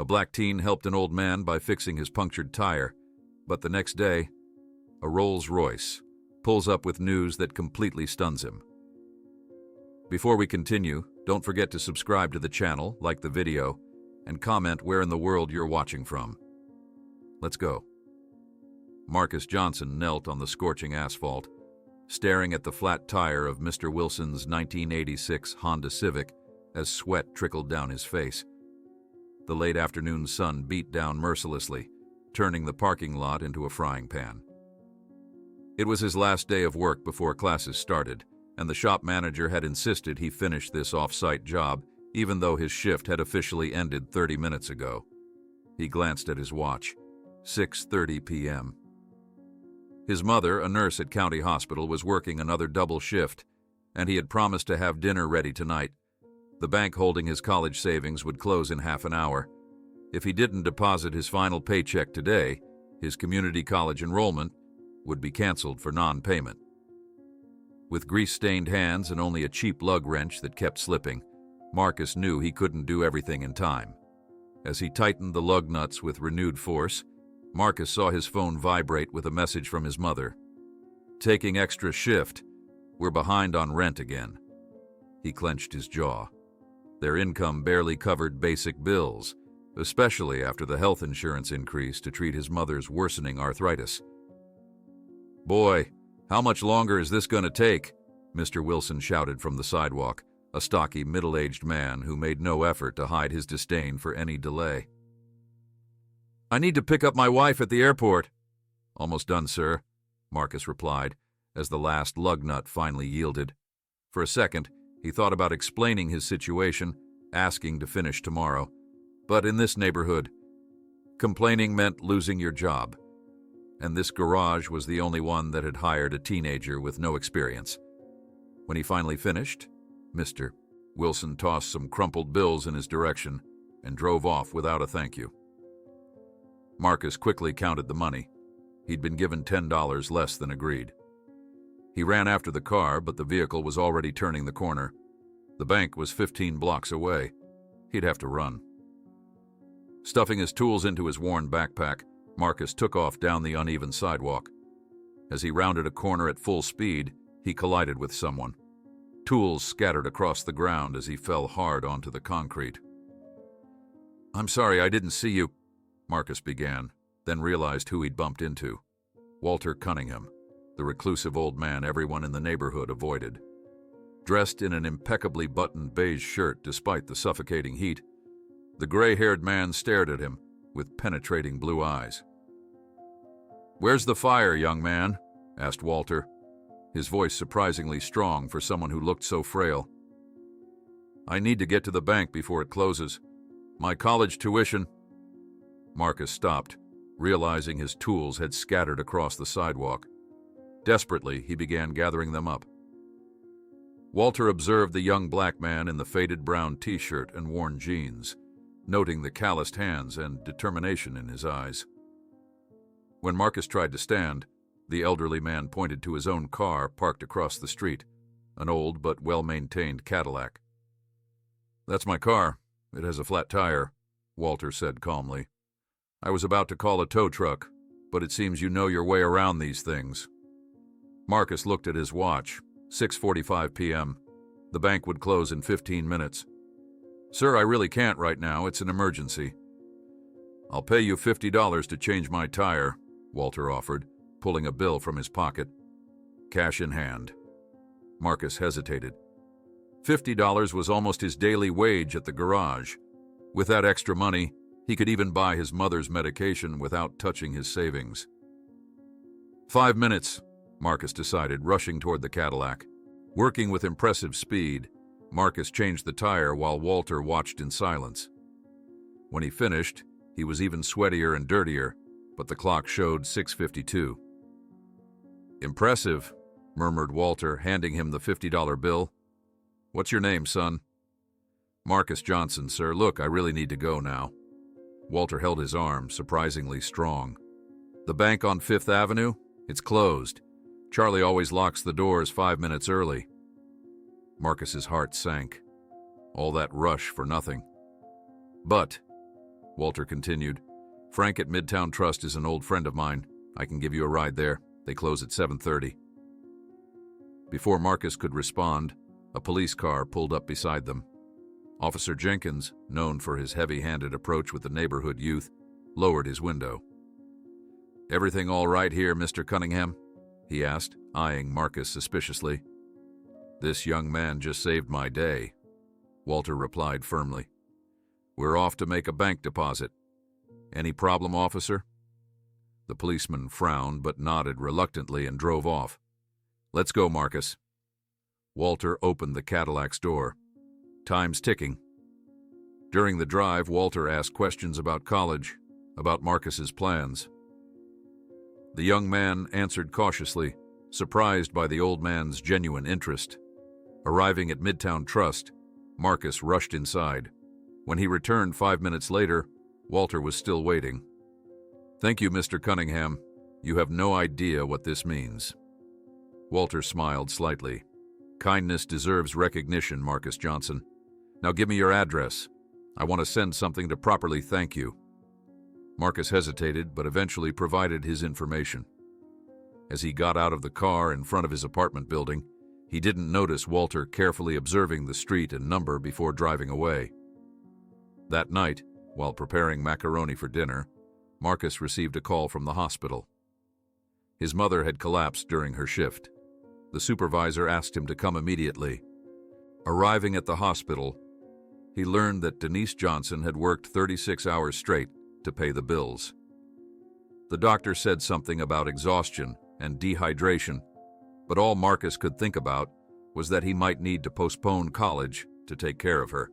A black teen helped an old man by fixing his punctured tire, but the next day, a Rolls Royce pulls up with news that completely stuns him. Before we continue, don't forget to subscribe to the channel, like the video, and comment where in the world you're watching from. Let's go. Marcus Johnson knelt on the scorching asphalt, staring at the flat tire of Mr. Wilson's 1986 Honda Civic as sweat trickled down his face. The late afternoon sun beat down mercilessly, turning the parking lot into a frying pan. It was his last day of work before classes started, and the shop manager had insisted he finish this off-site job even though his shift had officially ended 30 minutes ago. He glanced at his watch. 6:30 p.m. His mother, a nurse at County Hospital, was working another double shift, and he had promised to have dinner ready tonight. The bank holding his college savings would close in half an hour. If he didn't deposit his final paycheck today, his community college enrollment would be canceled for non-payment. With grease-stained hands and only a cheap lug wrench that kept slipping, Marcus knew he couldn't do everything in time. As he tightened the lug nuts with renewed force, Marcus saw his phone vibrate with a message from his mother. "Taking extra shift. We're behind on rent again." He clenched his jaw. Their income barely covered basic bills, especially after the health insurance increase to treat his mother's worsening arthritis. "Boy, how much longer is this going to take?" Mr. Wilson shouted from the sidewalk, a stocky, middle-aged man who made no effort to hide his disdain for any delay. "I need to pick up my wife at the airport." "Almost done, sir," Marcus replied, as the last lug nut finally yielded. For a second, he thought about explaining his situation, asking to finish tomorrow. But in this neighborhood, complaining meant losing your job. And this garage was the only one that had hired a teenager with no experience. When he finally finished, Mr. Wilson tossed some crumpled bills in his direction and drove off without a thank you. Marcus quickly counted the money. He'd been given $10 less than agreed. He ran after the car, but the vehicle was already turning the corner. The bank was 15 blocks away. He'd have to run. Stuffing his tools into his worn backpack, Marcus took off down the uneven sidewalk. As he rounded a corner at full speed, he collided with someone. Tools scattered across the ground as he fell hard onto the concrete. "I'm sorry, I didn't see you," Marcus began, then realized who he'd bumped into. Walter Cunningham, the reclusive old man everyone in the neighborhood avoided. Dressed in an impeccably buttoned beige shirt despite the suffocating heat, the gray-haired man stared at him with penetrating blue eyes. "Where's the fire, young man?" asked Walter, his voice surprisingly strong for someone who looked so frail. "I need to get to the bank before it closes. My college tuition—" Marcus stopped, realizing his tools had scattered across the sidewalk. Desperately, he began gathering them up. Walter observed the young black man in the faded brown t-shirt and worn jeans, noting the calloused hands and determination in his eyes. When Marcus tried to stand, the elderly man pointed to his own car parked across the street, an old but well-maintained Cadillac. "That's my car. It has a flat tire," Walter said calmly. "I was about to call a tow truck, but it seems you know your way around these things." Marcus looked at his watch. 6:45 p.m. The bank would close in 15 minutes. "Sir, I really can't right now. It's an emergency." "I'll pay you $50 to change my tire," Walter offered, pulling a bill from his pocket. Cash in hand. Marcus hesitated. $50 was almost his daily wage at the garage. With that extra money, he could even buy his mother's medication without touching his savings. 5 minutes, Marcus decided, rushing toward the Cadillac. Working with impressive speed, Marcus changed the tire while Walter watched in silence. When he finished, he was even sweatier and dirtier, but the clock showed 6:52. "Impressive," murmured Walter, handing him the $50 bill. "What's your name, son?" "Marcus Johnson, sir. Look, I really need to go now." Walter held his arm, surprisingly strong. "The bank on 5th Avenue? It's closed. Charlie always locks the doors 5 minutes early." Marcus's heart sank. All that rush for nothing. But Walter continued. "Frank at Midtown Trust is an old friend of mine. I can give you a ride there. They close at 7:30. Before Marcus could respond, a police car pulled up beside them. Officer Jenkins, known for his heavy-handed approach with the neighborhood youth, lowered his window. "Everything all right here, Mr. Cunningham?" he asked, eyeing Marcus suspiciously. "This young man just saved my day," Walter replied firmly. "We're off to make a bank deposit. Any problem, officer?" The policeman frowned but nodded reluctantly and drove off. "Let's go, Marcus." Walter opened the Cadillac's door. Time's ticking. During the drive, Walter asked questions about college, about Marcus's plans. The young man answered cautiously, surprised by the old man's genuine interest. Arriving at Midtown Trust, Marcus rushed inside. When he returned 5 minutes later, Walter was still waiting. "Thank you, Mr. Cunningham. You have no idea what this means." Walter smiled slightly. "Kindness deserves recognition, Marcus Johnson. Now give me your address. I want to send something to properly thank you." Marcus hesitated, but eventually provided his information. As he got out of the car in front of his apartment building, he didn't notice Walter carefully observing the street and number before driving away. That night, while preparing macaroni for dinner, Marcus received a call from the hospital. His mother had collapsed during her shift. The supervisor asked him to come immediately. Arriving at the hospital, he learned that Denise Johnson had worked 36 hours straight to pay the bills. The doctor said something about exhaustion and dehydration, but all Marcus could think about was that he might need to postpone college to take care of her.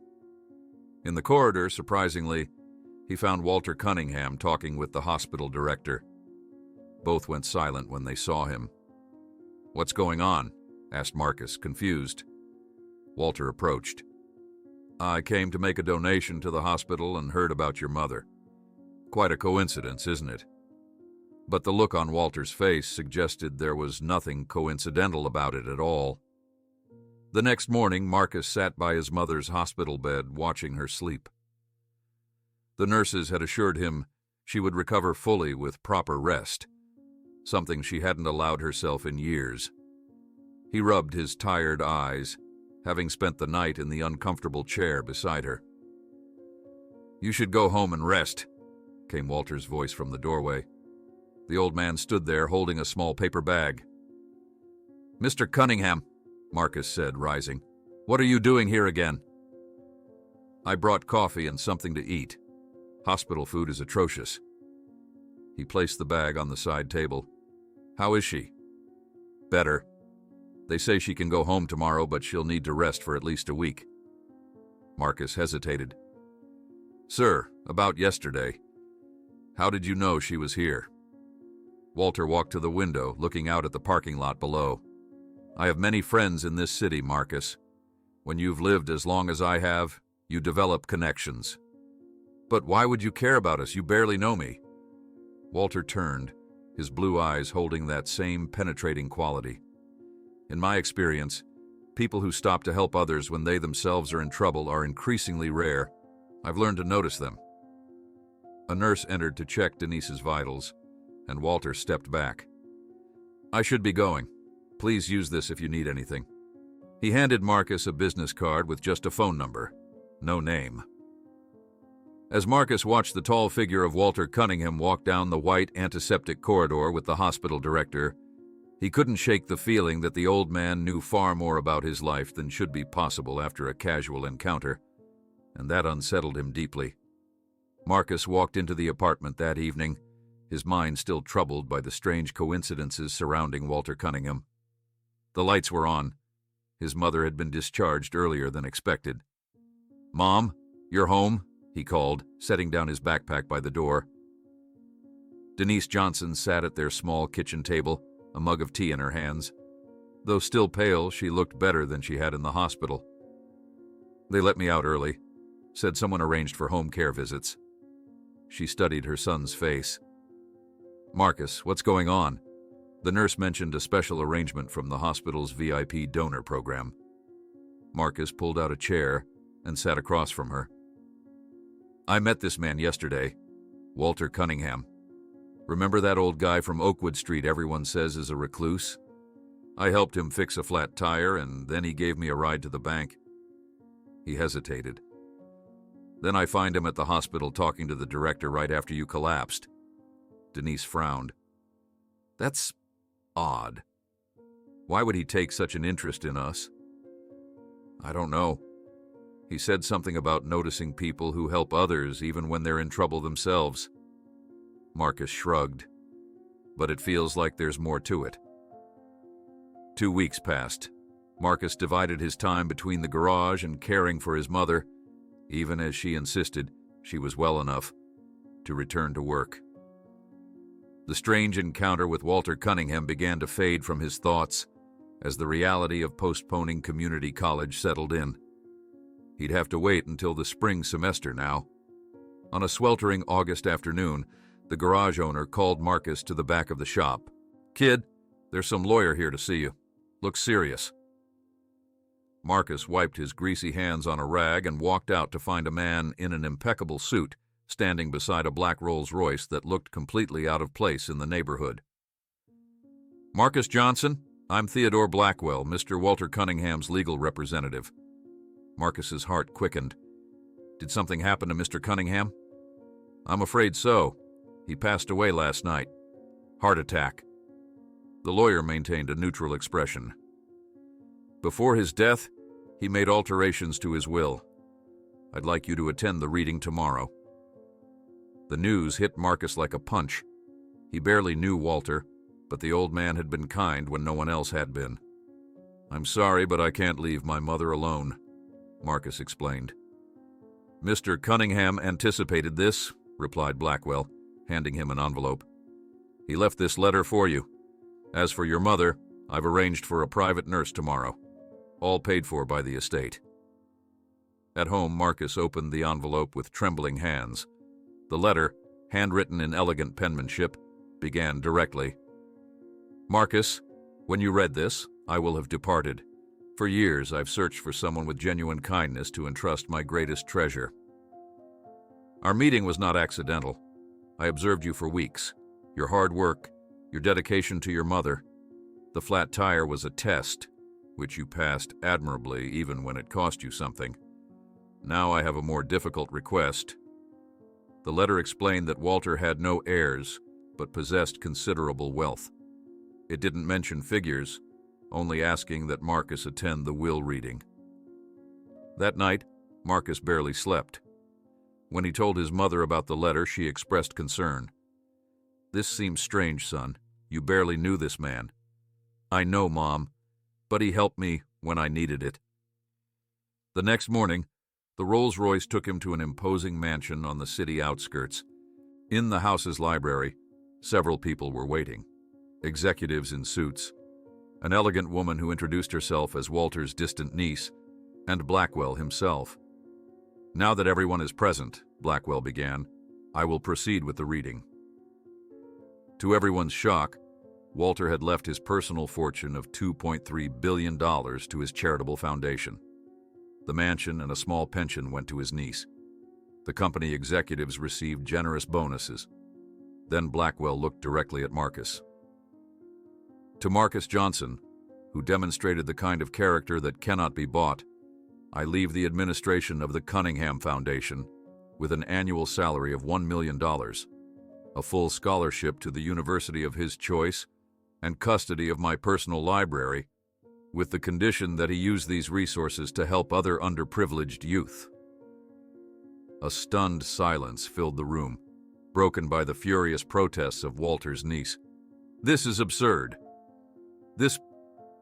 In the corridor, surprisingly, he found Walter Cunningham talking with the hospital director. Both went silent when they saw him. "What's going on?" asked Marcus, confused. Walter approached. "I came to make a donation to the hospital and heard about your mother. Quite a coincidence, isn't it?" But the look on Walter's face suggested there was nothing coincidental about it at all. The next morning, Marcus sat by his mother's hospital bed, watching her sleep. The nurses had assured him she would recover fully with proper rest, something she hadn't allowed herself in years. He rubbed his tired eyes, having spent the night in the uncomfortable chair beside her. "You should go home and rest," came Walter's voice from the doorway. The old man stood there holding a small paper bag. "Mr. Cunningham," Marcus said, rising, "what are you doing here again?" "I brought coffee and something to eat. Hospital food is atrocious." He placed the bag on the side table. "How is she?" "Better. They say she can go home tomorrow, but she'll need to rest for at least a week." Marcus hesitated. "Sir, about yesterday. How did you know she was here?" Walter walked to the window, looking out at the parking lot below. "I have many friends in this city, Marcus. When you've lived as long as I have, you develop connections." "But why would you care about us? You barely know me." Walter turned, his blue eyes holding that same penetrating quality. "In my experience, people who stop to help others when they themselves are in trouble are increasingly rare. I've learned to notice them." A nurse entered to check Denise's vitals, and Walter stepped back. "I should be going. Please use this if you need anything." He handed Marcus a business card with just a phone number, no name. As Marcus watched the tall figure of Walter Cunningham walk down the white antiseptic corridor with the hospital director, he couldn't shake the feeling that the old man knew far more about his life than should be possible after a casual encounter, and that unsettled him deeply. Marcus walked into the apartment that evening, his mind still troubled by the strange coincidences surrounding Walter Cunningham. The lights were on. His mother had been discharged earlier than expected. "Mom, you're home?" he called, setting down his backpack by the door. Denise Johnson sat at their small kitchen table, a mug of tea in her hands. Though still pale, she looked better than she had in the hospital. "They let me out early. Said someone arranged for home care visits." She studied her son's face. "Marcus, what's going on?" The nurse mentioned a special arrangement from the hospital's VIP donor program. Marcus pulled out a chair and sat across from her. I met this man yesterday, Walter Cunningham. Remember that old guy from Oakwood Street everyone says is a recluse? I helped him fix a flat tire, and then he gave me a ride to the bank. He hesitated. Then I find him at the hospital talking to the director right after you collapsed. Denise frowned. That's odd. Why would he take such an interest in us? I don't know. He said something about noticing people who help others even when they're in trouble themselves. Marcus shrugged. But it feels like there's more to it. 2 weeks passed. Marcus divided his time between the garage and caring for his mother, even as she insisted she was well enough to return to work. The strange encounter with Walter Cunningham began to fade from his thoughts as the reality of postponing community college settled in. He'd have to wait until the spring semester now. On a sweltering August afternoon, the garage owner called Marcus to the back of the shop. "Kid, there's some lawyer here to see you. Looks serious." Marcus wiped his greasy hands on a rag and walked out to find a man in an impeccable suit standing beside a black Rolls-Royce that looked completely out of place in the neighborhood. "Marcus Johnson, I'm Theodore Blackwell, Mr. Walter Cunningham's legal representative." Marcus's heart quickened. "Did something happen to Mr. Cunningham?" "I'm afraid so. He passed away last night. Heart attack." The lawyer maintained a neutral expression. "Before his death, he made alterations to his will. I'd like you to attend the reading tomorrow." The news hit Marcus like a punch. He barely knew Walter, but the old man had been kind when no one else had been. "I'm sorry, but I can't leave my mother alone," Marcus explained. "Mr. Cunningham anticipated this," replied Blackwell, handing him an envelope. "He left this letter for you. As for your mother, I've arranged for a private nurse tomorrow, all paid for by the estate." At home, Marcus opened the envelope with trembling hands. The letter, handwritten in elegant penmanship, began directly. "Marcus, when you read this, I will have departed. For years, I've searched for someone with genuine kindness to entrust my greatest treasure. Our meeting was not accidental. I observed you for weeks. Your hard work, your dedication to your mother. The flat tire was a test, which you passed admirably even when it cost you something. Now I have a more difficult request." The letter explained that Walter had no heirs, but possessed considerable wealth. It didn't mention figures, only asking that Marcus attend the will reading. That night, Marcus barely slept. When he told his mother about the letter, she expressed concern. "This seems strange, son. You barely knew this man." "I know, Mom, but he helped me when I needed it." The next morning, the Rolls-Royce took him to an imposing mansion on the city outskirts. In the house's library, several people were waiting. Executives in suits, an elegant woman who introduced herself as Walter's distant niece, and Blackwell himself. "Now that everyone is present," Blackwell began, "I will proceed with the reading." To everyone's shock, Walter had left his personal fortune of $2.3 billion to his charitable foundation. The mansion and a small pension went to his niece. The company executives received generous bonuses. Then Blackwell looked directly at Marcus. "To Marcus Johnson, who demonstrated the kind of character that cannot be bought, I leave the administration of the Cunningham Foundation with an annual salary of $1 million, a full scholarship to the university of his choice, and custody of my personal library, with the condition that he use these resources to help other underprivileged youth." A stunned silence filled the room, broken by the furious protests of Walter's niece. "This is absurd.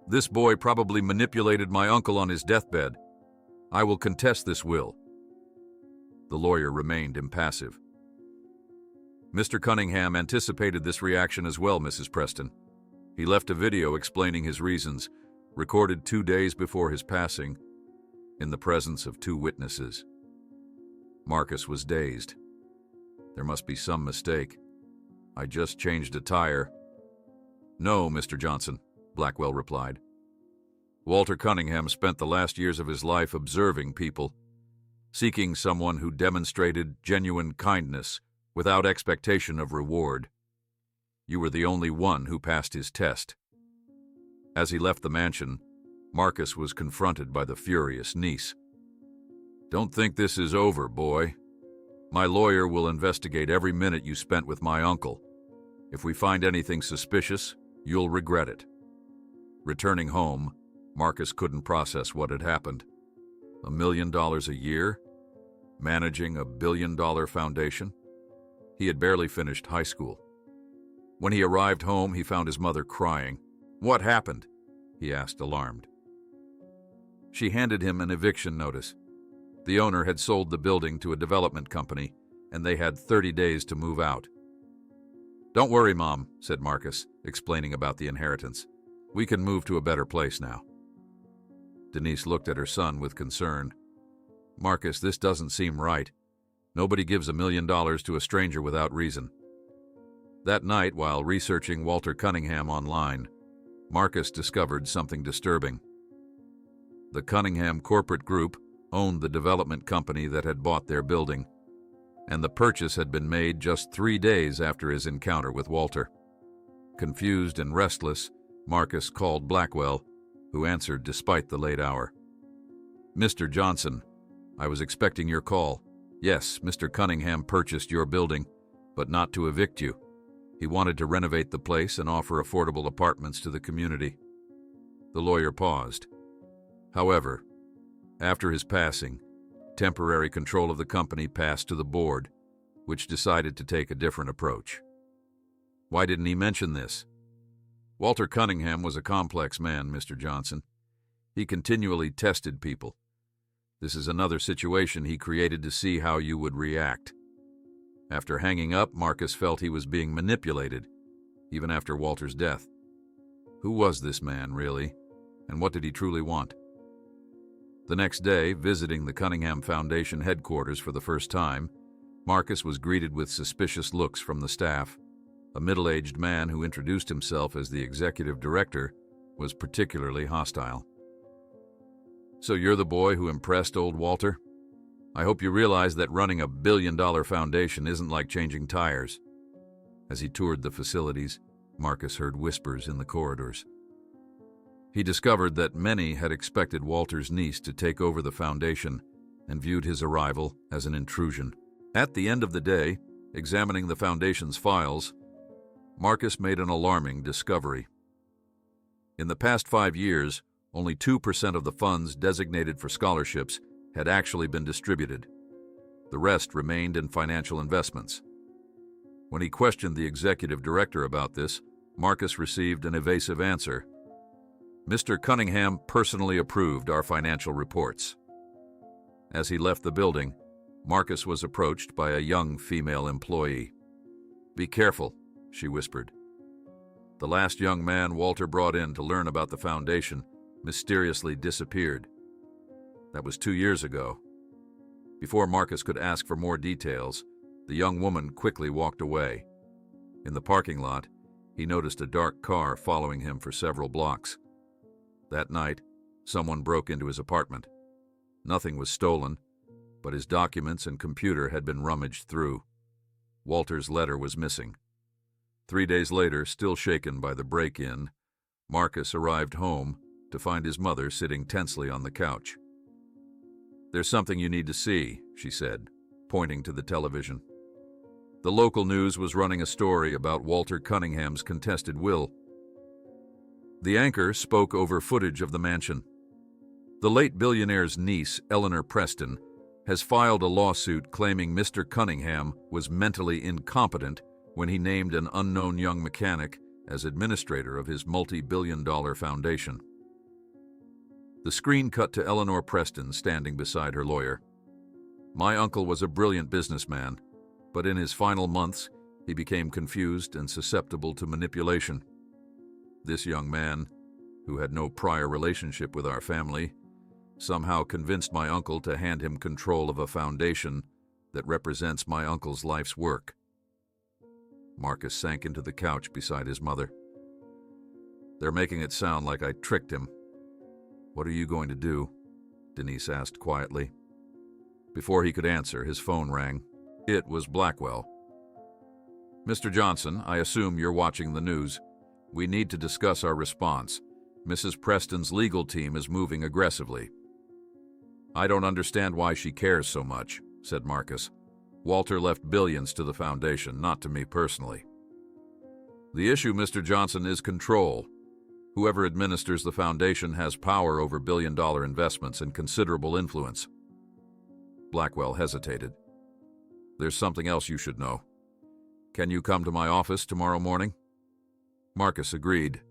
This boy probably manipulated my uncle on his deathbed. I will contest this will." The lawyer remained impassive. "Mr. Cunningham anticipated this reaction as well, Mrs. Preston. He left a video explaining his reasons, recorded 2 days before his passing, in the presence of 2 witnesses." Marcus was dazed. "There must be some mistake. I just changed a tire." "No, Mr. Johnson," Blackwell replied. "Walter Cunningham spent the last years of his life observing people. seeking someone who demonstrated genuine kindness without expectation of reward. You were the only one who passed his test. As he left the mansion, Marcus was confronted by the furious niece. "Don't think this is over, boy. My lawyer will investigate every minute you spent with my uncle. If we find anything suspicious, you'll regret it." Returning home, Marcus couldn't process what had happened. $1 million a year? Managing a billion-dollar foundation? He had barely finished high school. When he arrived home, he found his mother crying. "What happened?" he asked, alarmed. She handed him an eviction notice. The owner had sold the building to a development company, and they had 30 days to move out. "Don't worry, Mom," said Marcus, explaining about the inheritance. "We can move to a better place now." Denise looked at her son with concern. "Marcus, this doesn't seem right. Nobody gives $1 million to a stranger without reason." That night, while researching Walter Cunningham online, Marcus discovered something disturbing. The Cunningham corporate group owned the development company that had bought their building, and the purchase had been made just 3 days after his encounter with Walter. Confused and restless, Marcus called Blackwell, who answered despite the late hour. "Mr. Johnson, I was expecting your call. Yes, Mr. Cunningham purchased your building, but not to evict you. He wanted to renovate the place and offer affordable apartments to the community." The lawyer paused. However, after his passing, temporary control of the company passed to the board, which decided to take a different approach. Why didn't he mention this? Walter Cunningham was a complex man, Mr. Johnson. He continually tested people. This is another situation he created to see how you would react. After hanging up, Marcus felt he was being manipulated, even after Walter's death. Who was this man, really, and what did he truly want? The next day, visiting the Cunningham Foundation headquarters for the first time, Marcus was greeted with suspicious looks from the staff. A middle-aged man who introduced himself as the executive director was particularly hostile. "So you're the boy who impressed old Walter? I hope you realize that running a billion-dollar foundation isn't like changing tires." As he toured the facilities, Marcus heard whispers in the corridors. He discovered that many had expected Walter's niece to take over the foundation and viewed his arrival as an intrusion. At the end of the day, examining the foundation's files, Marcus made an alarming discovery. In the past 5 years, only 2% of the funds designated for scholarships had actually been distributed. The rest remained in financial investments. When he questioned the executive director about this, Marcus received an evasive answer. "Mr. Cunningham personally approved our financial reports." As he left the building, Marcus was approached by a young female employee. "Be careful," she whispered. The last young man Walter brought in to learn about the foundation mysteriously disappeared. That was 2 years ago. Before Marcus could ask for more details, the young woman quickly walked away. In the parking lot, he noticed a dark car following him for several blocks. That night, someone broke into his apartment. Nothing was stolen, but his documents and computer had been rummaged through. Walter's letter was missing. 3 days later, still shaken by the break-in, Marcus arrived home to find his mother sitting tensely on the couch. "There's something you need to see," she said, pointing to the television. The local news was running a story about Walter Cunningham's contested will. The anchor spoke over footage of the mansion. The late billionaire's niece, Eleanor Preston, has filed a lawsuit claiming Mr. Cunningham was mentally incompetent when he named an unknown young mechanic as administrator of his multi-billion-dollar foundation. The screen cut to Eleanor Preston standing beside her lawyer. "My uncle was a brilliant businessman, but in his final months, he became confused and susceptible to manipulation. This young man, who had no prior relationship with our family, somehow convinced my uncle to hand him control of a foundation that represents my uncle's life's work." Marcus sank into the couch beside his mother. "They're making it sound like I tricked him." "What are you going to do?" Denise asked quietly. Before he could answer, his phone rang. It was Blackwell. "Mr. Johnson, I assume you're watching the news. We need to discuss our response. Mrs. Preston's legal team is moving aggressively." "I don't understand why she cares so much," said Marcus. "Walter left billions to the foundation, not to me personally." "The issue, Mr. Johnson, is control. Whoever administers the foundation has power over billion-dollar investments and considerable influence." Blackwell hesitated. "There's something else you should know. Can you come to my office tomorrow morning?" Marcus agreed,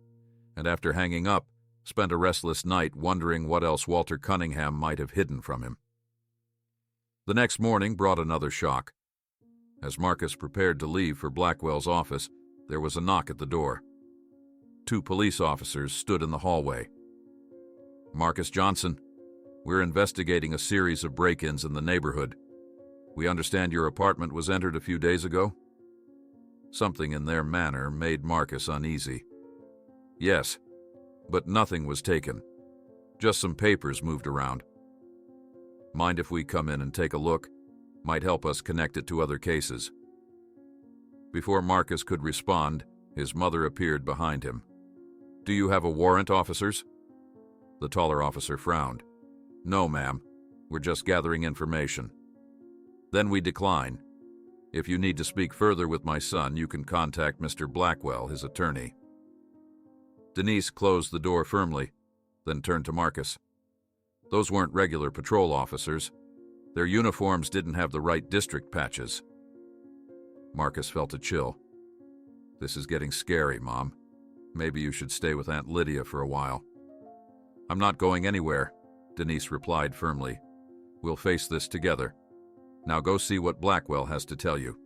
and after hanging up, spent a restless night wondering what else Walter Cunningham might have hidden from him. The next morning brought another shock. As Marcus prepared to leave for Blackwell's office, there was a knock at the door. 2 police officers stood in the hallway. "Marcus Johnson, we're investigating a series of break-ins in the neighborhood. We understand your apartment was entered a few days ago?" Something in their manner made Marcus uneasy. "Yes, but nothing was taken. Just some papers moved around." "Mind if we come in and take a look? Might help us connect it to other cases." Before Marcus could respond, his mother appeared behind him. "Do you have a warrant, officers?" The taller officer frowned. "No, ma'am. We're just gathering information." "Then we decline. If you need to speak further with my son, you can contact Mr. Blackwell, his attorney." Denise closed the door firmly, then turned to Marcus. "Those weren't regular patrol officers. Their uniforms didn't have the right district patches." Marcus felt a chill. "This is getting scary, Mom. Maybe you should stay with Aunt Lydia for a while." "I'm not going anywhere," Denise replied firmly. "We'll face this together. Now go see what Blackwell has to tell you."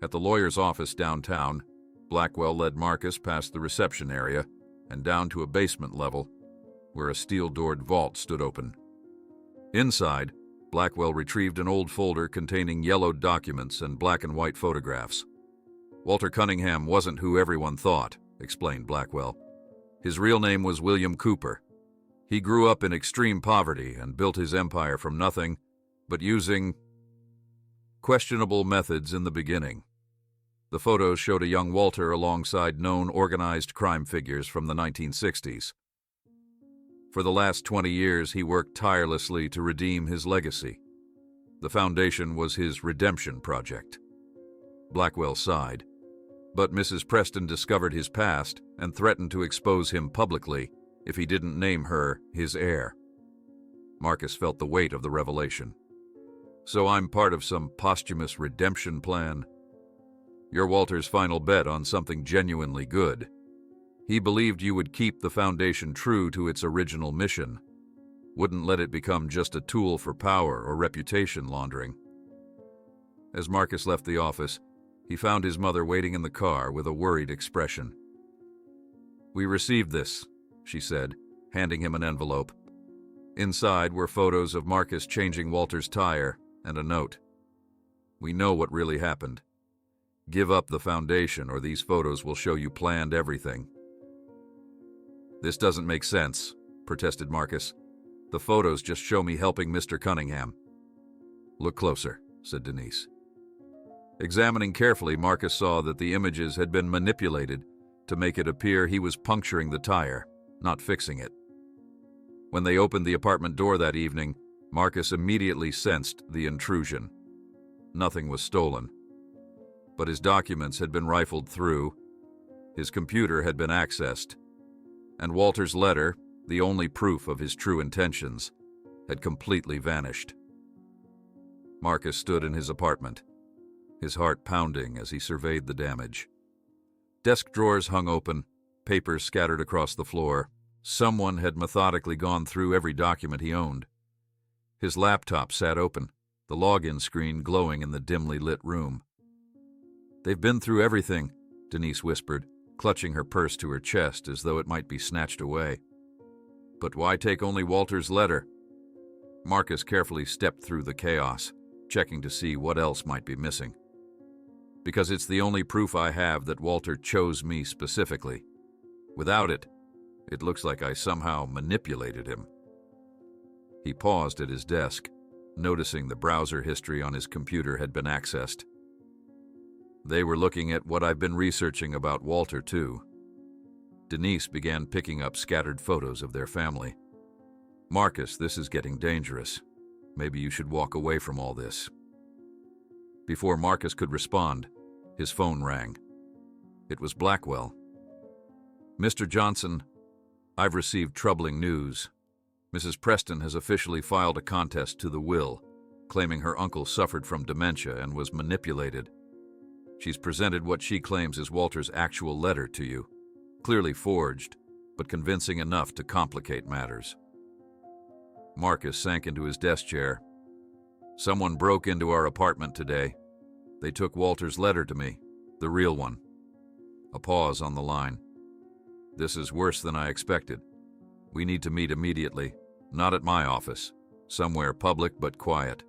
At the lawyer's office downtown, Blackwell led Marcus past the reception area and down to a basement level where a steel-doored vault stood open. Inside, Blackwell retrieved an old folder containing yellowed documents and black-and-white photographs. "Walter Cunningham wasn't who everyone thought," explained Blackwell. "His real name was William Cooper. He grew up in extreme poverty and built his empire from nothing, but using questionable methods in the beginning." The photos showed a young Walter alongside known organized crime figures from the 1960s. For the last 20 years, he worked tirelessly to redeem his legacy. The foundation was his redemption project. Blackwell sighed, but Mrs. Preston discovered his past and threatened to expose him publicly if he didn't name her his heir. Marcus felt the weight of the revelation. "So I'm part of some posthumous redemption plan?" "You're Walter's final bet on something genuinely good. He believed you would keep the foundation true to its original mission, wouldn't let it become just a tool for power or reputation laundering." As Marcus left the office, he found his mother waiting in the car with a worried expression. "We received this," she said, handing him an envelope. Inside were photos of Marcus changing Walter's tire and a note. "We know what really happened. Give up the foundation or these photos will show you planned everything." "This doesn't make sense," protested Marcus. "The photos just show me helping Mr. Cunningham." "Look closer," said Denise. Examining carefully, Marcus saw that the images had been manipulated to make it appear he was puncturing the tire, not fixing it. When they opened the apartment door that evening, Marcus immediately sensed the intrusion. Nothing was stolen, but his documents had been rifled through, his computer had been accessed, and Walter's letter, the only proof of his true intentions, had completely vanished. Marcus stood in his apartment, his heart pounding as he surveyed the damage. Desk drawers hung open, papers scattered across the floor. Someone had methodically gone through every document he owned. His laptop sat open, the login screen glowing in the dimly lit room. "They've been through everything," Denise whispered, clutching her purse to her chest as though it might be snatched away. "But why take only Walter's letter?" Marcus carefully stepped through the chaos, checking to see what else might be missing. "Because it's the only proof I have that Walter chose me specifically. Without it, it looks like I somehow manipulated him." He paused at his desk, noticing the browser history on his computer had been accessed. They were looking at what I've been researching about Walter, too. Denise began picking up scattered photos of their family. Marcus, this is getting dangerous. Maybe you should walk away from all this. Before Marcus could respond, his phone rang. It was Blackwell. Mr. Johnson, I've received troubling news. Mrs. Preston has officially filed a contest to the will, claiming her uncle suffered from dementia and was manipulated. She's presented what she claims is Walter's actual letter to you, clearly forged, but convincing enough to complicate matters. Marcus sank into his desk chair. Someone broke into our apartment today. They took Walter's letter to me, the real one. A pause on the line. This is worse than I expected. We need to meet immediately, not at my office, somewhere public but quiet.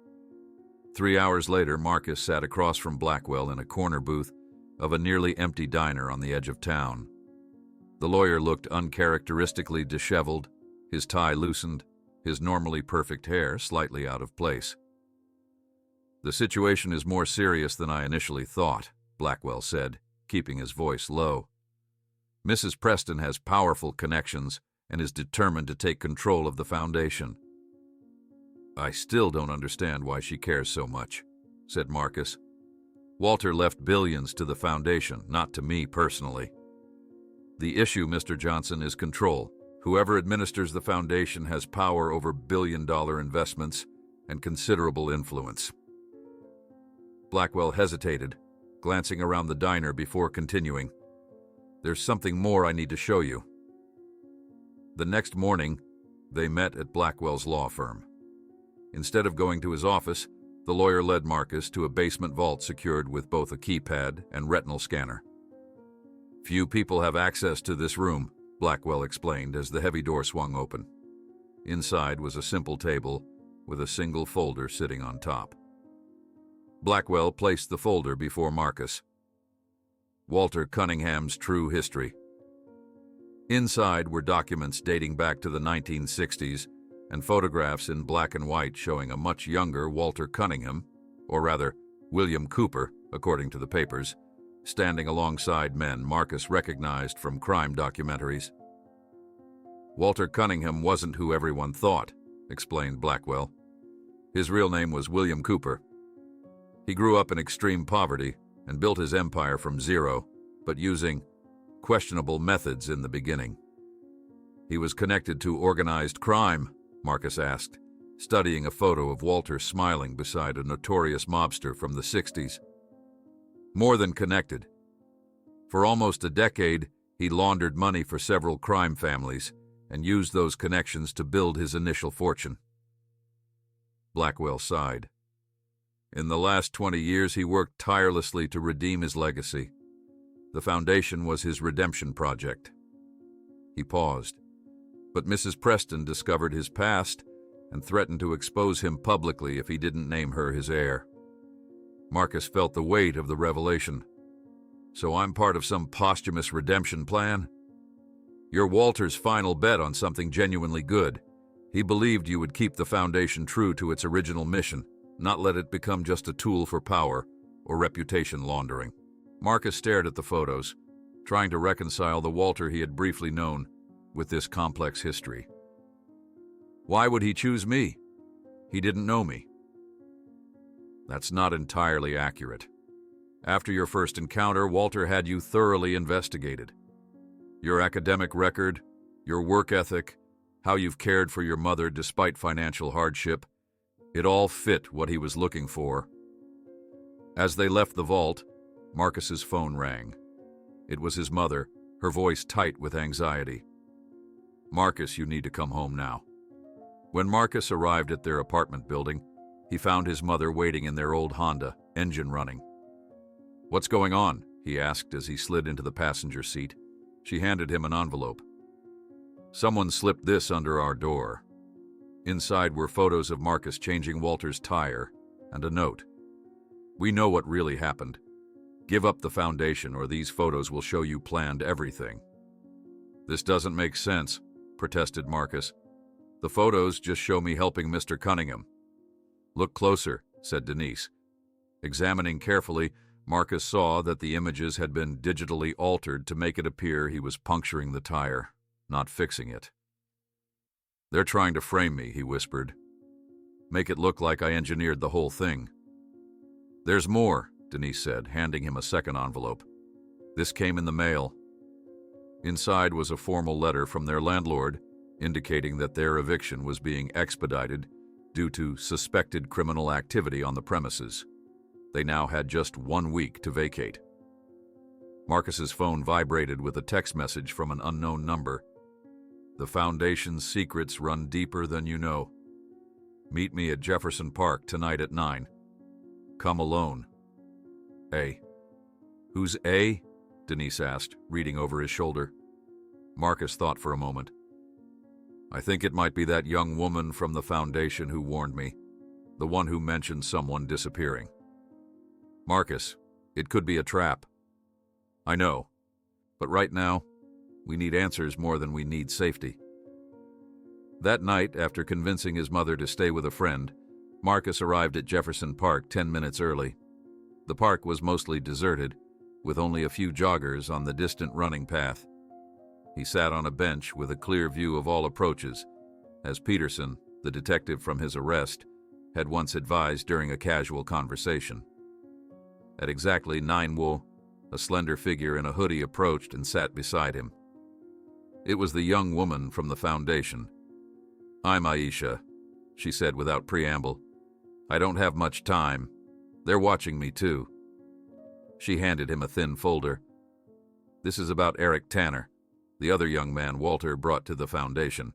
3 hours later, Marcus sat across from Blackwell in a corner booth of a nearly empty diner on the edge of town. The lawyer looked uncharacteristically disheveled, his tie loosened, his normally perfect hair slightly out of place. The situation is more serious than I initially thought, Blackwell said, keeping his voice low. Mrs. Preston has powerful connections and is determined to take control of the foundation. I still don't understand why she cares so much, said Marcus. Walter left billions to the foundation, not to me personally. The issue, Mr. Johnson, is control. Whoever administers the foundation has power over billion-dollar investments and considerable influence. Blackwell hesitated, glancing around the diner before continuing. There's something more I need to show you. The next morning, they met at Blackwell's law firm. Instead of going to his office, the lawyer led Marcus to a basement vault secured with both a keypad and retinal scanner. Few people have access to this room, Blackwell explained as the heavy door swung open. Inside was a simple table with a single folder sitting on top. Blackwell placed the folder before Marcus. Walter Cunningham's True History. Inside were documents dating back to the 1960s and photographs in black and white showing a much younger Walter Cunningham, or rather, William Cooper, according to the papers, standing alongside men Marcus recognized from crime documentaries. Walter Cunningham wasn't who everyone thought, explained Blackwell. His real name was William Cooper. He grew up in extreme poverty and built his empire from zero, but using questionable methods in the beginning. He was connected to organized crime, Marcus asked, studying a photo of Walter smiling beside a notorious mobster from the 60s. More than connected. For almost a decade, he laundered money for several crime families and used those connections to build his initial fortune. Blackwell sighed. In the last 20 years, he worked tirelessly to redeem his legacy. The foundation was his redemption project. He paused, but Mrs. Preston discovered his past and threatened to expose him publicly if he didn't name her his heir. Marcus felt the weight of the revelation. So I'm part of some posthumous redemption plan? You're Walter's final bet on something genuinely good. He believed you would keep the foundation true to its original mission, not let it become just a tool for power or reputation laundering. Marcus stared at the photos, trying to reconcile the Walter he had briefly known with this complex history. Why would he choose me? He didn't know me. That's not entirely accurate. After your first encounter, Walter had you thoroughly investigated. Your academic record, your work ethic, how you've cared for your mother despite financial hardship, it all fit what he was looking for. As they left the vault, Marcus's phone rang. It was his mother, her voice tight with anxiety. Marcus, you need to come home now. When Marcus arrived at their apartment building, he found his mother waiting in their old Honda, engine running. What's going on? He asked as he slid into the passenger seat. She handed him an envelope. Someone slipped this under our door. Inside were photos of Marcus changing Walter's tire and a note. We know what really happened. Give up the foundation or these photos will show you planned everything. This doesn't make sense, protested Marcus. The photos just show me helping Mr. Cunningham. "Look closer," said Denise. Examining carefully, Marcus saw that the images had been digitally altered to make it appear he was puncturing the tire, not fixing it. "They're trying to frame me," he whispered. "Make it look like I engineered the whole thing." "There's more," Denise said, handing him a second envelope. "This came in the mail." Inside was a formal letter from their landlord indicating that their eviction was being expedited due to suspected criminal activity on the premises. They now had just 1 week to vacate. Marcus's phone vibrated with a text message from an unknown number. "The Foundation's secrets run deeper than you know. Meet me at Jefferson Park tonight at 9. Come alone. A." "Who's A?" Denise asked, reading over his shoulder. Marcus thought for a moment. "I think it might be that young woman from the Foundation who warned me, the one who mentioned someone disappearing. Marcus, it could be a trap." "I know, but right now, we need answers more than we need safety." That night, after convincing his mother to stay with a friend, Marcus arrived at Jefferson Park 10 minutes early. The park was mostly deserted, with only a few joggers on the distant running path. He sat on a bench with a clear view of all approaches, as Peterson, the detective from his arrest, had once advised during a casual conversation. At exactly 9 WO, a slender figure in a hoodie approached and sat beside him. It was the young woman from the Foundation. "I'm Aisha," she said without preamble. "I don't have much time. They're watching me too." She handed him a thin folder. "This is about Eric Tanner, the other young man Walter brought to the Foundation."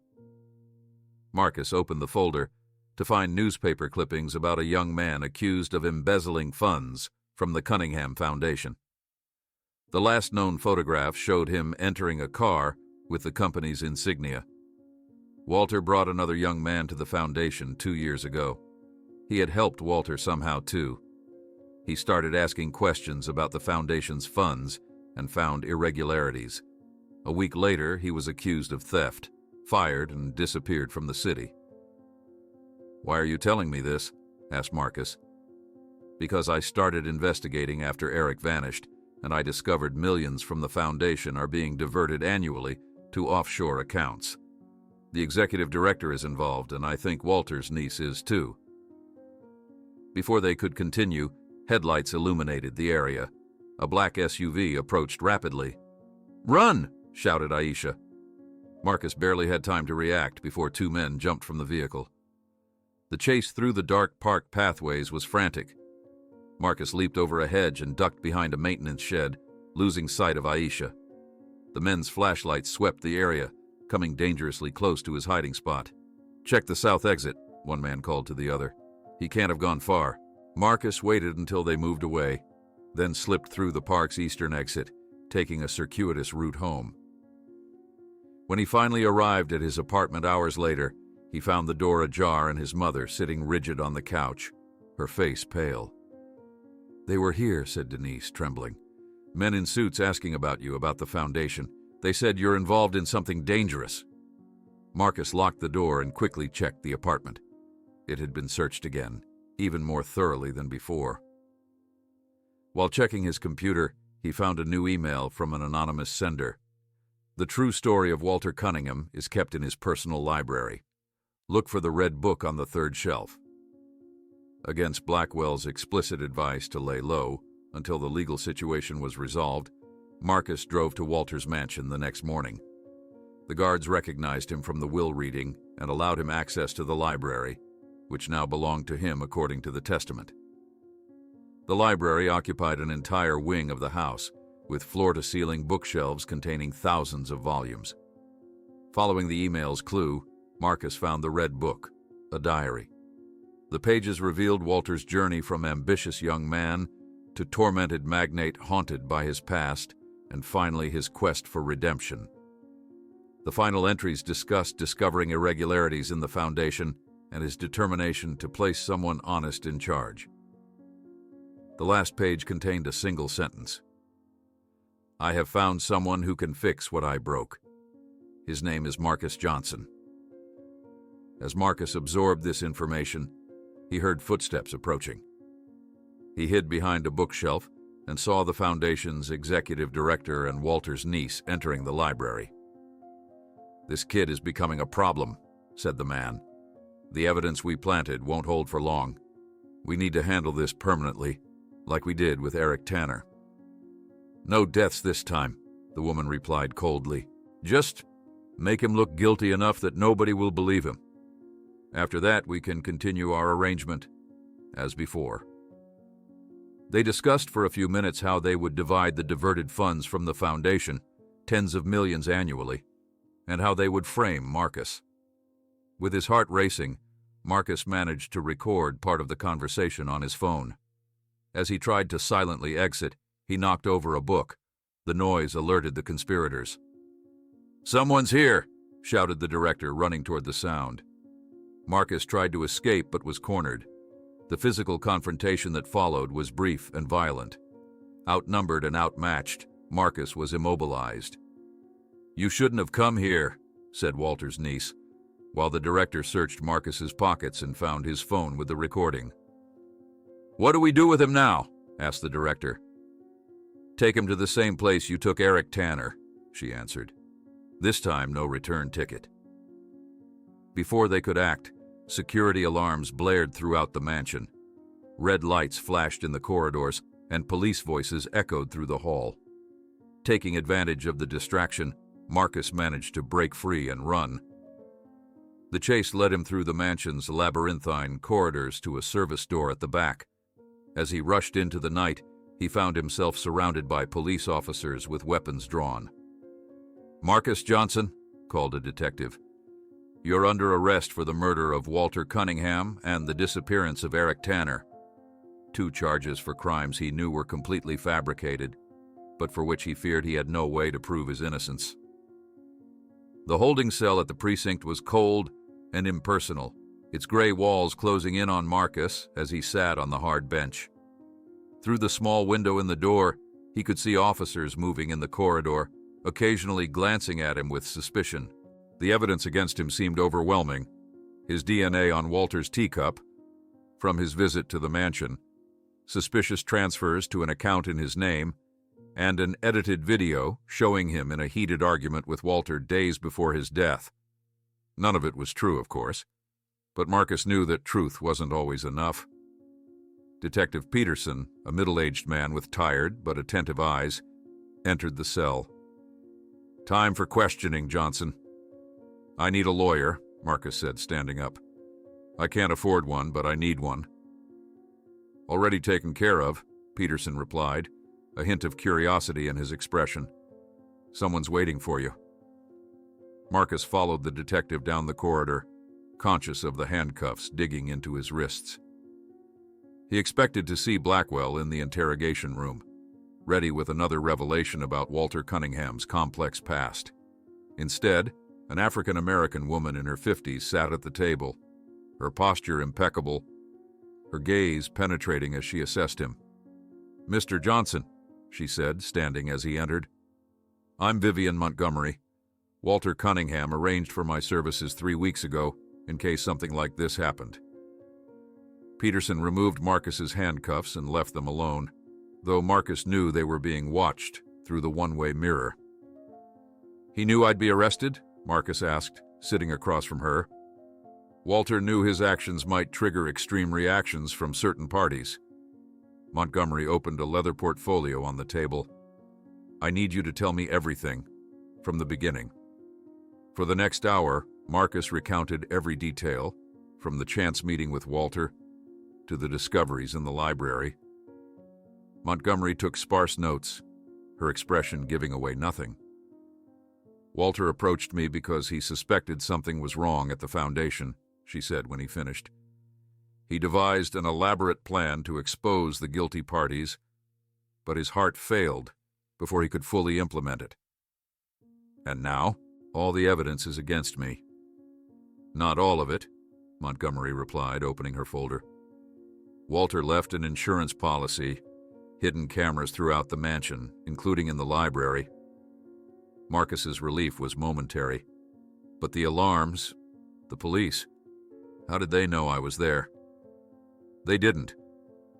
Marcus opened the folder to find newspaper clippings about a young man accused of embezzling funds from the Cunningham Foundation. The last known photograph showed him entering a car with the company's insignia. Walter brought another young man to the Foundation 2 years ago. He had helped Walter somehow too. He started asking questions about the Foundation's funds and found irregularities. A week later, he was accused of theft, fired, and disappeared from the city. "Why are you telling me this?" asked Marcus. "Because I started investigating after Eric vanished, and I discovered millions from the Foundation are being diverted annually to offshore accounts. The executive director is involved, and I think Walter's niece is too." Before they could continue, headlights illuminated the area. A black SUV approached rapidly. "Run!" shouted Aisha. Marcus barely had time to react before 2 men jumped from the vehicle. The chase through the dark park pathways was frantic. Marcus leaped over a hedge and ducked behind a maintenance shed, losing sight of Aisha. The men's flashlights swept the area, coming dangerously close to his hiding spot. "Check the south exit," one man called to the other. "He can't have gone far." Marcus waited until they moved away, then slipped through the park's eastern exit, taking a circuitous route home. When he finally arrived at his apartment hours later, he found the door ajar and his mother sitting rigid on the couch, her face pale. "They were here," said Denise, trembling. "Men in suits asking about you, about the Foundation. They said you're involved in something dangerous." Marcus locked the door and quickly checked the apartment. It had been searched again, even more thoroughly than before. While checking his computer, he found a new email from an anonymous sender. "The true story of Walter Cunningham is kept in his personal library. Look for the red book on the 3rd shelf." Against Blackwell's explicit advice to lay low until the legal situation was resolved, Marcus drove to Walter's mansion the next morning. The guards recognized him from the will reading and allowed him access to the library, which now belonged to him according to the testament. The library occupied an entire wing of the house, with floor-to-ceiling bookshelves containing thousands of volumes. Following the email's clue, Marcus found the red book, a diary. The pages revealed Walter's journey from ambitious young man to tormented magnate haunted by his past, and finally his quest for redemption. The final entries discussed discovering irregularities in the Foundation and his determination to place someone honest in charge. The last page contained a single sentence. "I have found someone who can fix what I broke. His name is Marcus Johnson." As Marcus absorbed this information, he heard footsteps approaching. He hid behind a bookshelf and saw the Foundation's executive director and Walter's niece entering the library. "This kid is becoming a problem," said the man. "The evidence we planted won't hold for long. We need to handle this permanently, like we did with Eric Tanner." "No deaths this time," the woman replied coldly. "Just make him look guilty enough that nobody will believe him. After that, we can continue our arrangement as before." They discussed for a few minutes how they would divide the diverted funds from the Foundation, tens of millions annually, and how they would frame Marcus. With his heart racing, Marcus managed to record part of the conversation on his phone. As he tried to silently exit, he knocked over a book. The noise alerted the conspirators. "Someone's here!" shouted the director, running toward the sound. Marcus tried to escape but was cornered. The physical confrontation that followed was brief and violent. Outnumbered and outmatched, Marcus was immobilized. "You shouldn't have come here," said Walter's niece, while the director searched Marcus's pockets and found his phone with the recording. "What do we do with him now?" asked the director. "Take him to the same place you took Eric Tanner," she answered. "This time, no return ticket." Before they could act, security alarms blared throughout the mansion. Red lights flashed in the corridors, and police voices echoed through the hall. Taking advantage of the distraction, Marcus managed to break free and run. The chase led him through the mansion's labyrinthine corridors to a service door at the back. As he rushed into the night, he found himself surrounded by police officers with weapons drawn. "Marcus Johnson," called a detective, "you're under arrest for the murder of Walter Cunningham and the disappearance of Eric Tanner." 2 charges for crimes he knew were completely fabricated, but for which he feared he had no way to prove his innocence. The holding cell at the precinct was cold and impersonal, its gray walls closing in on Marcus as he sat on the hard bench. Through the small window in the door, he could see officers moving in the corridor, occasionally glancing at him with suspicion. The evidence against him seemed overwhelming. His DNA on Walter's teacup, from his visit to the mansion, suspicious transfers to an account in his name, and an edited video showing him in a heated argument with Walter days before his death. None of it was true, of course, but Marcus knew that truth wasn't always enough. Detective Peterson, a middle-aged man with tired but attentive eyes, entered the cell. "Time for questioning, Johnson." "I need a lawyer," Marcus said, standing up. "I can't afford one, but I need one." "Already taken care of," Peterson replied, a hint of curiosity in his expression. "Someone's waiting for you." Marcus followed the detective down the corridor, conscious of the handcuffs digging into his wrists. He expected to see Blackwell in the interrogation room, ready with another revelation about Walter Cunningham's complex past. Instead, an African-American woman in her 50s sat at the table, her posture impeccable, her gaze penetrating as she assessed him. "Mr. Johnson," she said, standing as he entered. "I'm Vivian Montgomery. Walter Cunningham arranged for my services 3 weeks ago in case something like this happened." Peterson removed Marcus's handcuffs and left them alone, though Marcus knew they were being watched through the one-way mirror. "He knew I'd be arrested?" Marcus asked, sitting across from her. Walter knew his actions might trigger extreme reactions from certain parties. Montgomery opened a leather portfolio on the table. "I need you to tell me everything, from the beginning." For the next hour, Marcus recounted every detail, from the chance meeting with Walter to the discoveries in the library. Montgomery took sparse notes, her expression giving away nothing. "Walter approached me because he suspected something was wrong at the Foundation," she said when he finished. "He devised an elaborate plan to expose the guilty parties, but his heart failed before he could fully implement it. And now, all the evidence is against me." "Not all of it," Montgomery replied, opening her folder. "Walter left an insurance policy, hidden cameras throughout the mansion, including in the library." Marcus's relief was momentary. "But the alarms, the police, how did they know I was there?" They didn't.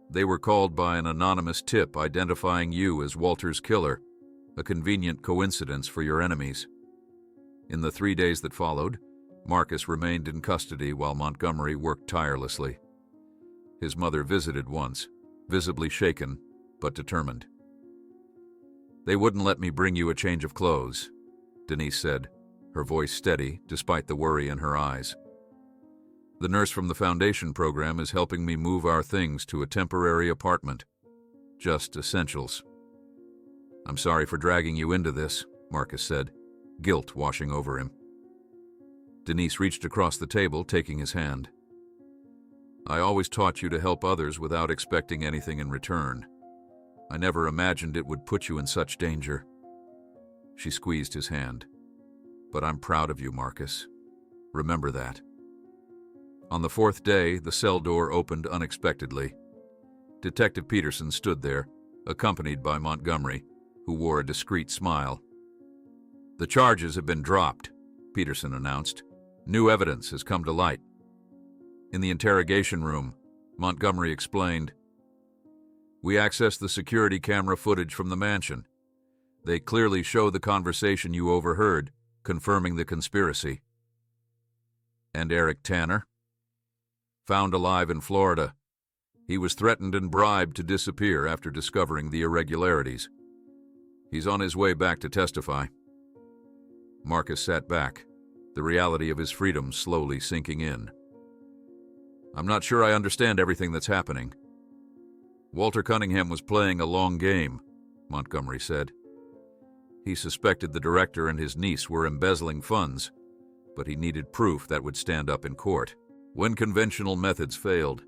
They were called by an anonymous tip identifying you as Walter's killer, a convenient coincidence for your enemies. In the 3 days that followed, Marcus remained in custody while Montgomery worked tirelessly. His mother visited once, visibly shaken, but determined. "They wouldn't let me bring you a change of clothes," Denise said, her voice steady despite the worry in her eyes. "The nurse from the foundation program is helping me move our things to a temporary apartment. Just essentials." "I'm sorry for dragging you into this," Marcus said, guilt washing over him. Denise reached across the table, taking his hand. "I always taught you to help others without expecting anything in return. I never imagined it would put you in such danger." She squeezed his hand. "But I'm proud of you, Marcus. Remember that." On the 4th day, the cell door opened unexpectedly. Detective Peterson stood there, accompanied by Montgomery, who wore a discreet smile. "The charges have been dropped," Peterson announced. "New evidence has come to light." In the interrogation room, Montgomery explained, "We accessed the security camera footage from the mansion. They clearly show the conversation you overheard, confirming the conspiracy." "And Eric Tanner?" "Found alive in Florida. He was threatened and bribed to disappear after discovering the irregularities. He's on his way back to testify." Marcus sat back, the reality of his freedom slowly sinking in. "I'm not sure I understand everything that's happening." "Walter Cunningham was playing a long game," Montgomery said. "He suspected the director and his niece were embezzling funds, but he needed proof that would stand up in court. When conventional methods failed,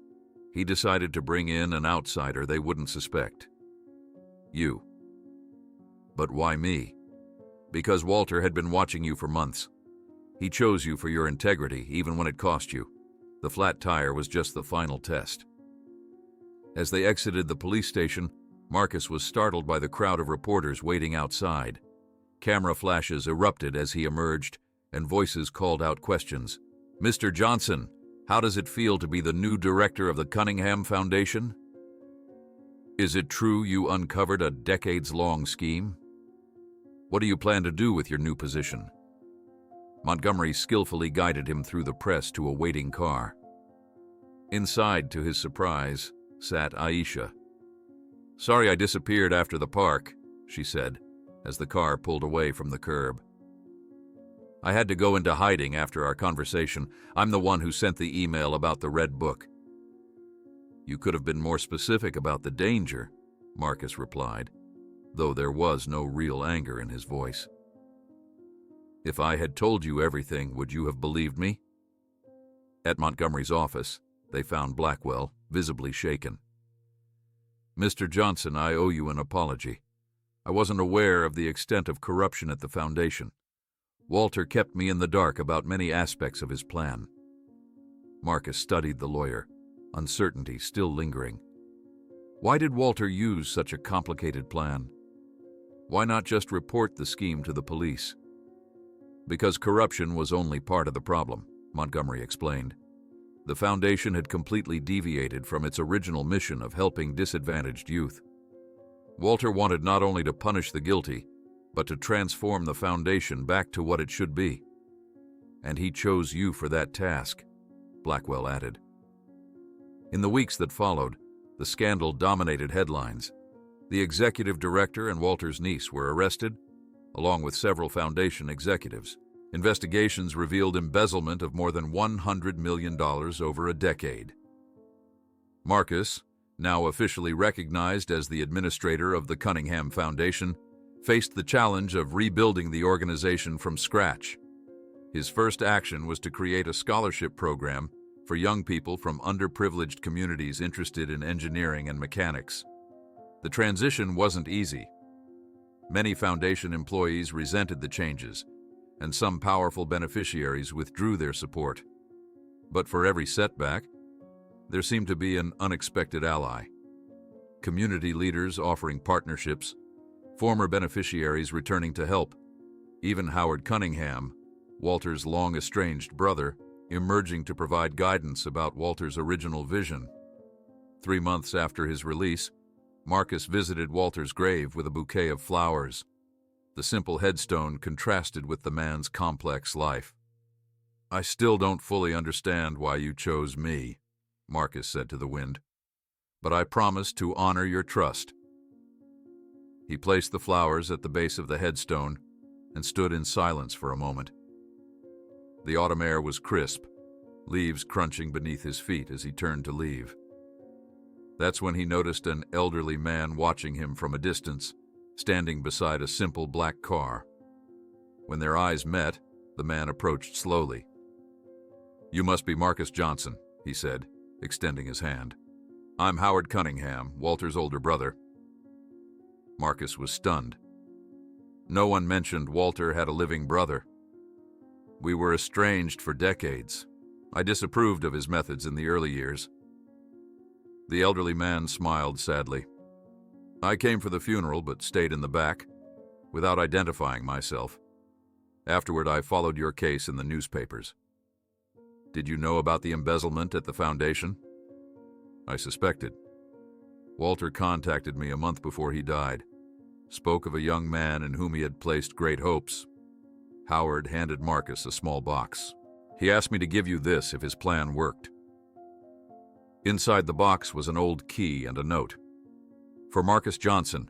he decided to bring in an outsider they wouldn't suspect. You." "But why me?" "Because Walter had been watching you for months. He chose you for your integrity, even when it cost you. The flat tire was just the final test." As they exited the police station, Marcus was startled by the crowd of reporters waiting outside. Camera flashes erupted as he emerged, and voices called out questions. "Mr. Johnson, how does it feel to be the new director of the Cunningham Foundation? Is it true you uncovered a decades-long scheme? What do you plan to do with your new position?" Montgomery skillfully guided him through the press to a waiting car. Inside, to his surprise, sat Aisha. "Sorry I disappeared after the park," she said, as the car pulled away from the curb. "I had to go into hiding after our conversation. I'm the one who sent the email about the Red Book." "You could have been more specific about the danger," Marcus replied, though there was no real anger in his voice. "If I had told you everything, would you have believed me?" At Montgomery's office, they found Blackwell, visibly shaken. "Mr. Johnson, I owe you an apology. I wasn't aware of the extent of corruption at the foundation. Walter kept me in the dark about many aspects of his plan." Marcus studied the lawyer, uncertainty still lingering. Why did Walter use such a complicated plan? Why not just report the scheme to the police? "Because corruption was only part of the problem," Montgomery explained. "The foundation had completely deviated from its original mission of helping disadvantaged youth. Walter wanted not only to punish the guilty, but to transform the foundation back to what it should be. And he chose you for that task," Blackwell added. In the weeks that followed, the scandal dominated headlines. The executive director and Walter's niece were arrested, along with several foundation executives. Investigations revealed embezzlement of more than $100 million over a decade. Marcus, now officially recognized as the administrator of the Cunningham Foundation, faced the challenge of rebuilding the organization from scratch. His first action was to create a scholarship program for young people from underprivileged communities interested in engineering and mechanics. The transition wasn't easy. Many foundation employees resented the changes, and some powerful beneficiaries withdrew their support. But for every setback, there seemed to be an unexpected ally. Community leaders offering partnerships, former beneficiaries returning to help. Even Howard Cunningham, Walter's long-estranged brother, emerging to provide guidance about Walter's original vision. 3 months after his release, Marcus visited Walter's grave with a bouquet of flowers. The simple headstone contrasted with the man's complex life. "I still don't fully understand why you chose me," Marcus said to the wind, "but I promise to honor your trust." He placed the flowers at the base of the headstone and stood in silence for a moment. The autumn air was crisp, leaves crunching beneath his feet as he turned to leave. That's when he noticed an elderly man watching him from a distance, standing beside a simple black car. When their eyes met, the man approached slowly. "You must be Marcus Johnson," he said, extending his hand. "I'm Howard Cunningham, Walter's older brother." Marcus was stunned. No one mentioned Walter had a living brother. "We were estranged for decades. I disapproved of his methods in the early years." The elderly man smiled sadly. "I came for the funeral but stayed in the back, without identifying myself. Afterward, I followed your case in the newspapers." "Did you know about the embezzlement at the foundation?" "I suspected. Walter contacted me a month before he died, spoke of a young man in whom he had placed great hopes." Howard handed Marcus a small box. "He asked me to give you this if his plan worked." Inside the box was an old key and a note. "For Marcus Johnson,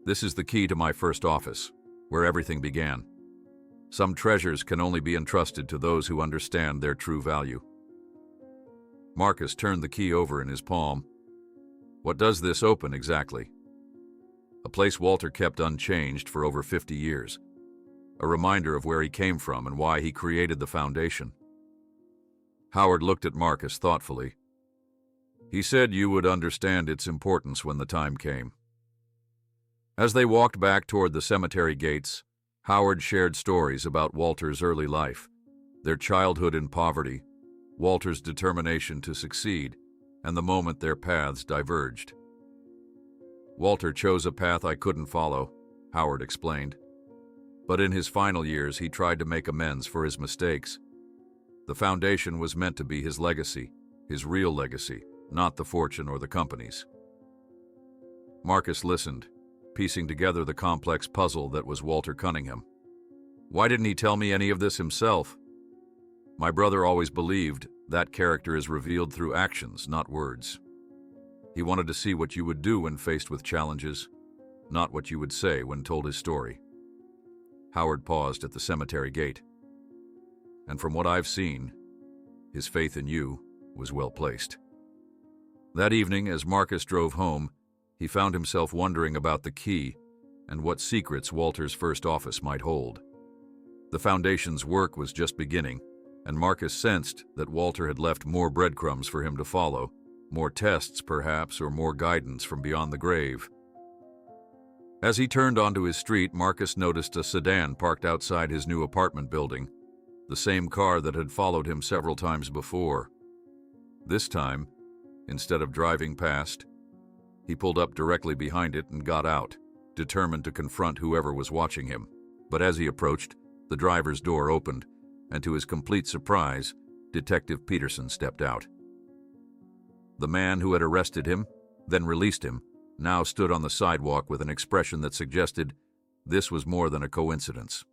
this is the key to my first office, where everything began. Some treasures can only be entrusted to those who understand their true value." Marcus turned the key over in his palm. "What does this open exactly?" "A place Walter kept unchanged for over 50 years. A reminder of where he came from and why he created the foundation." Howard looked at Marcus thoughtfully. "He said you would understand its importance when the time came." As they walked back toward the cemetery gates, Howard shared stories about Walter's early life, their childhood in poverty, Walter's determination to succeed, and the moment their paths diverged. "Walter chose a path I couldn't follow," Howard explained. "But in his final years, he tried to make amends for his mistakes. The foundation was meant to be his legacy, his real legacy, not the fortune or the company's." Marcus listened, piecing together the complex puzzle that was Walter Cunningham. "Why didn't he tell me any of this himself?" "My brother always believed that character is revealed through actions, not words. He wanted to see what you would do when faced with challenges, not what you would say when told his story." Howard paused at the cemetery gate. "And from what I've seen, his faith in you was well placed." That evening, as Marcus drove home, he found himself wondering about the key and what secrets Walter's first office might hold. The foundation's work was just beginning, and Marcus sensed that Walter had left more breadcrumbs for him to follow, more tests perhaps, or more guidance from beyond the grave. As he turned onto his street, Marcus noticed a sedan parked outside his new apartment building, the same car that had followed him several times before. This time, instead of driving past, he pulled up directly behind it and got out, determined to confront whoever was watching him. But as he approached, the driver's door opened, and to his complete surprise, Detective Peterson stepped out. The man who had arrested him, then released him, now stood on the sidewalk with an expression that suggested this was more than a coincidence.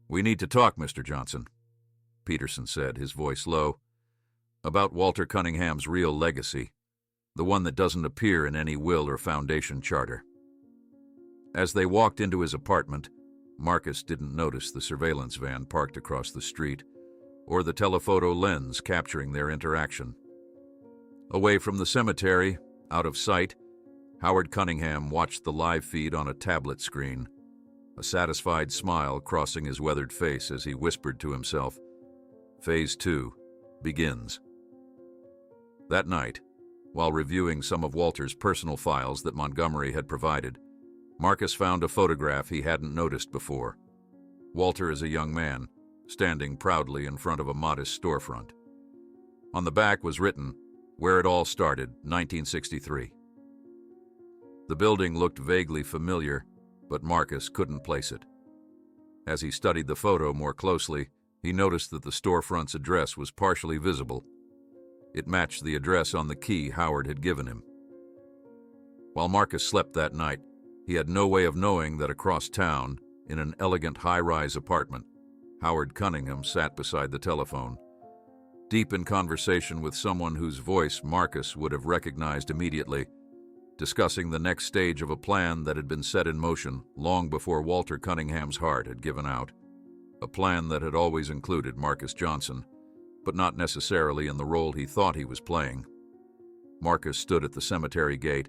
"We need to talk, Mr. Johnson," Peterson said, his voice low, "about Walter Cunningham's real legacy, the one that doesn't appear in any will or foundation charter." As they walked into his apartment, Marcus didn't notice the surveillance van parked across the street or the telephoto lens capturing their interaction. Away from the cemetery, out of sight, Howard Cunningham watched the live feed on a tablet screen, a satisfied smile crossing his weathered face as he whispered to himself, "Phase 2 begins." That night, while reviewing some of Walter's personal files that Montgomery had provided, Marcus found a photograph he hadn't noticed before. Walter as a young man, standing proudly in front of a modest storefront. On the back was written, "Where it all started, 1963. The building looked vaguely familiar, but Marcus couldn't place it. As he studied the photo more closely, he noticed that the storefront's address was partially visible. It matched the address on the key Howard had given him. While Marcus slept that night, he had no way of knowing that across town, in an elegant high-rise apartment, Howard Cunningham sat beside the telephone, deep in conversation with someone whose voice Marcus would have recognized immediately, discussing the next stage of a plan that had been set in motion long before Walter Cunningham's heart had given out. A plan that had always included Marcus Johnson, but not necessarily in the role he thought he was playing. Marcus stood at the cemetery gate,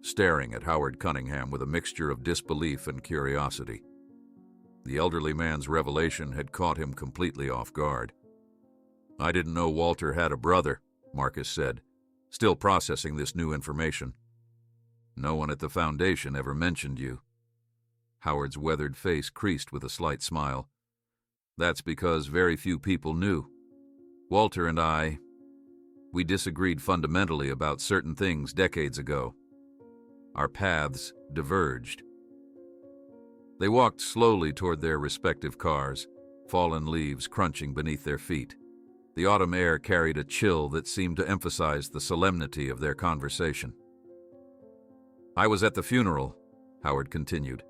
staring at Howard Cunningham with a mixture of disbelief and curiosity. The elderly man's revelation had caught him completely off guard. "I didn't know Walter had a brother," Marcus said, still processing this new information. "No one at the foundation ever mentioned you." Howard's weathered face creased with a slight smile. "That's because very few people knew. Walter and we disagreed fundamentally about certain things decades ago. Our paths diverged." They walked slowly toward their respective cars, fallen leaves crunching beneath their feet. The autumn air carried a chill that seemed to emphasize the solemnity of their conversation. "I was at the funeral," Howard continued.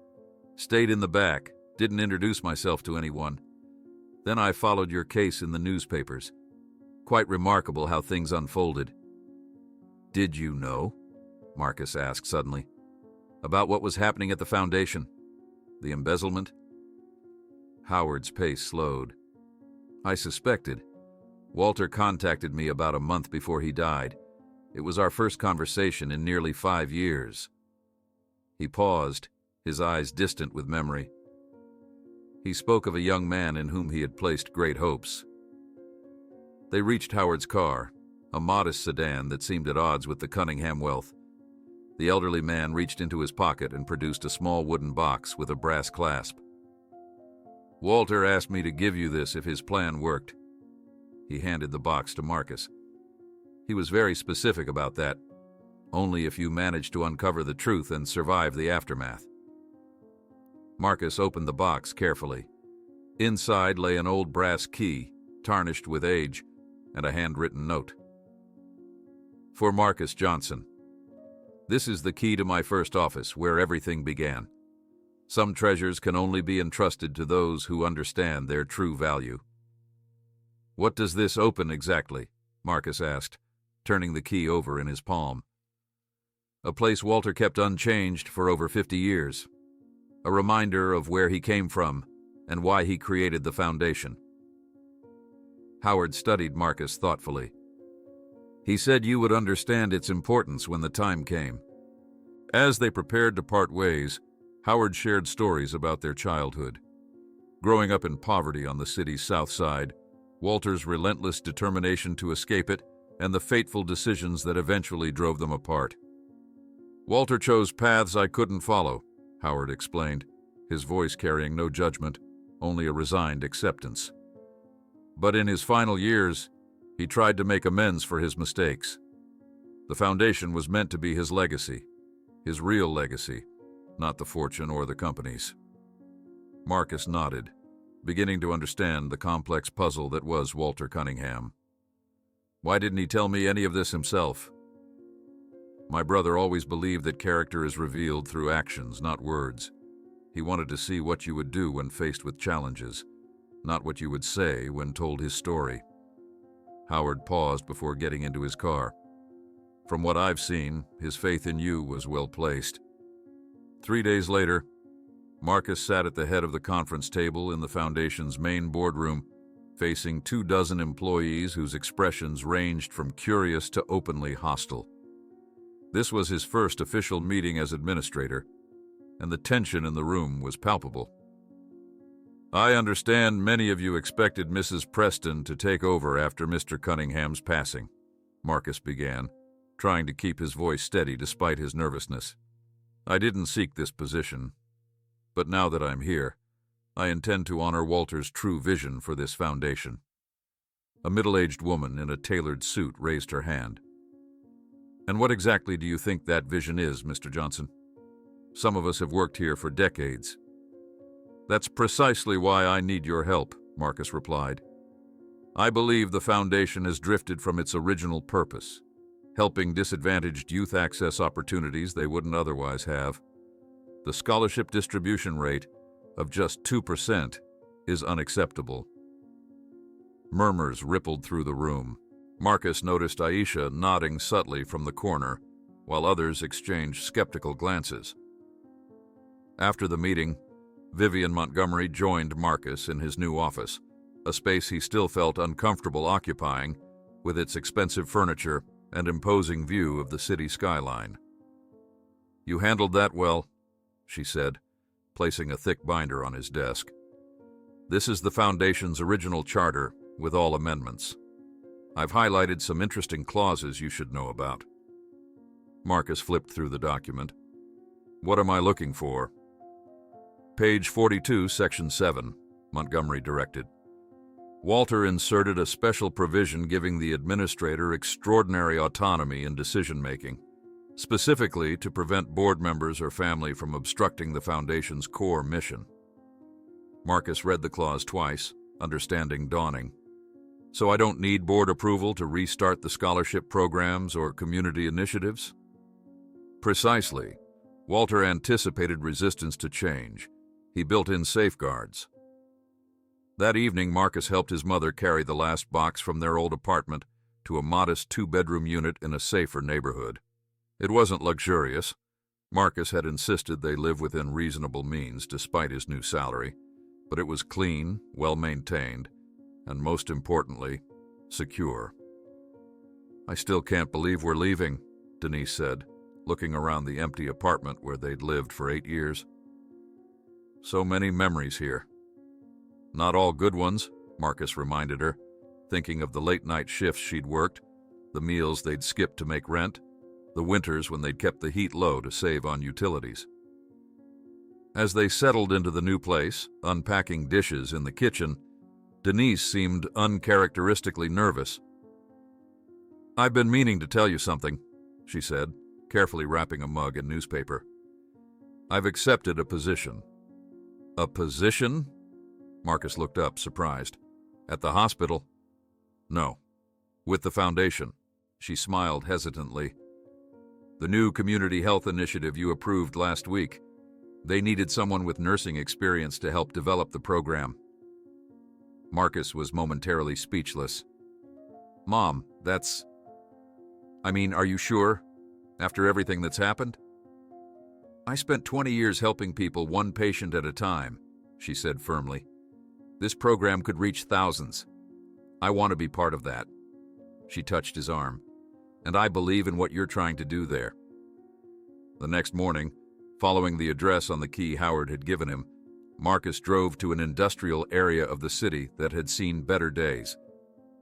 "Stayed in the back, didn't introduce myself to anyone. Then I followed your case in the newspapers. Quite remarkable how things unfolded." "Did you know?" Marcus asked suddenly. "About what was happening at the foundation? The embezzlement?" Howard's pace slowed. "I suspected. Walter contacted me about a month before he died. It was our first conversation in nearly 5 years." He paused, his eyes distant with memory. He spoke of a young man in whom he had placed great hopes. They reached Howard's car, a modest sedan that seemed at odds with the Cunningham wealth. The elderly man reached into his pocket and produced a small wooden box with a brass clasp. "Walter asked me to give you this if his plan worked." He handed the box to Marcus. "He was very specific about that. Only if you managed to uncover the truth and survive the aftermath." Marcus opened the box carefully. Inside lay an old brass key, tarnished with age, and a handwritten note. "For Marcus Johnson. This is the key to my first office, where everything began. Some treasures can only be entrusted to those who understand their true value." "What does this open exactly?" Marcus asked, turning the key over in his palm. "A place Walter kept unchanged for over 50 years. A reminder of where he came from and why he created the foundation." Howard studied Marcus thoughtfully. "He said you would understand its importance when the time came." As they prepared to part ways, Howard shared stories about their childhood. Growing up in poverty on the city's south side, Walter's relentless determination to escape it, and the fateful decisions that eventually drove them apart. "Walter chose paths I couldn't follow," Howard explained, his voice carrying no judgment, only a resigned acceptance. "But in his final years, he tried to make amends for his mistakes. The foundation was meant to be his legacy, his real legacy, not the fortune or the company's." Marcus nodded, beginning to understand the complex puzzle that was Walter Cunningham. "Why didn't he tell me any of this himself?" "My brother always believed that character is revealed through actions, not words. He wanted to see what you would do when faced with challenges, not what you would say when told his story." Howard paused before getting into his car. "From what I've seen, his faith in you was well placed." 3 days later, Marcus sat at the head of the conference table in the Foundation's main boardroom, facing 24 employees whose expressions ranged from curious to openly hostile. This was his first official meeting as administrator, and the tension in the room was palpable. "I understand many of you expected Mrs. Preston to take over after Mr. Cunningham's passing," Marcus began, trying to keep his voice steady despite his nervousness. "I didn't seek this position, but now that I'm here, I intend to honor Walter's true vision for this foundation." A middle-aged woman in a tailored suit raised her hand. "And what exactly do you think that vision is, Mr. Johnson? Some of us have worked here for decades." "That's precisely why I need your help," Marcus replied. I believe the foundation has drifted from its original purpose, helping disadvantaged youth access opportunities they wouldn't otherwise have. The scholarship distribution rate of just 2% is unacceptable. Murmurs rippled through the room. Marcus noticed Aisha nodding subtly from the corner, while others exchanged skeptical glances. After the meeting, Vivian Montgomery joined Marcus in his new office, a space he still felt uncomfortable occupying, with its expensive furniture and imposing view of the city skyline. "You handled that well," she said, placing a thick binder on his desk. "This is the Foundation's original charter, with all amendments. I've highlighted some interesting clauses you should know about." Marcus flipped through the document. "What am I looking for?" "Page 42, Section 7, Montgomery directed. "Walter inserted a special provision giving the administrator extraordinary autonomy in decision-making, specifically to prevent board members or family from obstructing the Foundation's core mission." Marcus read the clause twice, understanding dawning. "So I don't need board approval to restart the scholarship programs or community initiatives?" "Precisely. Walter anticipated resistance to change. He built in safeguards." That evening, Marcus helped his mother carry the last box from their old apartment to a modest 2-bedroom unit in a safer neighborhood. It wasn't luxurious. Marcus had insisted they live within reasonable means despite his new salary, but it was clean, well-maintained, and most importantly, secure. "I still can't believe we're leaving," Denise said, looking around the empty apartment where they'd lived for 8 years. "So many memories here." "Not all good ones," Marcus reminded her, thinking of the late-night shifts she'd worked, the meals they'd skipped to make rent, the winters when they'd kept the heat low to save on utilities. As they settled into the new place, unpacking dishes in the kitchen, Denise seemed uncharacteristically nervous. "I've been meaning to tell you something," she said, carefully wrapping a mug in newspaper. "I've accepted a position." "A position?" Marcus looked up, surprised. "At the hospital?" "No. With the Foundation." She smiled hesitantly. "The new community health initiative you approved last week. They needed someone with nursing experience to help develop the program." Marcus was momentarily speechless. "Mom, are you sure? After everything that's happened?" "I spent 20 years helping people one patient at a time," she said firmly. "This program could reach thousands. I want to be part of that." She touched his arm. "And I believe in what you're trying to do there." The next morning, following the address on the key Howard had given him, Marcus drove to an industrial area of the city that had seen better days.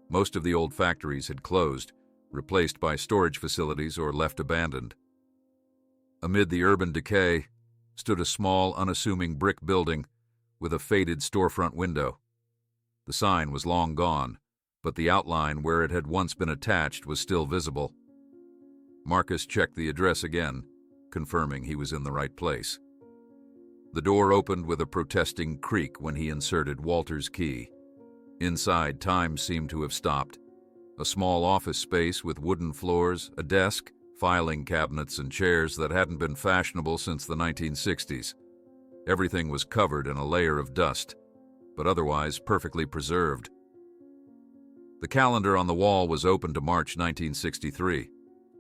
Most of the old factories had closed, replaced by storage facilities or left abandoned. Amid the urban decay stood a small, unassuming brick building with a faded storefront window. The sign was long gone, but the outline where it had once been attached was still visible. Marcus checked the address again, confirming he was in the right place. The door opened with a protesting creak when he inserted Walter's key. Inside, time seemed to have stopped. A small office space with wooden floors, a desk, filing cabinets, and chairs that hadn't been fashionable since the 1960s. Everything was covered in a layer of dust, but otherwise perfectly preserved. The calendar on the wall was open to March 1963.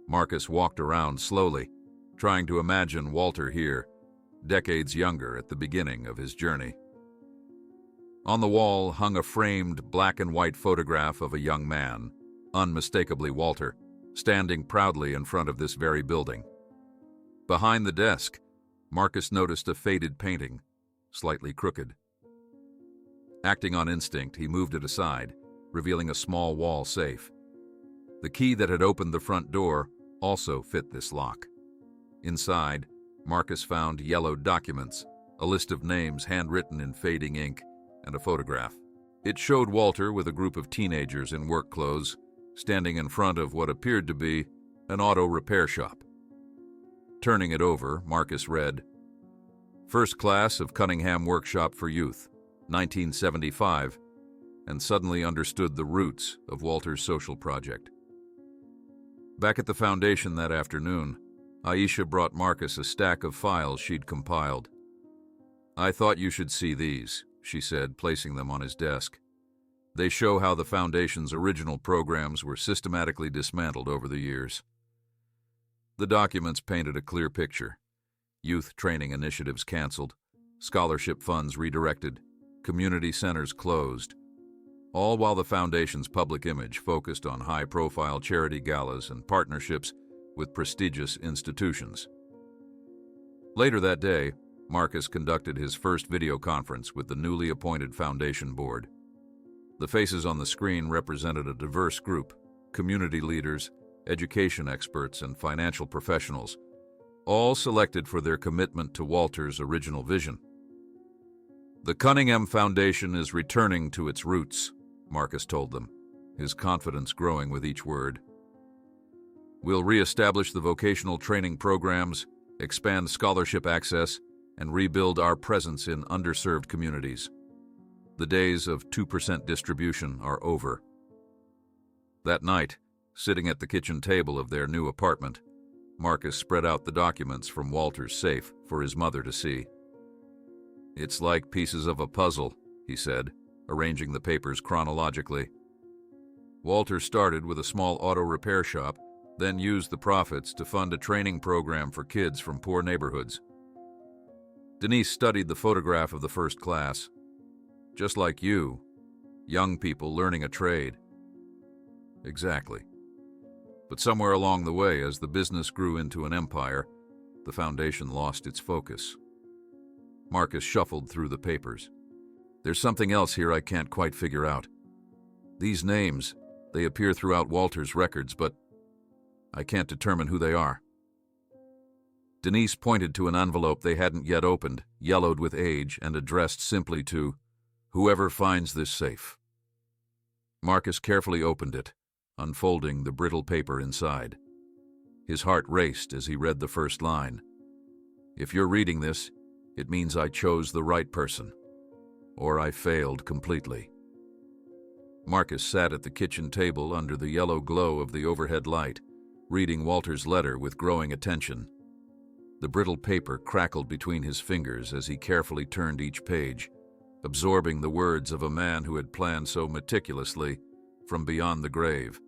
Marcus walked around slowly, trying to imagine Walter here, decades younger at the beginning of his journey. On the wall hung a framed black and white photograph of a young man, unmistakably Walter, standing proudly in front of this very building. Behind the desk, Marcus noticed a faded painting, slightly crooked. Acting on instinct, he moved it aside, revealing a small wall safe. The key that had opened the front door also fit this lock. Inside, Marcus found yellowed documents, a list of names handwritten in fading ink, and a photograph. It showed Walter with a group of teenagers in work clothes, standing in front of what appeared to be an auto repair shop. Turning it over, Marcus read, "First class of Cunningham Workshop for Youth, 1975, and suddenly understood the roots of Walter's social project. Back at the foundation that afternoon, Aisha brought Marcus a stack of files she'd compiled. "I thought you should see these," she said, placing them on his desk. "They show how the Foundation's original programs were systematically dismantled over the years." The documents painted a clear picture. Youth training initiatives canceled, scholarship funds redirected, community centers closed, all while the Foundation's public image focused on high-profile charity galas and partnerships with prestigious institutions. Later that day, Marcus conducted his first video conference with the newly appointed Foundation board. The faces on the screen represented a diverse group: community leaders, education experts, and financial professionals, all selected for their commitment to Walter's original vision. "The Cunningham Foundation is returning to its roots," Marcus told them, his confidence growing with each word. "We'll re-establish the vocational training programs, expand scholarship access, and rebuild our presence in underserved communities. The days of 2% distribution are over." That night, sitting at the kitchen table of their new apartment, Marcus spread out the documents from Walter's safe for his mother to see. "It's like pieces of a puzzle," he said, arranging the papers chronologically. "Walter started with a small auto repair shop, then used the profits to fund a training program for kids from poor neighborhoods. Denise studied the photograph of the first class. Just like you, young people learning a trade." "Exactly. But somewhere along the way, as the business grew into an empire, the Foundation lost its focus." Marcus shuffled through the papers. "There's something else here I can't quite figure out. These names, they appear throughout Walter's records, but I can't determine who they are." Denise pointed to an envelope they hadn't yet opened, yellowed with age, and addressed simply to "Whoever finds this safe." Marcus carefully opened it, unfolding the brittle paper inside. His heart raced as he read the first line. "If you're reading this, it means I chose the right person, or I failed completely." Marcus sat at the kitchen table under the yellow glow of the overhead light, reading Walter's letter with growing attention. The brittle paper crackled between his fingers as he carefully turned each page, absorbing the words of a man who had planned so meticulously from beyond the grave.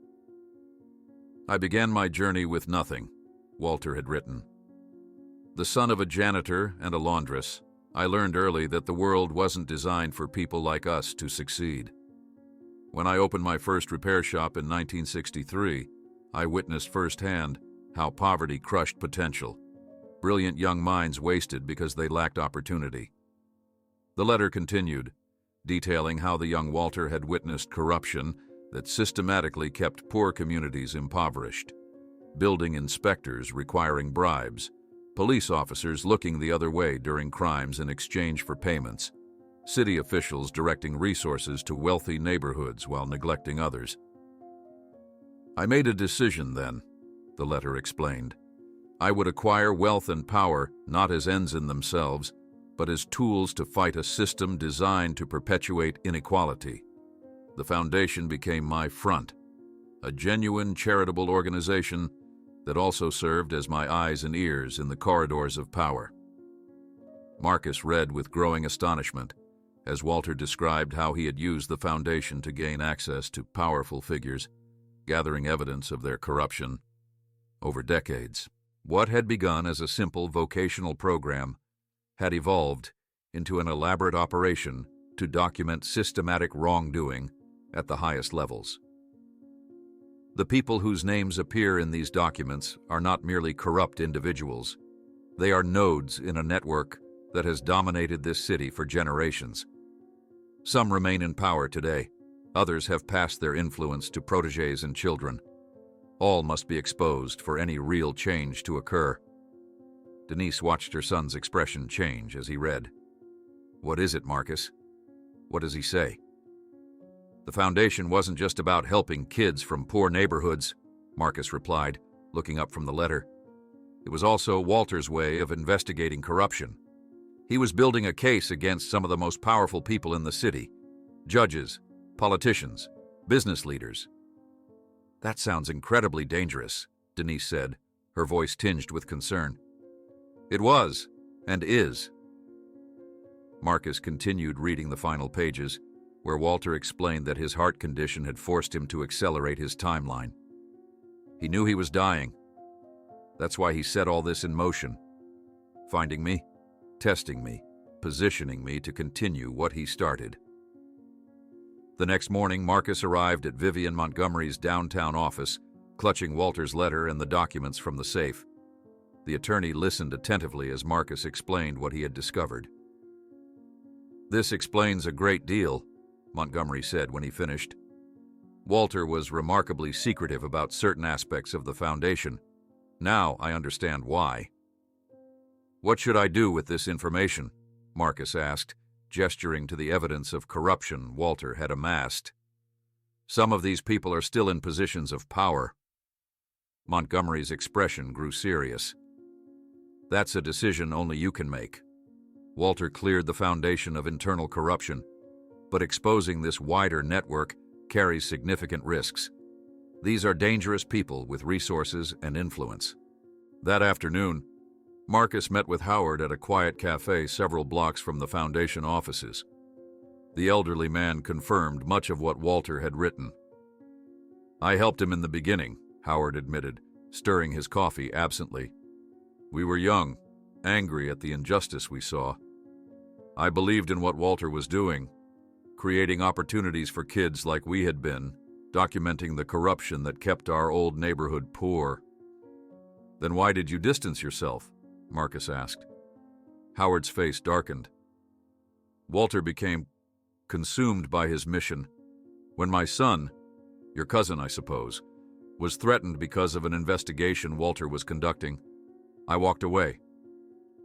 "I began my journey with nothing," Walter had written. "The son of a janitor and a laundress, I learned early that the world wasn't designed for people like us to succeed. When I opened my first repair shop in 1963, I witnessed firsthand how poverty crushed potential. Brilliant young minds wasted because they lacked opportunity." The letter continued, detailing how the young Walter had witnessed corruption that systematically kept poor communities impoverished. Building inspectors requiring bribes, police officers looking the other way during crimes in exchange for payments, city officials directing resources to wealthy neighborhoods while neglecting others. "I made a decision then," the letter explained. "I would acquire wealth and power not as ends in themselves, but as tools to fight a system designed to perpetuate inequality. The Foundation became my front, a genuine charitable organization that also served as my eyes and ears in the corridors of power." Marcus read with growing astonishment as Walter described how he had used the Foundation to gain access to powerful figures, gathering evidence of their corruption over decades. What had begun as a simple vocational program had evolved into an elaborate operation to document systematic wrongdoing at the highest levels. The people whose names appear in these documents are not merely corrupt individuals. They are nodes in a network that has dominated this city for generations. Some remain in power today. Others have passed their influence to protégés and children. All must be exposed for any real change to occur. Denise watched her son's expression change as he read. "What is it, Marcus? What does he say?" "The Foundation wasn't just about helping kids from poor neighborhoods," Marcus replied, looking up from the letter. "It was also Walter's way of investigating corruption. He was building a case against some of the most powerful people in the city: judges, politicians, business leaders. That sounds incredibly dangerous, Denise said, her voice tinged with concern. It was, and is. Marcus continued reading the final pages, where Walter explained that his heart condition had forced him to accelerate his timeline. He knew he was dying. That's why he set all this in motion. Finding me, testing me, positioning me to continue what he started. The next morning, Marcus arrived at Vivian Montgomery's downtown office, clutching Walter's letter and the documents from the safe. The attorney listened attentively as Marcus explained what he had discovered. "This explains a great deal," Montgomery said when he finished. "Walter was remarkably secretive about certain aspects of the foundation. Now I understand why." "What should I do with this information?" Marcus asked, gesturing to the evidence of corruption Walter had amassed. "Some of these people are still in positions of power." Montgomery's expression grew serious. "That's a decision only you can make." Walter cleared the foundation of internal corruption, but exposing this wider network carries significant risks. These are dangerous people with resources and influence. That afternoon, Marcus met with Howard at a quiet cafe several blocks from the foundation offices. The elderly man confirmed much of what Walter had written. "I helped him in the beginning," Howard admitted, stirring his coffee absently. "We were young, angry at the injustice we saw. I believed in what Walter was doing, creating opportunities for kids like we had been, documenting the corruption that kept our old neighborhood poor." "Then why did you distance yourself?" Marcus asked. Howard's face darkened. "Walter became consumed by his mission. When my son, your cousin I suppose, was threatened because of an investigation Walter was conducting, I walked away.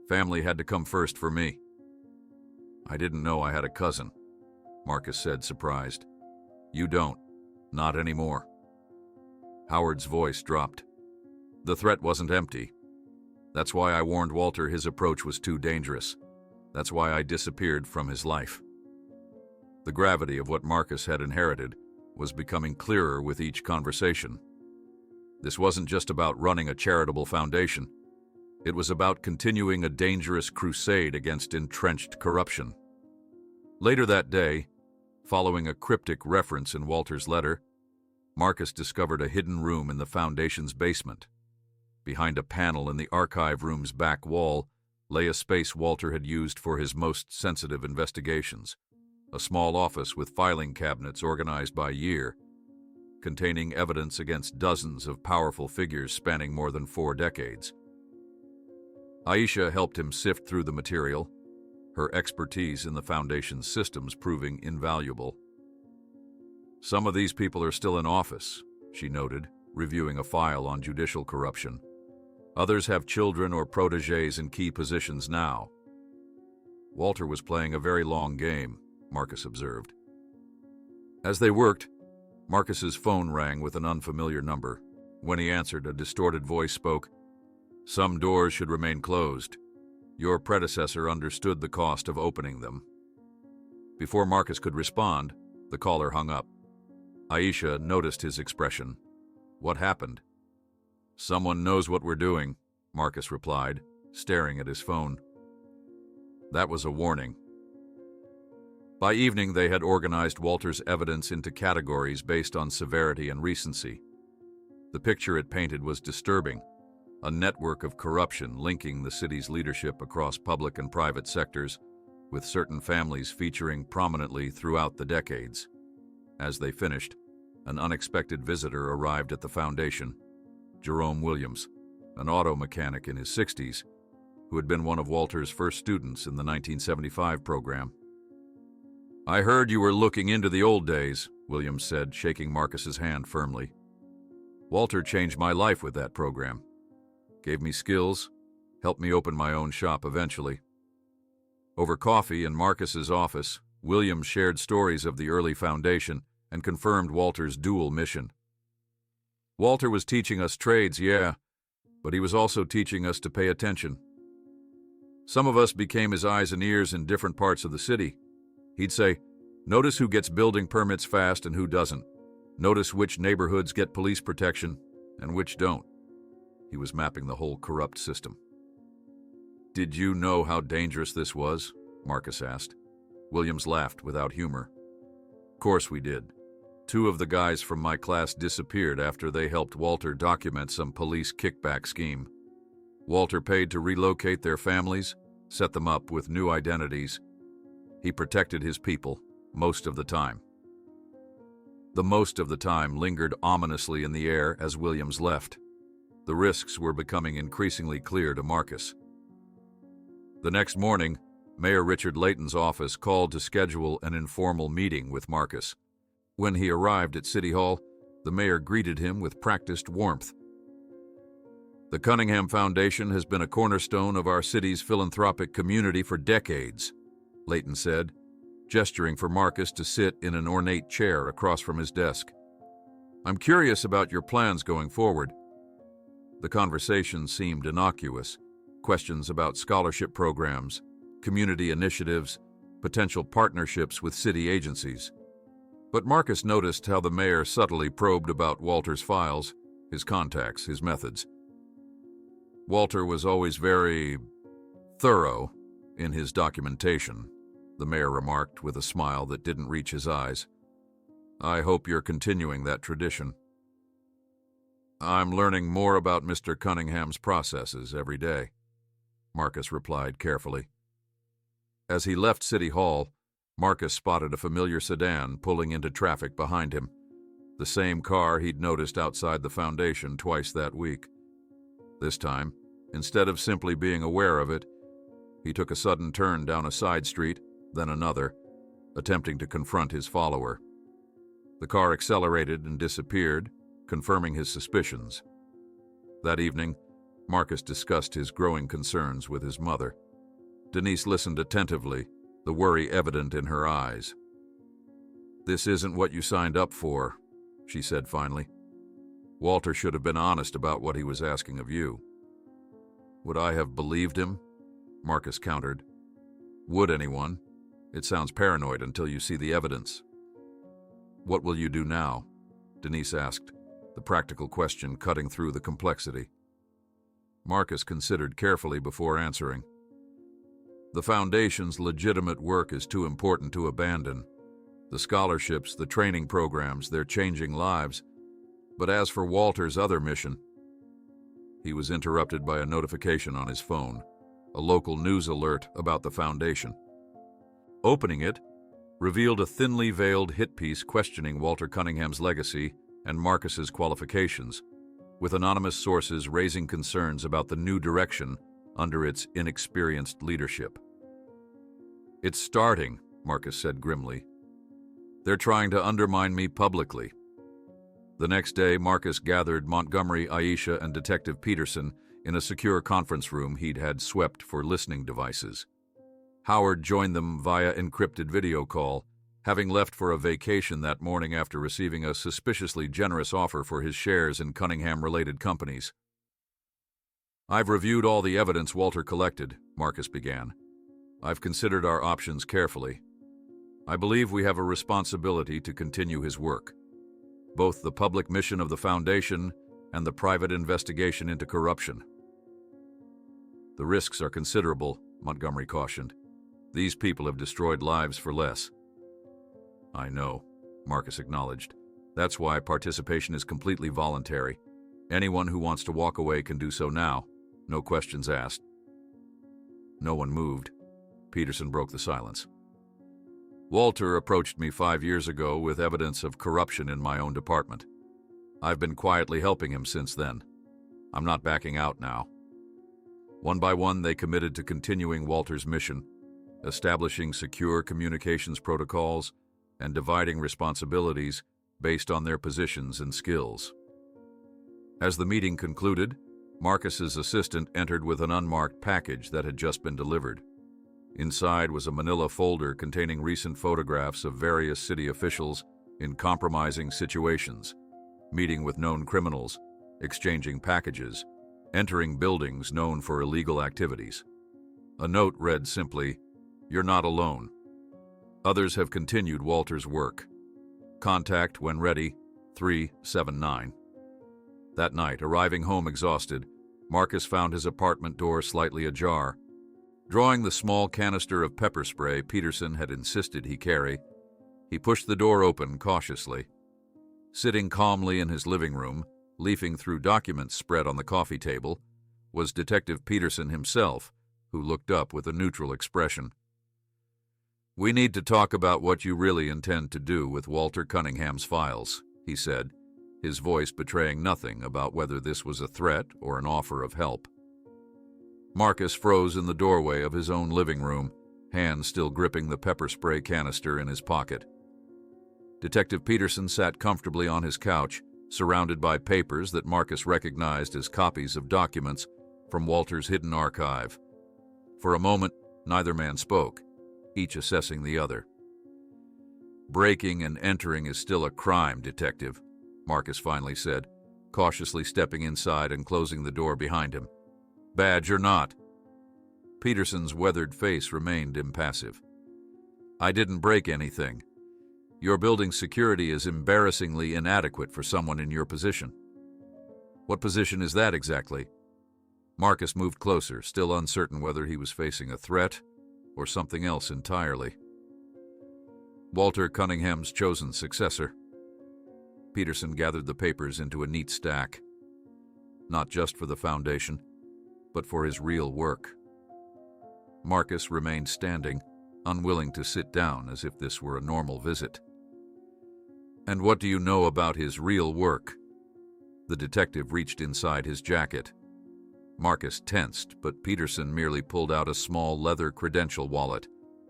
Family had to come first for me." "I didn't know I had a cousin," Marcus said, surprised. "You don't. Not anymore." Howard's voice dropped. "The threat wasn't empty. That's why I warned Walter his approach was too dangerous. That's why I disappeared from his life." The gravity of what Marcus had inherited was becoming clearer with each conversation. This wasn't just about running a charitable foundation. It was about continuing a dangerous crusade against entrenched corruption. Later that day, following a cryptic reference in Walter's letter, Marcus discovered a hidden room in the foundation's basement. Behind a panel in the archive room's back wall lay a space Walter had used for his most sensitive investigations, a small office with filing cabinets organized by year, containing evidence against dozens of powerful figures spanning more than 4 decades. Aisha helped him sift through the material, her expertise in the Foundation's systems proving invaluable. "Some of these people are still in office," she noted, reviewing a file on judicial corruption. "Others have children or protégés in key positions now." Walter was playing a very long game, Marcus observed. As they worked, Marcus's phone rang with an unfamiliar number. When he answered, a distorted voice spoke. "Some doors should remain closed. Your predecessor understood the cost of opening them." Before Marcus could respond, the caller hung up. Aisha noticed his expression. "What happened?" "Someone knows what we're doing," Marcus replied, staring at his phone. That was a warning. By evening, they had organized Walter's evidence into categories based on severity and recency. The picture it painted was disturbing, a network of corruption linking the city's leadership across public and private sectors, with certain families featuring prominently throughout the decades. As they finished, an unexpected visitor arrived at the foundation, Jerome Williams, an auto mechanic in his 60s, who had been one of Walter's first students in the 1975 program. "I heard you were looking into the old days," Williams said, shaking Marcus's hand firmly. "Walter changed my life with that program. Gave me skills, helped me open my own shop eventually." Over coffee in Marcus's office, Williams shared stories of the early foundation and confirmed Walter's dual mission. "Walter was teaching us trades, yeah, but he was also teaching us to pay attention. Some of us became his eyes and ears in different parts of the city. He'd say, Notice who gets building permits fast and who doesn't. Notice which neighborhoods get police protection and which don't. He was mapping the whole corrupt system. Did you know how dangerous this was? Marcus asked. Williams laughed without humor. Of course we did. 2 of the guys from my class disappeared after they helped Walter document some police kickback scheme. Walter paid to relocate their families, set them up with new identities. He protected his people most of the time. The most of the time lingered ominously in the air as Williams left. The risks were becoming increasingly clear to Marcus. The next morning, Mayor Richard Layton's office called to schedule an informal meeting with Marcus. When he arrived at City Hall, the mayor greeted him with practiced warmth. The Cunningham Foundation has been a cornerstone of our city's philanthropic community for decades, Layton said, gesturing for Marcus to sit in an ornate chair across from his desk. I'm curious about your plans going forward. The conversation seemed innocuous. Questions about scholarship programs, community initiatives, potential partnerships with city agencies. But Marcus noticed how the mayor subtly probed about Walter's files, his contacts, his methods. Walter was always very thorough in his documentation, the mayor remarked with a smile that didn't reach his eyes. I hope you're continuing that tradition. I'm learning more about Mr. Cunningham's processes every day, Marcus replied carefully. As he left City Hall, Marcus spotted a familiar sedan pulling into traffic behind him, the same car he'd noticed outside the foundation twice that week. This time, instead of simply being aware of it, he took a sudden turn down a side street, then another, attempting to confront his follower. The car accelerated and disappeared, confirming his suspicions. That evening, Marcus discussed his growing concerns with his mother. Denise listened attentively, the worry evident in her eyes. This isn't what you signed up for, she said finally. Walter should have been honest about what he was asking of you. Would I have believed him? Marcus countered. Would anyone? It sounds paranoid until you see the evidence. What will you do now? Denise asked, the practical question cutting through the complexity. Marcus considered carefully before answering. The Foundation's legitimate work is too important to abandon. The scholarships, the training programs, they're changing lives. But as for Walter's other mission... He was interrupted by a notification on his phone, a local news alert about the Foundation. Opening it, revealed a thinly veiled hit piece questioning Walter Cunningham's legacy and Marcus's qualifications, with anonymous sources raising concerns about the new direction under its inexperienced leadership. It's starting, Marcus said grimly. They're trying to undermine me publicly. The next day, Marcus gathered Montgomery, Aisha, and Detective Peterson in a secure conference room he'd had swept for listening devices. Howard joined them via encrypted video call, having left for a vacation that morning after receiving a suspiciously generous offer for his shares in Cunningham-related companies. I've reviewed all the evidence Walter collected, Marcus began. I've considered our options carefully. I believe we have a responsibility to continue his work, both the public mission of the Foundation and the private investigation into corruption. The risks are considerable, Montgomery cautioned. These people have destroyed lives for less. I know, Marcus acknowledged. That's why participation is completely voluntary. Anyone who wants to walk away can do so now, no questions asked. No one moved. Peterson broke the silence. Walter approached me 5 years ago with evidence of corruption in my own department. I've been quietly helping him since then. I'm not backing out now. One by one, they committed to continuing Walter's mission, establishing secure communications protocols and dividing responsibilities based on their positions and skills. As the meeting concluded, Marcus's assistant entered with an unmarked package that had just been delivered. Inside was a manila folder containing recent photographs of various city officials in compromising situations, meeting with known criminals, exchanging packages, entering buildings known for illegal activities. A note read simply, "You're not alone." Others have continued Walter's work. Contact when ready, 379. That night, arriving home exhausted, Marcus found his apartment door slightly ajar. Drawing the small canister of pepper spray Peterson had insisted he carry, he pushed the door open cautiously. Sitting calmly in his living room, leafing through documents spread on the coffee table, was Detective Peterson himself, who looked up with a neutral expression. "We need to talk about what you really intend to do with Walter Cunningham's files," he said, his voice betraying nothing about whether this was a threat or an offer of help. Marcus froze in the doorway of his own living room, hands still gripping the pepper spray canister in his pocket. Detective Peterson sat comfortably on his couch, surrounded by papers that Marcus recognized as copies of documents from Walter's hidden archive. For a moment, neither man spoke, each assessing the other. "Breaking and entering is still a crime, Detective," Marcus finally said, cautiously stepping inside and closing the door behind him. "Badge or not." Peterson's weathered face remained impassive. "I didn't break anything. Your building's security is embarrassingly inadequate for someone in your position." "What position is that exactly?" Marcus moved closer, still uncertain whether he was facing a threat or something else entirely. "Walter Cunningham's chosen successor." Peterson gathered the papers into a neat stack. Not just for the foundation, but for his real work. Marcus remained standing, unwilling to sit down as if this were a normal visit. "And what do you know about his real work?" The detective reached inside his jacket. Marcus tensed, but Peterson merely pulled out a small leather credential wallet,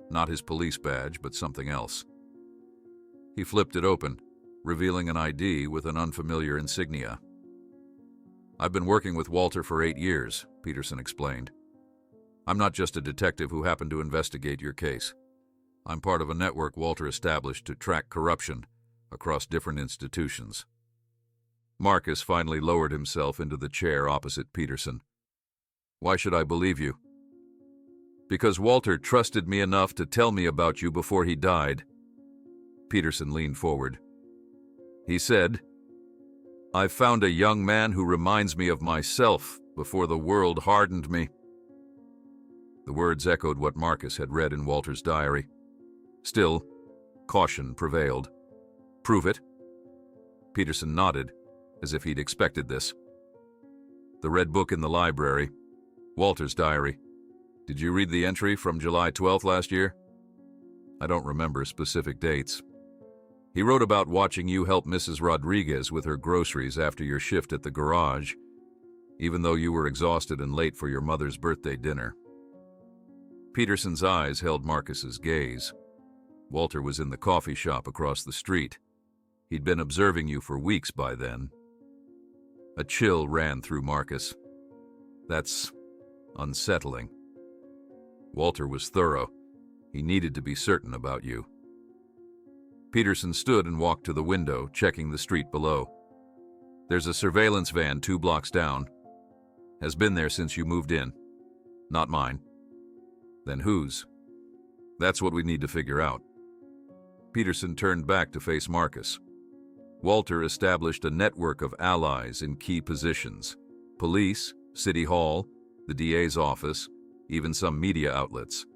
not his police badge, but something else. He flipped it open, revealing an ID with an unfamiliar insignia. "I've been working with Walter for 8 years, Peterson explained. "I'm not just a detective who happened to investigate your case. I'm part of a network Walter established to track corruption across different institutions." Marcus finally lowered himself into the chair opposite Peterson. "Why should I believe you?" "Because Walter trusted me enough to tell me about you before he died." Peterson leaned forward. He said, "I've found a young man who reminds me of myself before the world hardened me." The words echoed what Marcus had read in Walter's diary. Still, caution prevailed. "Prove it?" Peterson nodded, as if he'd expected this. "The red book in the library. Walter's diary. Did you read the entry from July 12th last year?" "I don't remember specific dates." "He wrote about watching you help Mrs. Rodriguez with her groceries after your shift at the garage, even though you were exhausted and late for your mother's birthday dinner." Peterson's eyes held Marcus's gaze. Walter was in the coffee shop across the street. He'd been observing you for weeks by then. A chill ran through Marcus. That's unsettling. Walter was thorough. He needed to be certain about you. Peterson stood and walked to the window, checking the street below. "There's a surveillance van 2 blocks down. Has been there since you moved in. Not mine." "Then whose?" "That's what we need to figure out." Peterson turned back to face Marcus. Walter established a network of allies in key positions: police, City Hall, the DA's office, even some media outlets.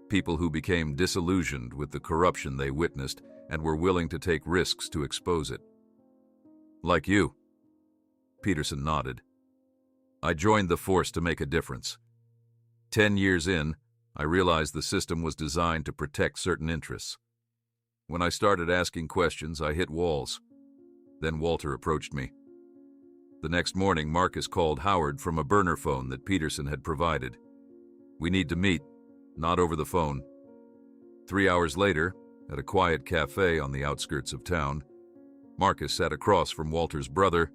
People who became disillusioned with the corruption they witnessed and were willing to take risks to expose it. "Like you." Peterson nodded. "I joined the force to make a difference. 10 years in, I realized the system was designed to protect certain interests. When I started asking questions, I hit walls. Then Walter approached me. The next morning, Marcus called Howard from a burner phone that Peterson had provided. We need to meet, not over the phone. 3 hours later, at a quiet cafe on the outskirts of town, Marcus sat across from Walter's brother,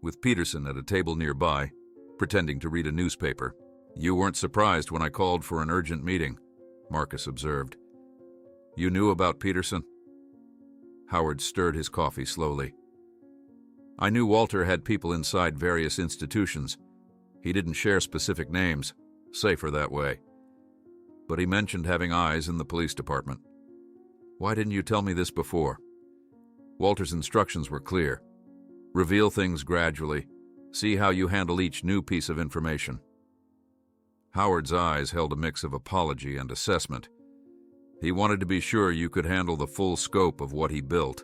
with Peterson at a table nearby, pretending to read a newspaper. "You weren't surprised when I called for an urgent meeting," Marcus observed. "You knew about Peterson?" Howard stirred his coffee slowly. "I knew Walter had people inside various institutions. He didn't share specific names, safer that way. But he mentioned having eyes in the police department." Why didn't you tell me this before? Walter's instructions were clear. Reveal things gradually. See how you handle each new piece of information. Howard's eyes held a mix of apology and assessment. He wanted to be sure you could handle the full scope of what he built.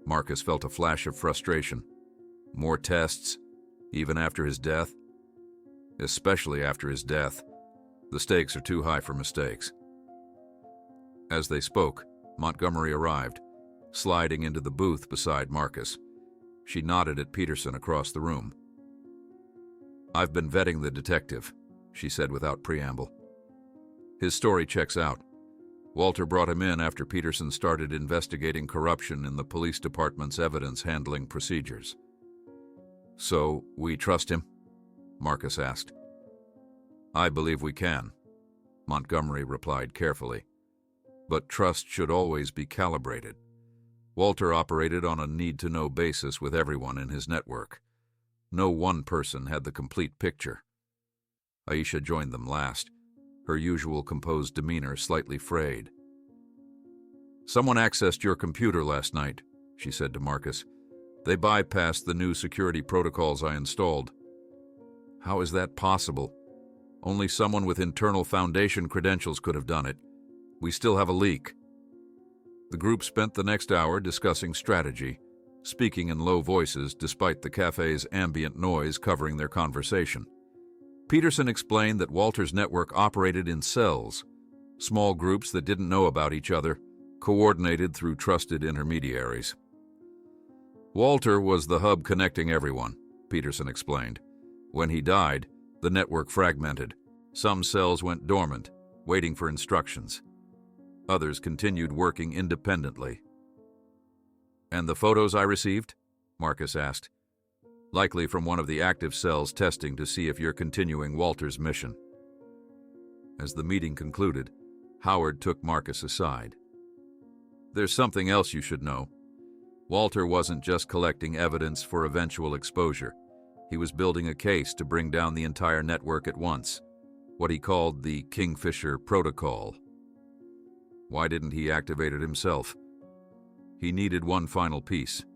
Marcus felt a flash of frustration. More tests, even after his death? Especially after his death. The stakes are too high for mistakes. As they spoke, Montgomery arrived, sliding into the booth beside Marcus. She nodded at Peterson across the room. "I've been vetting the detective," she said without preamble. "His story checks out. Walter brought him in after Peterson started investigating corruption in the police department's evidence handling procedures." "So, we trust him?" Marcus asked. "I believe we can," Montgomery replied carefully. "But trust should always be calibrated. Walter operated on a need-to-know basis with everyone in his network. No one person had the complete picture." Aisha joined them last, her usual composed demeanor slightly frayed. "Someone accessed your computer last night," she said to Marcus. "They bypassed the new security protocols I installed." "How is that possible? Only someone with internal Foundation credentials could have done it. We still have a leak." The group spent the next hour discussing strategy, speaking in low voices despite the cafe's ambient noise covering their conversation. Peterson explained that Walter's network operated in cells, small groups that didn't know about each other, coordinated through trusted intermediaries. "Walter was the hub connecting everyone," Peterson explained. "When he died, the network fragmented. Some cells went dormant, waiting for instructions. Others continued working independently." "And the photos I received?" Marcus asked. "Likely from one of the active cells testing to see if you're continuing Walter's mission." As the meeting concluded, Howard took Marcus aside. "There's something else you should know. Walter wasn't just collecting evidence for eventual exposure. He was building a case to bring down the entire network at once, what he called the Kingfisher Protocol." "Why didn't he activate it himself?" "He needed one final piece,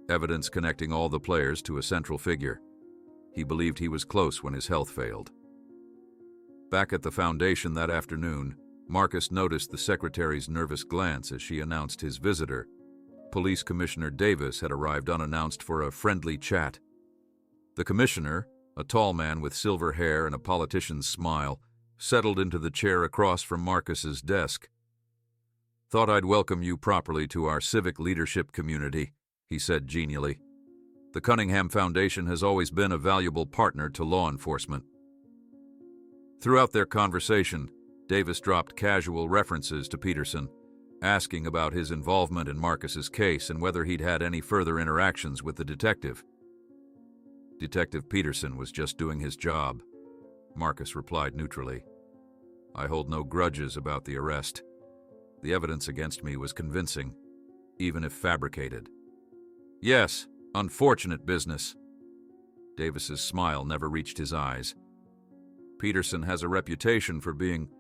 evidence connecting all the players to a central figure. He believed he was close when his health failed." Back at the Foundation that afternoon, Marcus noticed the secretary's nervous glance as she announced his visitor. Police Commissioner Davis had arrived unannounced for a friendly chat. The commissioner, a tall man with silver hair and a politician's smile, settled into the chair across from Marcus's desk. "Thought I'd welcome you properly to our civic leadership community," he said genially. "The Cunningham Foundation has always been a valuable partner to law enforcement." Throughout their conversation, Davis dropped casual references to Peterson, asking about his involvement in Marcus's case and whether he'd had any further interactions with the detective. "Detective Peterson was just doing his job," Marcus replied neutrally. "I hold no grudges about the arrest. The evidence against me was convincing, even if fabricated." "Yes, unfortunate business." Davis's smile never reached his eyes. "Peterson has a reputation for being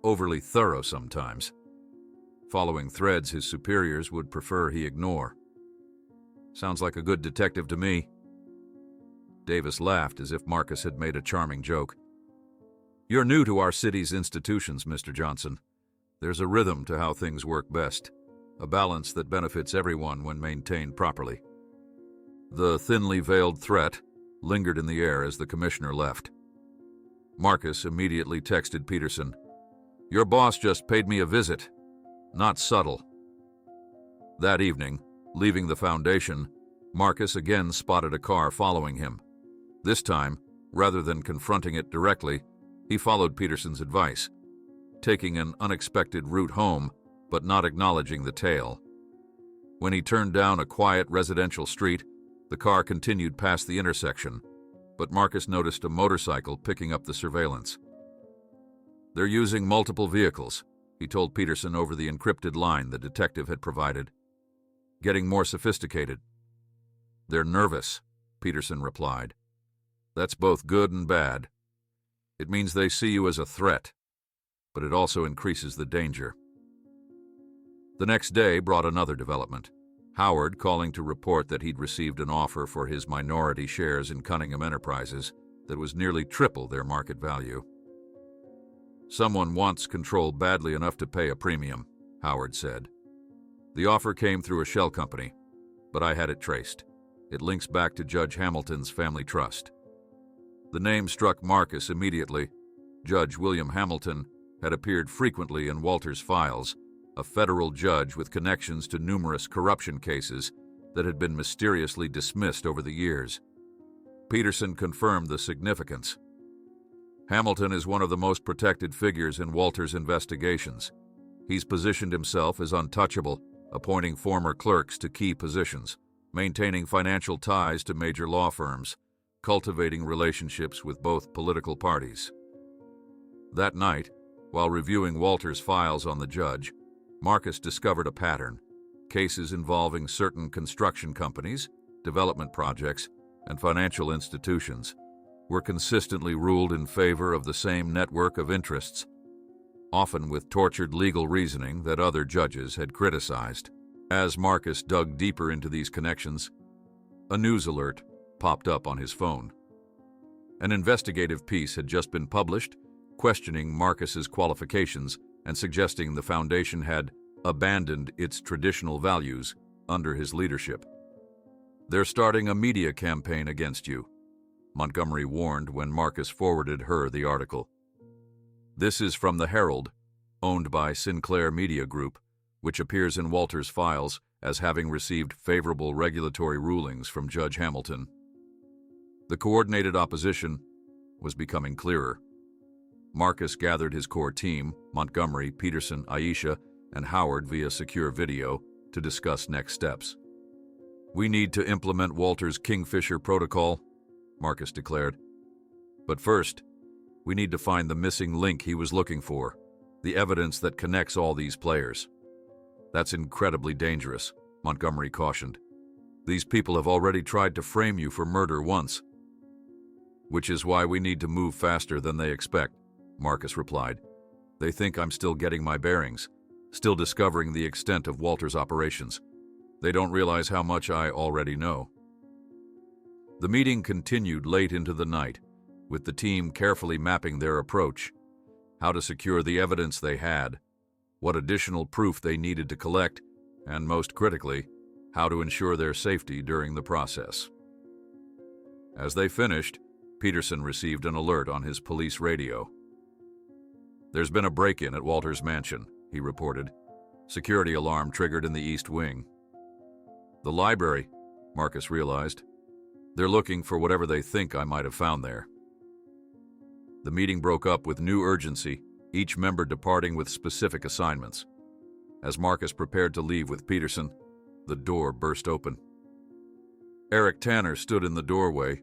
overly thorough sometimes, following threads his superiors would prefer he ignore. Sounds like a good detective to me." Davis laughed as if Marcus had made a charming joke. "You're new to our city's institutions, Mr. Johnson. There's a rhythm to how things work best, a balance that benefits everyone when maintained properly." The thinly veiled threat lingered in the air as the commissioner left. Marcus immediately texted Peterson, "Your boss just paid me a visit. Not subtle." That evening, leaving the Foundation, Marcus again spotted a car following him. This time, rather than confronting it directly, he followed Peterson's advice, taking an unexpected route home, but not acknowledging the tail. When he turned down a quiet residential street, the car continued past the intersection, but Marcus noticed a motorcycle picking up the surveillance. "They're using multiple vehicles," he told Peterson over the encrypted line the detective had provided. "Getting more sophisticated." "They're nervous," Peterson replied. "That's both good and bad. It means they see you as a threat, but it also increases the danger." The next day brought another development. Howard calling to report that he'd received an offer for his minority shares in Cunningham Enterprises that was nearly triple their market value. "Someone wants control badly enough to pay a premium," Howard said. "The offer came through a shell company, but I had it traced. It links back to Judge Hamilton's family trust." The name struck Marcus immediately. Judge William Hamilton had appeared frequently in Walter's files, a federal judge with connections to numerous corruption cases that had been mysteriously dismissed over the years. Peterson confirmed the significance. "Hamilton is one of the most protected figures in Walter's investigations. He's positioned himself as untouchable, appointing former clerks to key positions, maintaining financial ties to major law firms, cultivating relationships with both political parties." That night, while reviewing Walter's files on the judge, Marcus discovered a pattern. Cases involving certain construction companies, development projects, and financial institutions were consistently ruled in favor of the same network of interests, often with tortured legal reasoning that other judges had criticized. As Marcus dug deeper into these connections, a news alert popped up on his phone. An investigative piece had just been published, questioning Marcus's qualifications and suggesting the foundation had abandoned its traditional values under his leadership. "They're starting a media campaign against you," Montgomery warned when Marcus forwarded her the article. This is from the Herald, owned by Sinclair Media Group, which appears in Walter's files as having received favorable regulatory rulings from Judge Hamilton. The coordinated opposition was becoming clearer. Marcus gathered his core team, Montgomery, Peterson, Aisha, and Howard via secure video to discuss next steps. "We need to implement Walter's Kingfisher protocol," Marcus declared. "But first, we need to find the missing link he was looking for, the evidence that connects all these players." "That's incredibly dangerous," Montgomery cautioned. "These people have already tried to frame you for murder once." "Which is why we need to move faster than they expect," Marcus replied. "They think I'm still getting my bearings, still discovering the extent of Walter's operations. They don't realize how much I already know." The meeting continued late into the night, with the team carefully mapping their approach, how to secure the evidence they had, what additional proof they needed to collect, and most critically, how to ensure their safety during the process. As they finished, Peterson received an alert on his police radio. "There's been a break-in at Walter's mansion," he reported. "Security alarm triggered in the East Wing." "The library," Marcus realized. "They're looking for whatever they think I might have found there." The meeting broke up with new urgency, each member departing with specific assignments. As Marcus prepared to leave with Peterson, the door burst open. Eric Tanner stood in the doorway,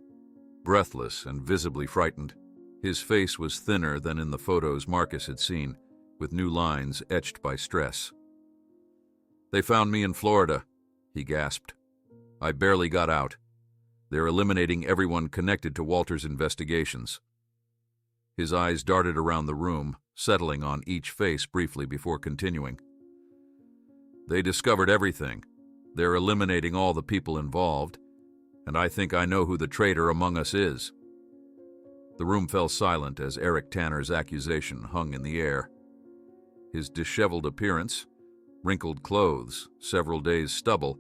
breathless and visibly frightened. His face was thinner than in the photos Marcus had seen, with new lines etched by stress. "They found me in Florida," he gasped. "I barely got out. They're eliminating everyone connected to Walter's investigations." His eyes darted around the room, settling on each face briefly before continuing. "They discovered everything. They're eliminating all the people involved, and I think I know who the traitor among us is." The room fell silent as Eric Tanner's accusation hung in the air. His disheveled appearance, wrinkled clothes, several days' stubble,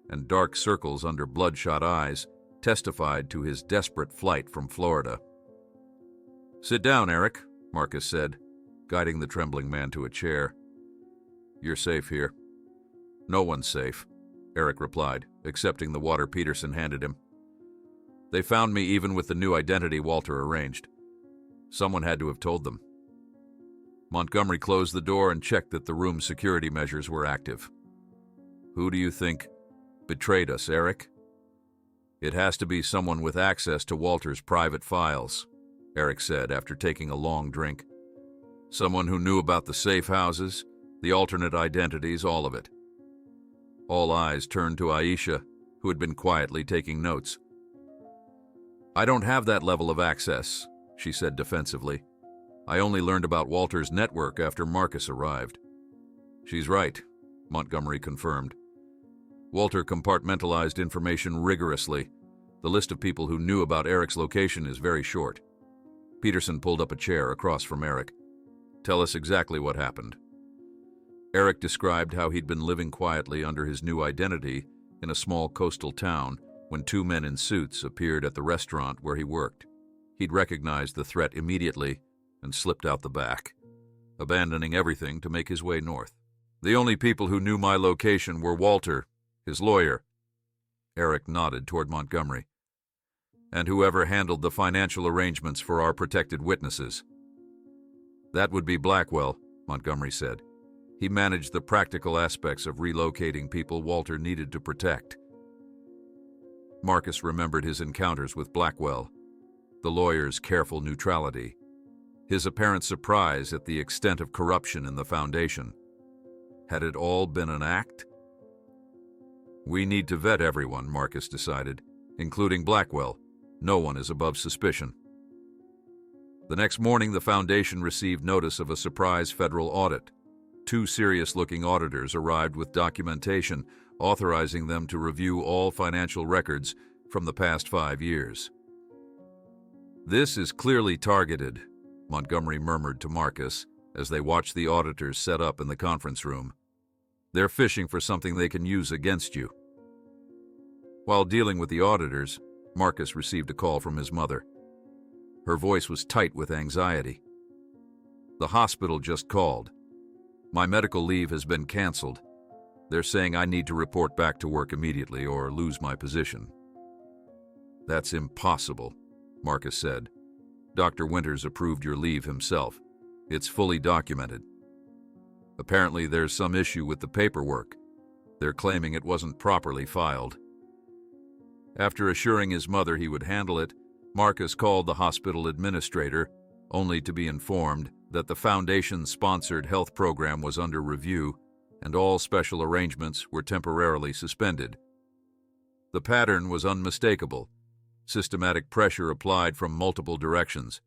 and dark circles under bloodshot eyes testified to his desperate flight from Florida. "Sit down, Eric," Marcus said, guiding the trembling man to a chair. "You're safe here." "No one's safe," Eric replied, accepting the water Peterson handed him. "They found me even with the new identity Walter arranged. Someone had to have told them." Montgomery closed the door and checked that the room's security measures were active. "Who do you think betrayed us, Eric?" "It has to be someone with access to Walter's private files," Eric said after taking a long drink. "Someone who knew about the safe houses, the alternate identities, all of it." All eyes turned to Aisha, who had been quietly taking notes. "I don't have that level of access," she said defensively. "I only learned about Walter's network after Marcus arrived." "She's right. Montgomery confirmed. Walter compartmentalized information rigorously. The list of people who knew about Eric's location is very short. Peterson pulled up a chair across from Eric. Tell us exactly what happened. Eric described how he'd been living quietly under his new identity in a small coastal town when two men in suits appeared at the restaurant where he worked. He'd recognized the threat immediately and slipped out the back, abandoning everything to make his way north. The only people who knew my location were Walter, his lawyer. Eric nodded toward Montgomery. And whoever handled the financial arrangements for our protected witnesses. That would be Blackwell, Montgomery said. He managed the practical aspects of relocating people Walter needed to protect. Marcus remembered his encounters with Blackwell, the lawyer's careful neutrality, his apparent surprise at the extent of corruption in the Foundation. Had it all been an act? We need to vet everyone, Marcus decided, including Blackwell. No one is above suspicion. The next morning, the Foundation received notice of a surprise federal audit. Two serious-looking auditors arrived with documentation authorizing them to review all financial records from the past 5 years. This is clearly targeted, Montgomery murmured to Marcus as they watched the auditors set up in the conference room. They're fishing for something they can use against you. While dealing with the auditors, Marcus received a call from his mother. Her voice was tight with anxiety. The hospital just called. My medical leave has been canceled. They're saying I need to report back to work immediately or lose my position. That's impossible, Marcus said. Dr. Winters approved your leave himself. It's fully documented. Apparently there's some issue with the paperwork. They're claiming it wasn't properly filed. After assuring his mother he would handle it, Marcus called the hospital administrator, only to be informed that the Foundation-sponsored health program was under review and all special arrangements were temporarily suspended. The pattern was unmistakable. Systematic pressure applied from multiple directions.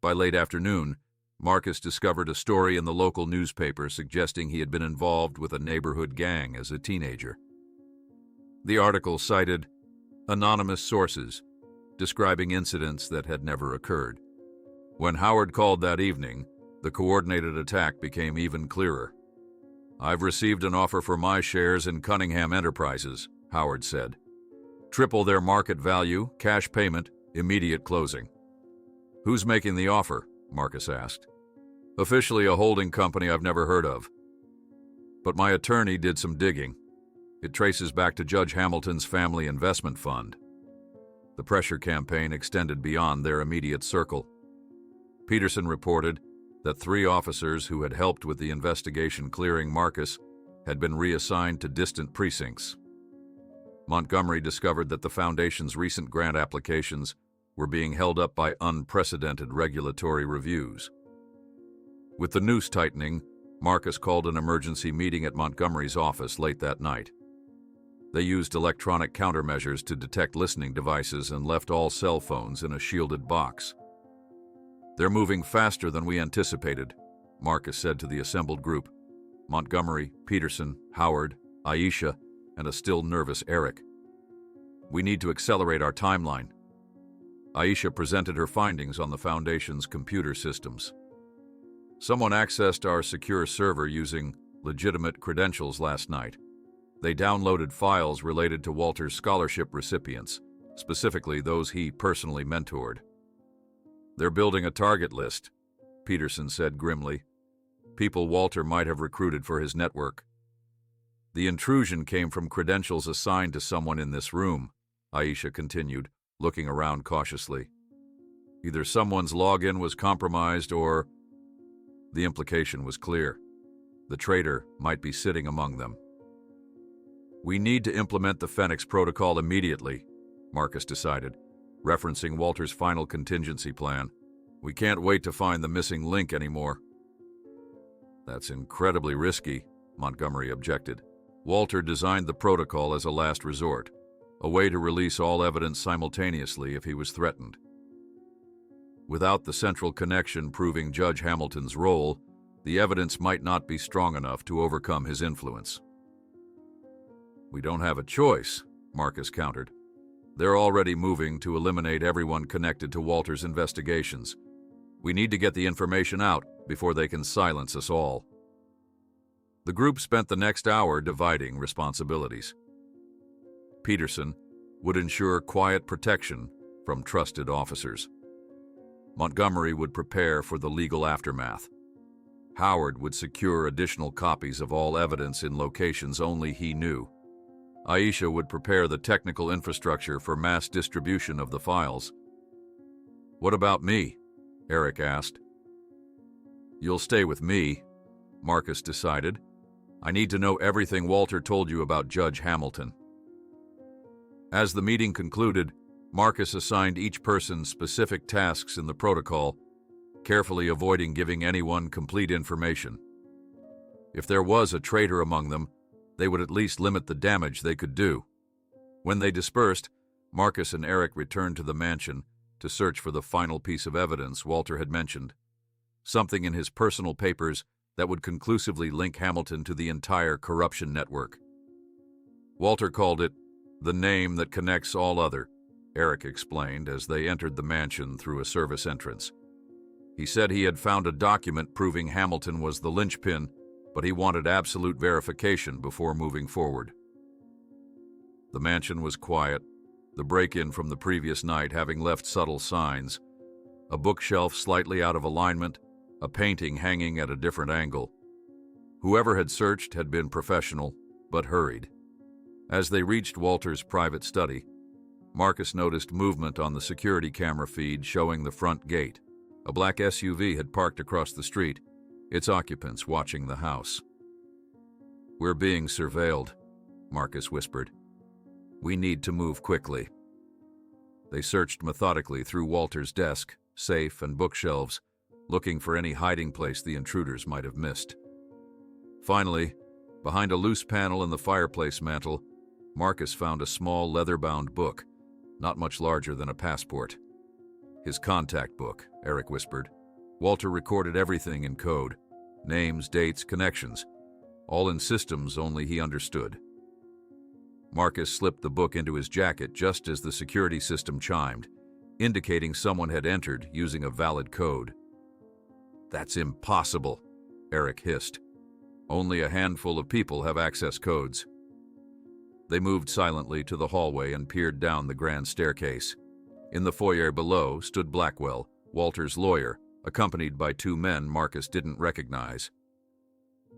By late afternoon, Marcus discovered a story in the local newspaper suggesting he had been involved with a neighborhood gang as a teenager. The article cited anonymous sources, describing incidents that had never occurred. When Howard called that evening, the coordinated attack became even clearer. I've received an offer for my shares in Cunningham Enterprises, Howard said. Triple their market value, cash payment, immediate closing. Who's making the offer? Marcus asked. Officially a holding company I've never heard of. But my attorney did some digging. It traces back to Judge Hamilton's family investment fund. The pressure campaign extended beyond their immediate circle. Peterson reported that 3 officers who had helped with the investigation clearing Marcus had been reassigned to distant precincts. Montgomery discovered that the Foundation's recent grant applications were being held up by unprecedented regulatory reviews. With the noose tightening, Marcus called an emergency meeting at Montgomery's office late that night. They used electronic countermeasures to detect listening devices and left all cell phones in a shielded box. They're moving faster than we anticipated, Marcus said to the assembled group. Montgomery, Peterson, Howard, Aisha, and a still nervous Eric. We need to accelerate our timeline. Aisha presented her findings on the Foundation's computer systems. Someone accessed our secure server using legitimate credentials last night. They downloaded files related to Walter's scholarship recipients, specifically those he personally mentored. They're building a target list, Peterson said grimly. People Walter might have recruited for his network. The intrusion came from credentials assigned to someone in this room, Aisha continued, looking around cautiously. Either someone's login was compromised or... The implication was clear. The traitor might be sitting among them. We need to implement the Phoenix Protocol immediately, Marcus decided, referencing Walter's final contingency plan. We can't wait to find the missing link anymore. That's incredibly risky, Montgomery objected. Walter designed the protocol as a last resort, a way to release all evidence simultaneously if he was threatened. Without the central connection proving Judge Hamilton's role, The evidence might not be strong enough to overcome his influence. "We don't have a choice," Marcus countered. "They're already moving to eliminate everyone connected to Walter's investigations. We need to get the information out before they can silence us all." The group spent the next hour dividing responsibilities. Peterson would ensure quiet protection from trusted officers. Montgomery would prepare for the legal aftermath. Howard would secure additional copies of all evidence in locations only he knew. Aisha would prepare the technical infrastructure for mass distribution of the files. "What about me?" Eric asked. "You'll stay with me," Marcus decided. "I need to know everything Walter told you about Judge Hamilton." As the meeting concluded, Marcus assigned each person specific tasks in the protocol, carefully avoiding giving anyone complete information. If there was a traitor among them, they would at least limit the damage they could do. When they dispersed, Marcus and Eric returned to the mansion to search for the final piece of evidence Walter had mentioned, something in his personal papers that would conclusively link Hamilton to the entire corruption network. Walter called it "the name that connects all other," Eric explained as they entered the mansion through a service entrance. He said he had found a document proving Hamilton was the linchpin, but he wanted absolute verification before moving forward. The mansion was quiet, the break-in from the previous night having left subtle signs: a bookshelf slightly out of alignment, a painting hanging at a different angle. Whoever had searched had been professional, but hurried. As they reached Walter's private study, Marcus noticed movement on the security camera feed showing the front gate. A black SUV had parked across the street, its occupants watching the house. "We're being surveilled," Marcus whispered. "We need to move quickly." They searched methodically through Walter's desk, safe, and bookshelves, looking for any hiding place the intruders might have missed. Finally, behind a loose panel in the fireplace mantel, Marcus found a small leather-bound book, not much larger than a passport. "His contact book," Eric whispered. Walter recorded everything in code: names, dates, connections, all in systems only he understood. Marcus slipped the book into his jacket just as the security system chimed, indicating someone had entered using a valid code. "That's impossible," Eric hissed. "Only a handful of people have access codes." They moved silently to the hallway and peered down the grand staircase. In the foyer below stood Blackwell, Walter's lawyer, accompanied by two men Marcus didn't recognize.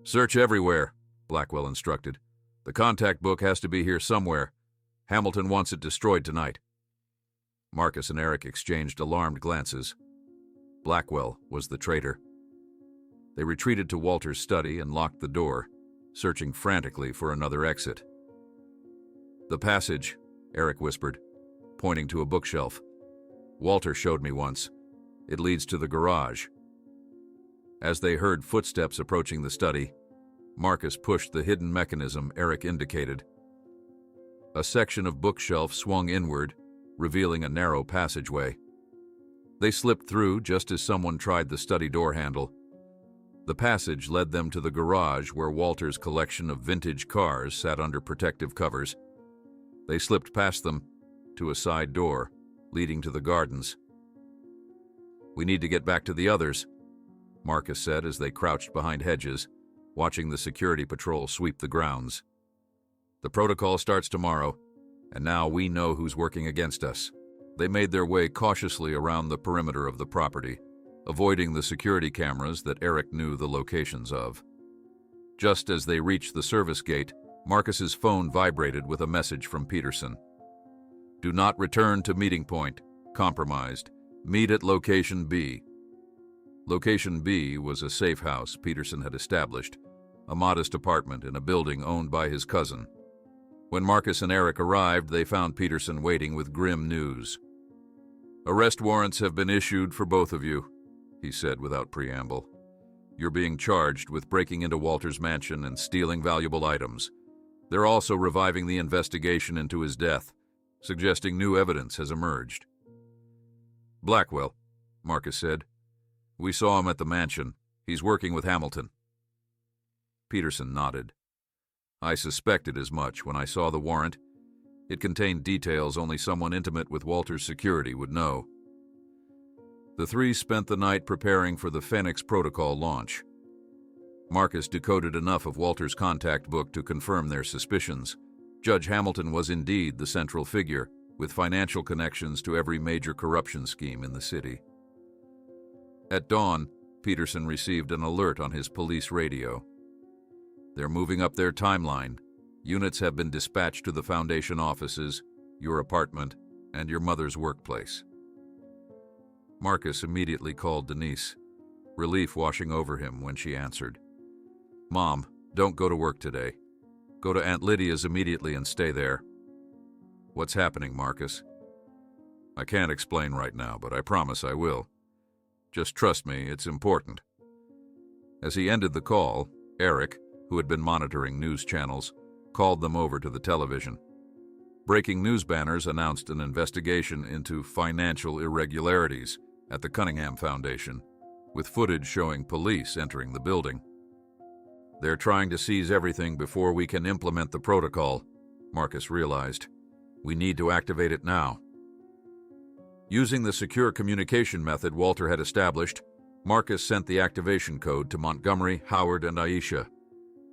"Search everywhere," Blackwell instructed. "The contact book has to be here somewhere. Hamilton wants it destroyed tonight." Marcus and Eric exchanged alarmed glances. Blackwell was the traitor. They retreated to Walter's study and locked the door, searching frantically for another exit. "The passage," Eric whispered, pointing to a bookshelf. "Walter showed me once. It leads to the garage." As they heard footsteps approaching the study, Marcus pushed the hidden mechanism Eric indicated. A section of bookshelf swung inward, revealing a narrow passageway. They slipped through just as someone tried the study door handle. The passage led them to the garage where Walter's collection of vintage cars sat under protective covers. They slipped past them to a side door leading to the gardens. "We need to get back to the others," Marcus said as they crouched behind hedges, watching the security patrol sweep the grounds. "The protocol starts tomorrow, and now we know who's working against us." They made their way cautiously around the perimeter of the property, avoiding the security cameras that Eric knew the locations of. Just as they reached the service gate, Marcus's phone vibrated with a message from Peterson. "Do not return to meeting point. Compromised. Meet at location B." Location B was a safe house Peterson had established, a modest apartment in a building owned by his cousin. When Marcus and Eric arrived, they found Peterson waiting with grim news. "Arrest warrants have been issued for both of you," he said without preamble. "You're being charged with breaking into Walter's mansion and stealing valuable items. They're also reviving the investigation into his death, suggesting new evidence has emerged." "Blackwell," Marcus said. "We saw him at the mansion. He's working with Hamilton. Peterson nodded. I suspected as much when I saw the warrant. It contained details only someone intimate with Walter's security would know. The three spent the night preparing for the Phoenix Protocol launch. Marcus decoded enough of Walter's contact book to confirm their suspicions. Judge Hamilton was indeed the central figure, with financial connections to every major corruption scheme in the city. At dawn, Peterson received an alert on his police radio. They're moving up their timeline. Units have been dispatched to the Foundation offices, your apartment, and your mother's workplace. Marcus immediately called Denise, relief washing over him when she answered. Mom, don't go to work today. Go to Aunt Lydia's immediately and stay there. What's happening, Marcus? I can't explain right now, but I promise I will. Just trust me, it's important. As he ended the call, Eric, who had been monitoring news channels, called them over to the television. Breaking news banners announced an investigation into financial irregularities at the Cunningham Foundation, with footage showing police entering the building. They're trying to seize everything before we can implement the protocol, Marcus realized. We need to activate it now. Using the secure communication method Walter had established, Marcus sent the activation code to Montgomery, Howard, and Aisha.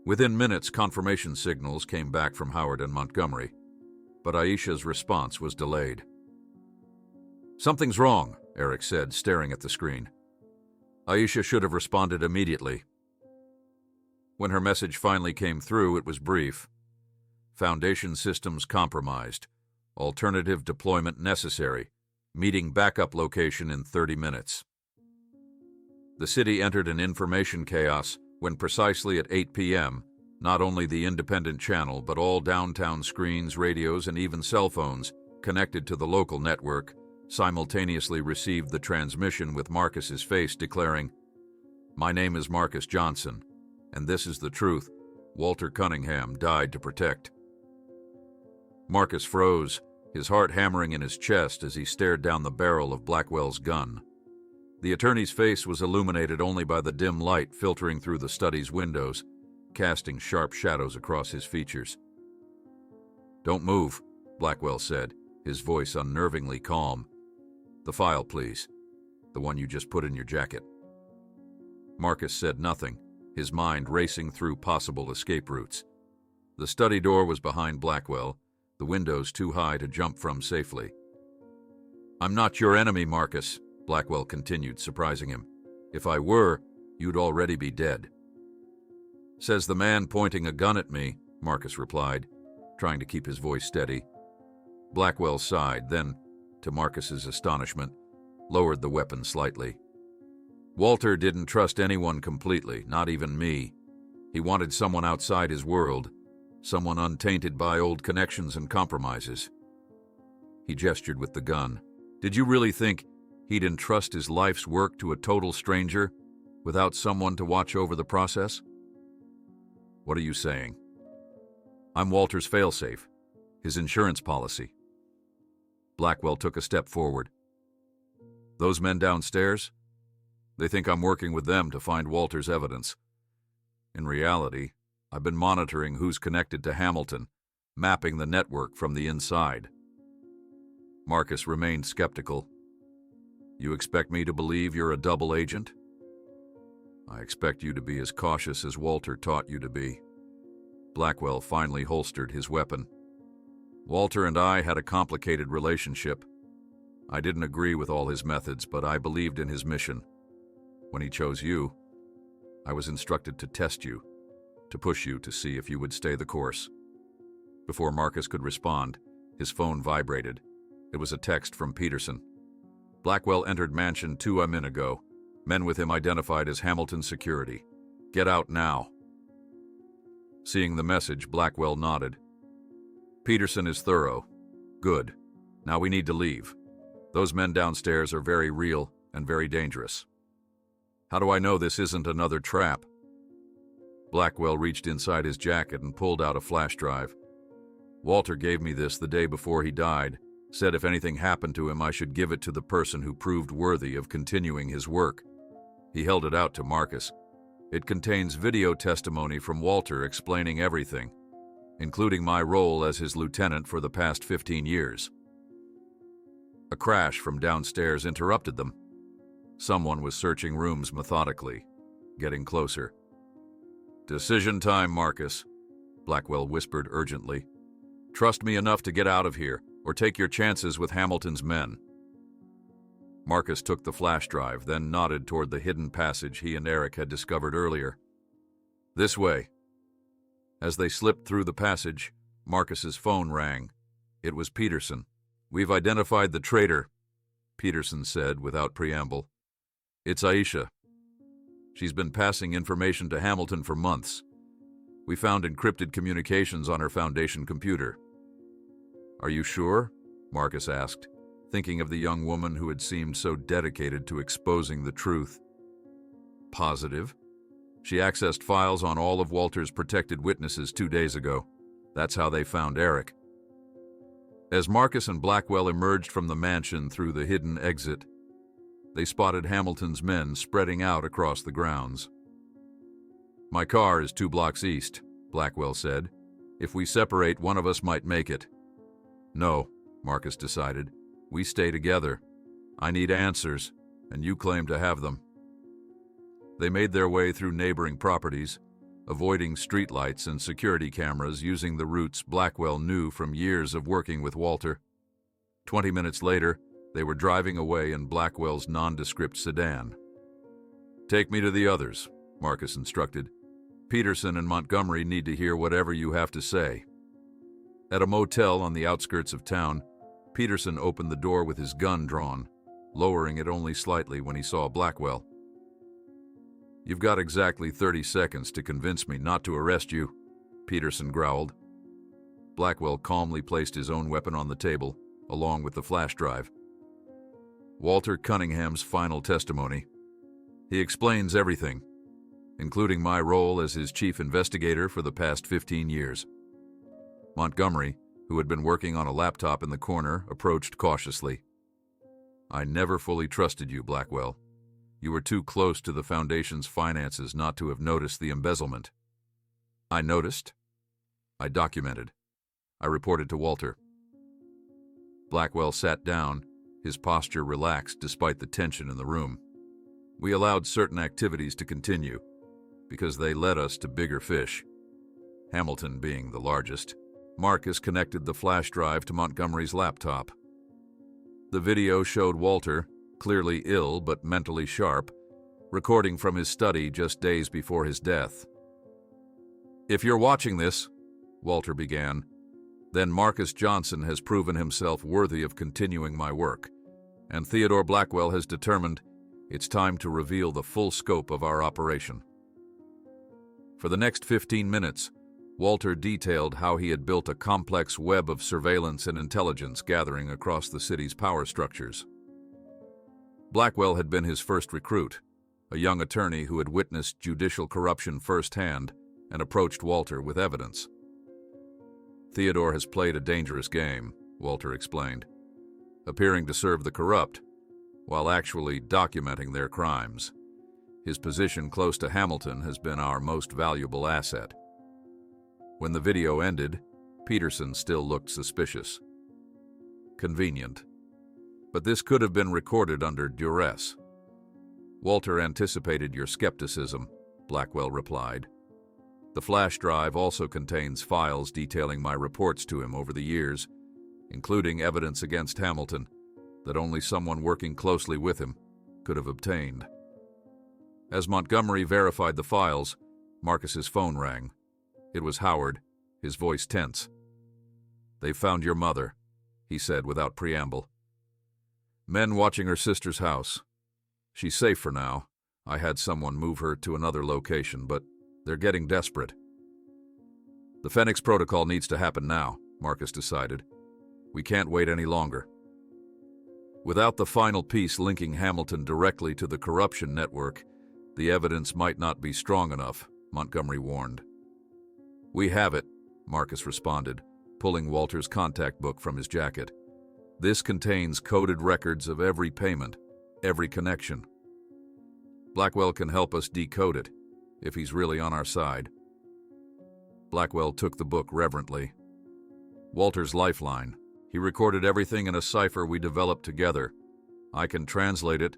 Within minutes, confirmation signals came back from Howard and Montgomery, but Aisha's response was delayed. Something's wrong, Eric said, staring at the screen. Aisha should have responded immediately. When her message finally came through, it was brief. Foundation systems compromised. Alternative deployment necessary. Meeting backup location in 30 minutes. The city entered an information chaos when precisely at 8 p.m., not only the independent channel but all downtown screens, radios, and even cell phones connected to the local network simultaneously received the transmission with Marcus's face declaring, "My name is Marcus Johnson, and this is the truth. Walter Cunningham died to protect." Marcus froze, his heart hammering in his chest as he stared down the barrel of Blackwell's gun. The attorney's face was illuminated only by the dim light filtering through the study's windows, casting sharp shadows across his features. "Don't move," Blackwell said, his voice unnervingly calm. "The file, please. The one you just put in your jacket." Marcus said nothing, his mind racing through possible escape routes. The study door was behind Blackwell, the windows too high to jump from safely. "I'm not your enemy, Marcus," Blackwell continued, surprising him. "If I were, you'd already be dead." "Says the man pointing a gun at me," Marcus replied, trying to keep his voice steady. Blackwell sighed, then, to Marcus's astonishment, lowered the weapon slightly. "Walter didn't trust anyone completely, not even me. He wanted someone outside his world, someone untainted by old connections and compromises." He gestured with the gun. "Did you really think he'd entrust his life's work to a total stranger without someone to watch over the process?" "What are you saying?" "I'm Walter's failsafe, his insurance policy." Blackwell took a step forward. "Those men downstairs? They think I'm working with them to find Walter's evidence. In reality, I've been monitoring who's connected to Hamilton, mapping the network from the inside." Marcus remained skeptical. "You expect me to believe you're a double agent?" "I expect you to be as cautious as Walter taught you to be." Blackwell finally holstered his weapon. "Walter and I had a complicated relationship. I didn't agree with all his methods, but I believed in his mission. When he chose you, I was instructed to test you, to push you to see if you would stay the course." Before Marcus could respond, his phone vibrated. It was a text from Peterson. "Blackwell entered Mansion 2 min ago. Men with him identified as Hamilton Security. Get out now." Seeing the message, Blackwell nodded. "Peterson is thorough. Good. Now we need to leave. Those men downstairs are very real and very dangerous." "How do I know this isn't another trap?" Blackwell reached inside his jacket and pulled out a flash drive. "Walter gave me this the day before he died, said if anything happened to him I should give it to the person who proved worthy of continuing his work." He held it out to Marcus, It contains video testimony from Walter explaining everything, including my role as his lieutenant for the past 15 years. A crash from downstairs interrupted them. Someone was searching rooms methodically, getting closer. "Decision time, Marcus," Blackwell whispered urgently. "Trust me enough to get out of here, or take your chances with Hamilton's men." Marcus took the flash drive, then nodded toward the hidden passage he and Eric had discovered earlier. "This way." As they slipped through the passage, Marcus's phone rang. It was Peterson. "We've identified the traitor," Peterson said without preamble. "It's Aisha. She's been passing information to Hamilton for months. We found encrypted communications on her Foundation computer." "Are you sure?" Marcus asked, thinking of the young woman who had seemed so dedicated to exposing the truth. "Positive. She accessed files on all of Walter's protected witnesses 2 days ago. That's how they found Eric." As Marcus and Blackwell emerged from the mansion through the hidden exit, they spotted Hamilton's men spreading out across the grounds. "My car is 2 blocks east," Blackwell said. "If we separate, one of us might make it." "No," Marcus decided. "We stay together. I need answers, and you claim to have them." They made their way through neighboring properties, avoiding streetlights and security cameras using the routes Blackwell knew from years of working with Walter. 20 minutes later, they were driving away in Blackwell's nondescript sedan. "Take me to the others," Marcus instructed. "Peterson and Montgomery need to hear whatever you have to say." At a motel on the outskirts of town, Peterson opened the door with his gun drawn, lowering it only slightly when he saw Blackwell. "You've got exactly 30 seconds to convince me not to arrest you," Peterson growled. Blackwell calmly placed his own weapon on the table, along with the flash drive. "Walter Cunningham's final testimony. He explains everything, including my role as his chief investigator for the past 15 years. Montgomery, who had been working on a laptop in the corner, approached cautiously. "I never fully trusted you, Blackwell. You were too close to the Foundation's finances not to have noticed the embezzlement." "I noticed. I documented. I reported to Walter." Blackwell sat down, his posture relaxed despite the tension in the room. "We allowed certain activities to continue because they led us to bigger fish, Hamilton being the largest." Marcus connected the flash drive to Montgomery's laptop. The video showed Walter, clearly ill but mentally sharp, recording from his study just days before his death. "If you're watching this," Walter began, "then Marcus Johnson has proven himself worthy of continuing my work, and Theodore Blackwell has determined it's time to reveal the full scope of our operation." For the next 15 minutes, Walter detailed how he had built a complex web of surveillance and intelligence gathering across the city's power structures. Blackwell had been his first recruit, a young attorney who had witnessed judicial corruption firsthand and approached Walter with evidence. "Theodore has played a dangerous game," Walter explained, "appearing to serve the corrupt while actually documenting their crimes. His position close to Hamilton has been our most valuable asset." When the video ended, Peterson still looked suspicious. "Convenient. But this could have been recorded under duress." "Walter anticipated your skepticism," Blackwell replied. "The flash drive also contains files detailing my reports to him over the years, including evidence against Hamilton that only someone working closely with him could have obtained." As Montgomery verified the files, Marcus's phone rang. It was Howard, his voice tense. "They found your mother," he said without preamble. "Men watching her sister's house. She's safe for now. I had someone move her to another location, but they're getting desperate." "The Phoenix Protocol needs to happen now," Marcus decided. "We can't wait any longer." Without the final piece linking Hamilton directly to the corruption network, the evidence might not be strong enough, Montgomery warned. "We have it," Marcus responded, pulling Walter's contact book from his jacket. "This contains coded records of every payment, every connection. Blackwell can help us decode it. if he's really on our side. Blackwell took the book reverently. Walter's lifeline. He recorded everything in a cipher we developed together. I can translate it,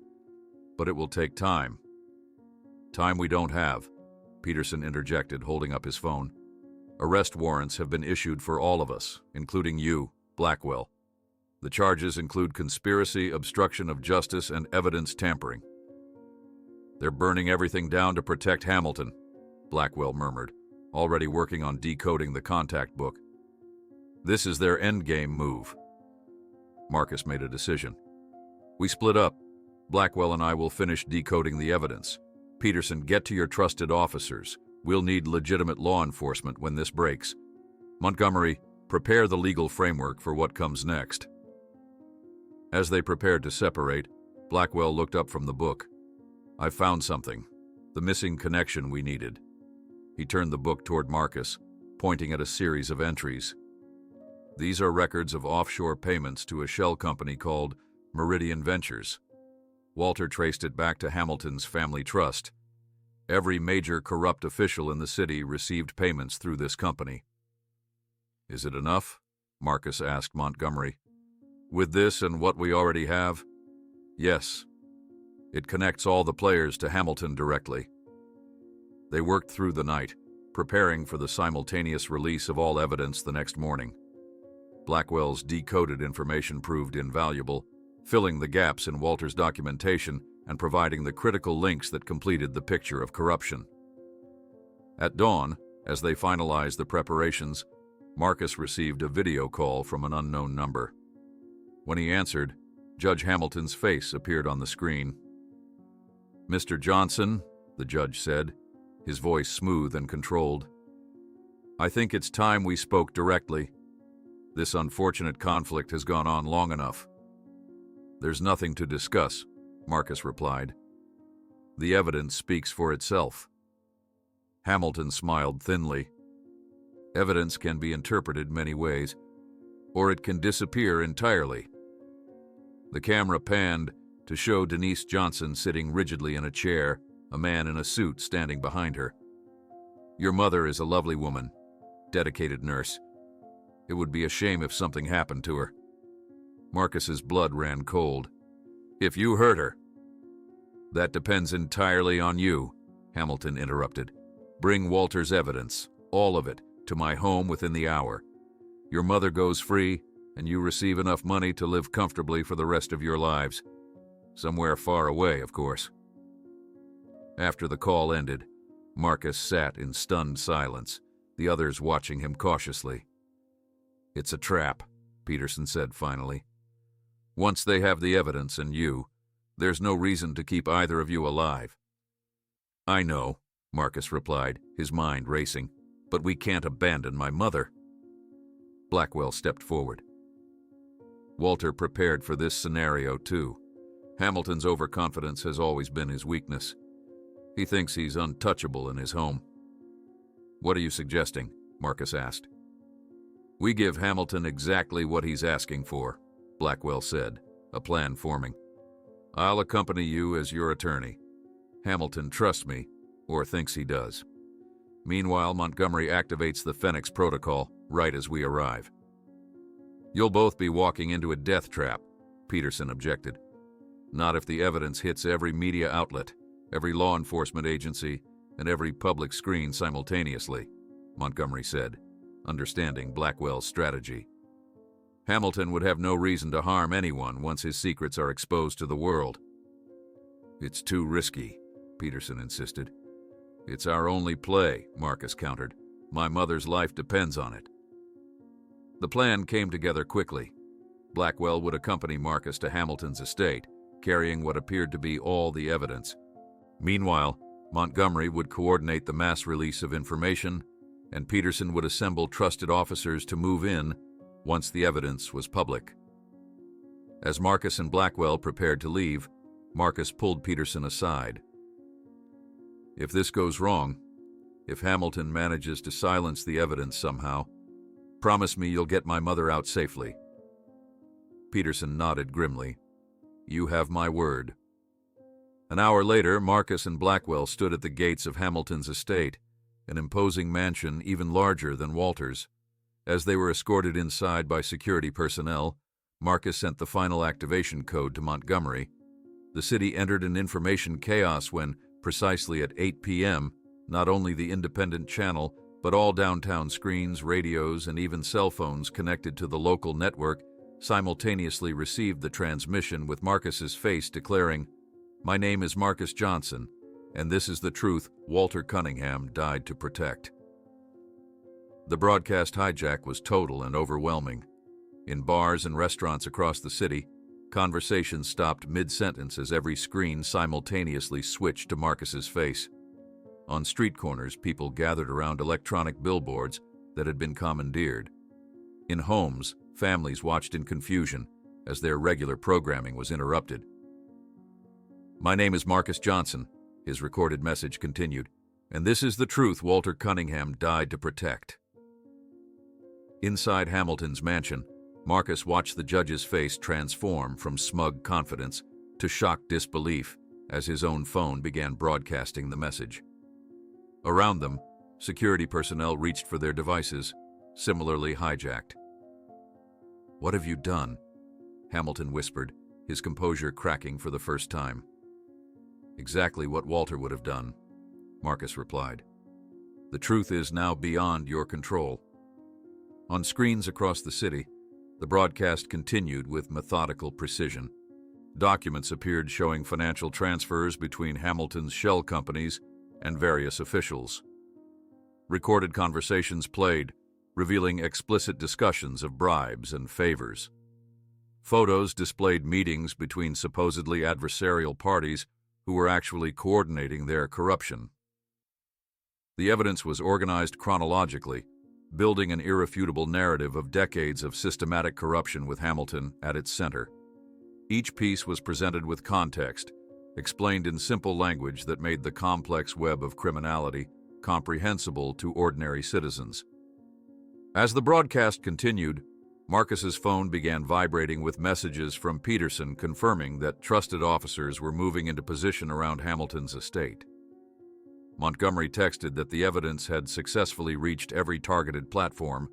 but it will take time. Time we don't have, Peterson interjected, holding up his phone. Arrest warrants have been issued for all of us, including you, Blackwell. The charges include conspiracy, obstruction of justice, and evidence tampering. They're burning everything down to protect Hamilton, Blackwell murmured, already working on decoding the contact book. This is their endgame move. Marcus made a decision. We split up. Blackwell and I will finish decoding the evidence. Peterson, get to your trusted officers. We'll need legitimate law enforcement when this breaks. Montgomery, prepare the legal framework for what comes next. As they prepared to separate, Blackwell looked up from the book. I found something. The missing connection we needed. He turned the book toward Marcus, pointing at a series of entries. These are records of offshore payments to a shell company called Meridian Ventures. Walter traced it back to Hamilton's family trust. Every major corrupt official in the city received payments through this company. Is it enough? Marcus asked Montgomery. With this and what we already have? Yes. It connects all the players to Hamilton directly. They worked through the night, preparing for the simultaneous release of all evidence the next morning. Blackwell's decoded information proved invaluable, filling the gaps in Walter's documentation and providing the critical links that completed the picture of corruption. At dawn, as they finalized the preparations, Marcus received a video call from an unknown number. When he answered, Judge Hamilton's face appeared on the screen. Mr. Johnson, the judge said, his voice smooth and controlled. I think it's time we spoke directly. This unfortunate conflict has gone on long enough. There's nothing to discuss, Marcus replied. The evidence speaks for itself. Hamilton smiled thinly. Evidence can be interpreted many ways, or it can disappear entirely. The camera panned to show Denise Johnson sitting rigidly in a chair, a man in a suit standing behind her. Your mother is a lovely woman, dedicated nurse. It would be a shame if something happened to her. Marcus's blood ran cold. If you hurt her. That depends entirely on you, Hamilton interrupted. Bring Walter's evidence, all of it, to my home within the hour. Your mother goes free, and you receive enough money to live comfortably for the rest of your lives. Somewhere far away, of course. After the call ended, Marcus sat in stunned silence, the others watching him cautiously. It's a trap, Peterson said finally. Once they have the evidence and you, there's no reason to keep either of you alive. I know, Marcus replied, his mind racing, but we can't abandon my mother. Blackwell stepped forward. Walter prepared for this scenario too. Hamilton's overconfidence has always been his weakness. He thinks he's untouchable in his home. What are you suggesting? Marcus asked. We give Hamilton exactly what he's asking for, Blackwell said, a plan forming. I'll accompany you as your attorney. Hamilton trusts me, or thinks he does. Meanwhile, Montgomery activates the Phoenix Protocol right as we arrive. You'll both be walking into a death trap, Peterson objected. Not if the evidence hits every media outlet, every law enforcement agency, and every public screen simultaneously, Montgomery said, understanding Blackwell's strategy. Hamilton would have no reason to harm anyone once his secrets are exposed to the world. It's too risky, Peterson insisted. It's our only play, Marcus countered. My mother's life depends on it. The plan came together quickly. Blackwell would accompany Marcus to Hamilton's estate, carrying what appeared to be all the evidence. Meanwhile, Montgomery would coordinate the mass release of information, and Peterson would assemble trusted officers to move in once the evidence was public. As Marcus and Blackwell prepared to leave, Marcus pulled Peterson aside. If this goes wrong, if Hamilton manages to silence the evidence somehow, promise me you'll get my mother out safely. Peterson nodded grimly. You have my word. An hour later, Marcus and Blackwell stood at the gates of Hamilton's estate, an imposing mansion even larger than Walter's. As they were escorted inside by security personnel, Marcus sent the final activation code to Montgomery. The city entered an information chaos when, precisely at 8 p.m., not only the independent channel, but all downtown screens, radios, and even cell phones connected to the local network simultaneously received the transmission with Marcus's face declaring, "My name is Marcus Johnson, and this is the truth Walter Cunningham died to protect." The broadcast hijack was total and overwhelming. In bars and restaurants across the city, conversations stopped mid-sentence as every screen simultaneously switched to Marcus's face. On street corners, people gathered around electronic billboards that had been commandeered. In homes, families watched in confusion as their regular programming was interrupted. "My name is Marcus Johnson," his recorded message continued, "and this is the truth Walter Cunningham died to protect." Inside Hamilton's mansion, Marcus watched the judge's face transform from smug confidence to shocked disbelief as his own phone began broadcasting the message. Around them, security personnel reached for their devices, similarly hijacked. "What have you done?" Hamilton whispered, his composure cracking for the first time. "Exactly what Walter would have done," Marcus replied. "The truth is now beyond your control." On screens across the city, the broadcast continued with methodical precision. Documents appeared showing financial transfers between Hamilton's shell companies and various officials. Recorded conversations played, revealing explicit discussions of bribes and favors. Photos displayed meetings between supposedly adversarial parties who were actually coordinating their corruption. The evidence was organized chronologically, building an irrefutable narrative of decades of systematic corruption with Hamilton at its center. Each piece was presented with context, explained in simple language that made the complex web of criminality comprehensible to ordinary citizens. As the broadcast continued, Marcus's phone began vibrating with messages from Peterson confirming that trusted officers were moving into position around Hamilton's estate. Montgomery texted that the evidence had successfully reached every targeted platform: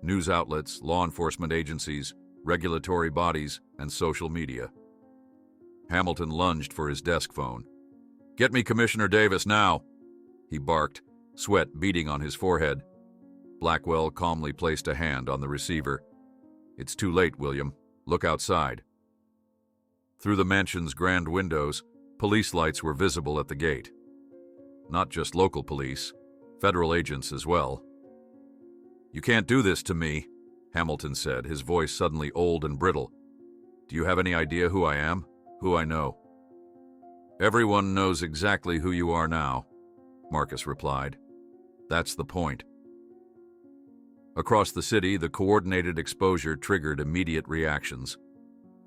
news outlets, law enforcement agencies, regulatory bodies, and social media. Hamilton lunged for his desk phone. "Get me Commissioner Davis now," he barked, sweat beading on his forehead. Blackwell calmly placed a hand on the receiver. "It's too late, William. Look outside." Through the mansion's grand windows, police lights were visible at the gate. Not just local police, federal agents as well. "You can't do this to me," Hamilton said, his voice suddenly old and brittle. "Do you have any idea who I am? Who I know?" "Everyone knows exactly who you are now," Marcus replied. "That's the point." Across the city, the coordinated exposure triggered immediate reactions.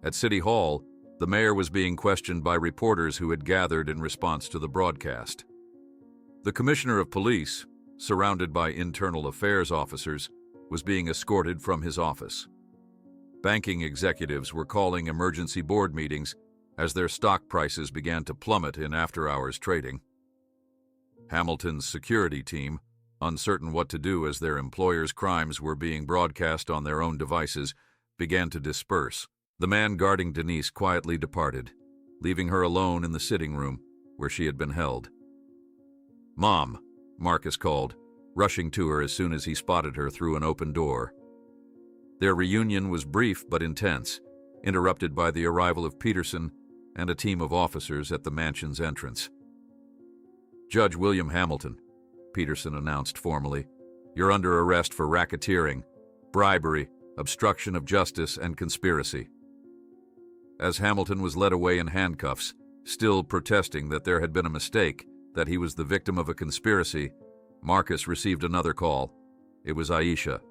At City Hall, the mayor was being questioned by reporters who had gathered in response to the broadcast. The commissioner of police, surrounded by internal affairs officers, was being escorted from his office. Banking executives were calling emergency board meetings as their stock prices began to plummet in after-hours trading. Hamilton's security team, uncertain what to do as their employers' crimes were being broadcast on their own devices, began to disperse. The man guarding Denise quietly departed, leaving her alone in the sitting room where she had been held. "Mom," Marcus called, rushing to her as soon as he spotted her through an open door. Their reunion was brief but intense, interrupted by the arrival of Peterson and a team of officers at the mansion's entrance. "Judge William Hamilton," Peterson announced formally, "you're under arrest for racketeering, bribery, obstruction of justice, and conspiracy." As Hamilton was led away in handcuffs, still protesting that there had been a mistake, that he was the victim of a conspiracy, Marcus received another call. It was Aisha.